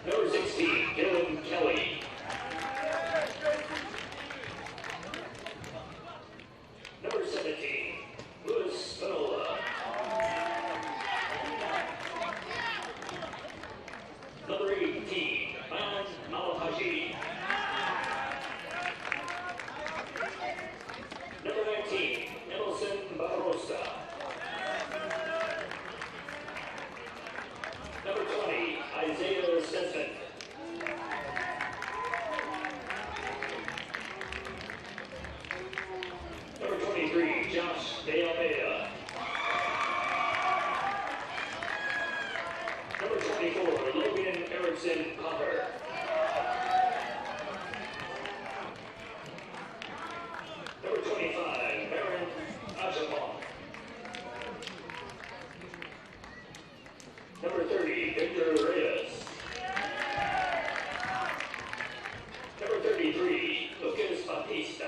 Number 16, Dylan Kelly. Number 17, Louis Spinola. Number 18, Man Malahaji. Number 19, Nelson Barrosa. Kristen Popper. Number 25, Aaron Ajapong. Number 30, Victor Reyes. Number 33, Lucas Batista.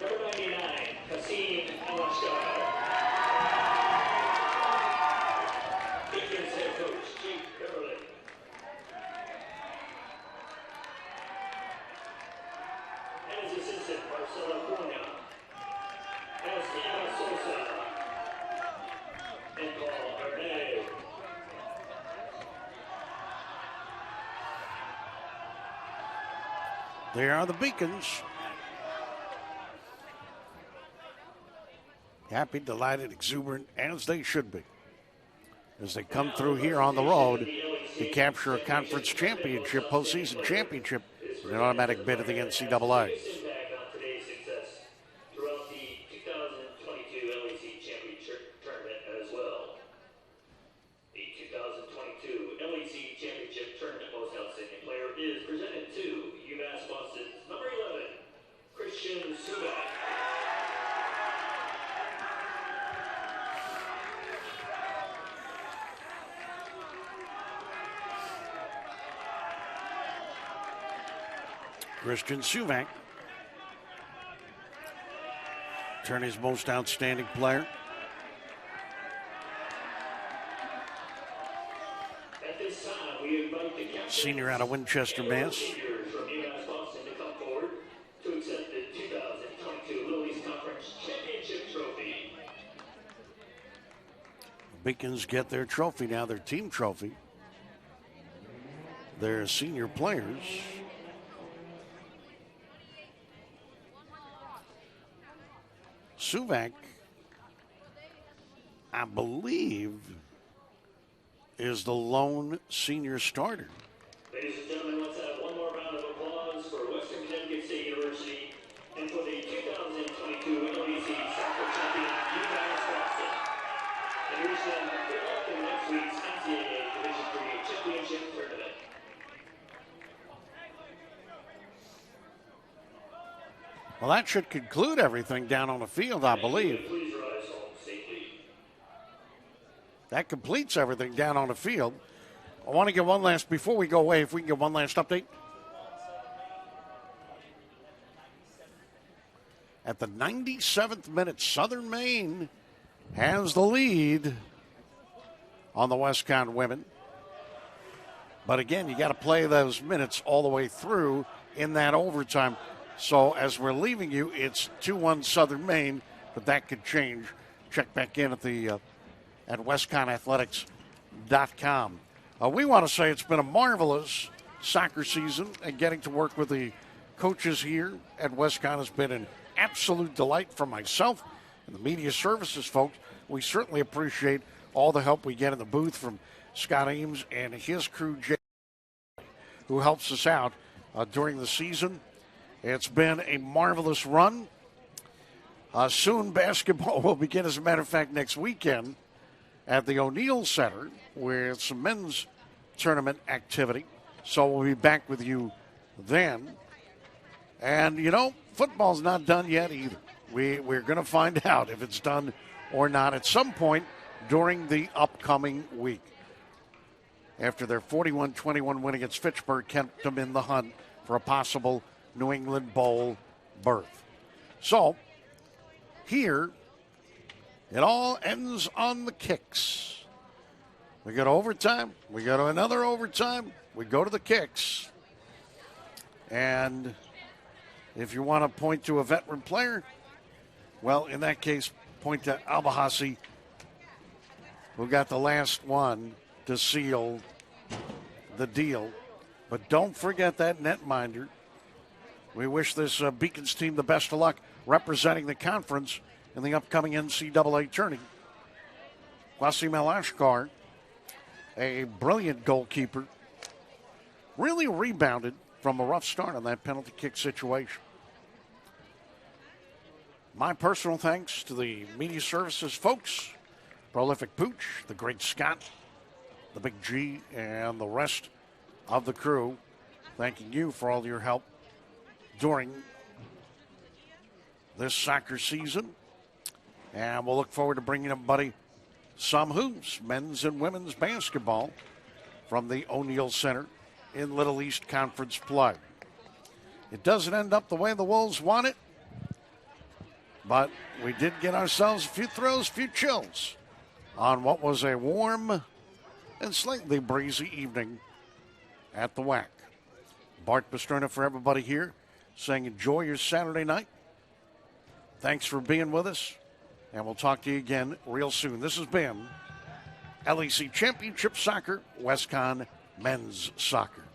Number 99, Kasim Alashkar. Beacon's head coach, Jake Beverly. And his assistant, Marcelo Cunha. Esteban Sosa. And Paul Arnett. There are the Beacons. Happy, delighted, exuberant, as they should be, as they come through here on the road to capture a conference championship, postseason championship, and an automatic bid at the NCAA. Impact on today's success throughout the 2022 LEC Championship Tournament as well. The 2022 LEC Championship Tournament Most Outstanding Player is presented to UMass Boston's number 11, Christian Subak. Christian Suvak, Tourney's most outstanding player. At this time, we invite the captain Senior out of Winchester, Mass. seniors from UMass Boston to come forward to accept the 2022 Little East Conference Championship Trophy. Beacons get their trophy now, their team trophy. Their senior players. Suvak, I believe, is the lone senior starter. Ladies and gentlemen, let's have one more round of applause for Western Connecticut State University and for the 2022 LEC Soccer Champion UMass Boston. And here's them good luck in next week's NCAA Division III Championship Tournament. Well, that should conclude everything down on the field, I believe. Please rise home safely. That completes everything down on the field. I want to get one last, before we go away, if we can get one last update. At the 97th minute, Southern Maine has the lead on the WestConn women. But again, you got to play those minutes all the way through in that overtime. So as we're leaving you, it's 2-1 Southern Maine, but that could change. Check back in at the at WestConnAthletics.com. We want to say it's been a marvelous soccer season, and getting to work with the coaches here at WestConn has been an absolute delight for myself and the media services folks. We certainly appreciate all the help we get in the booth from Scott Ames and his crew, Jay, who helps us out during the season. It's been a marvelous run. Soon basketball will begin, as a matter of fact, next weekend at the O'Neill Center with some men's tournament activity. So we'll be back with you then. And, you know, football's not done yet either. We're going to find out if it's done or not at some point during the upcoming week. After their 41-21 win against Fitchburg kept them in the hunt for a possible New England Bowl berth. So, here, it all ends on the kicks. We go to overtime. We go to another overtime. We go to the kicks. And if you want to point to a veteran player, well, in that case, point to Albahasi, who got the last one to seal the deal. But don't forget that netminder. We wish this Beacons team the best of luck representing the conference in the upcoming NCAA tourney. Wasim El-Ashkar, a brilliant goalkeeper, really rebounded from a rough start on that penalty kick situation. My personal thanks to the media services folks, Prolific Pooch, the great Scott, the Big G, and the rest of the crew, thanking you for all your help during this soccer season. And we'll look forward to bringing everybody some hoops, men's and women's basketball from the O'Neill Center in Little East Conference play. It doesn't end up the way the Wolves want it, but we did get ourselves a few thrills, a few chills on what was a warm and slightly breezy evening at the WAC. Bart Pasterna for everybody here saying enjoy your Saturday night. Thanks for being with us, and we'll talk to you again real soon. This has been LEC Championship Soccer, WestConn Men's Soccer.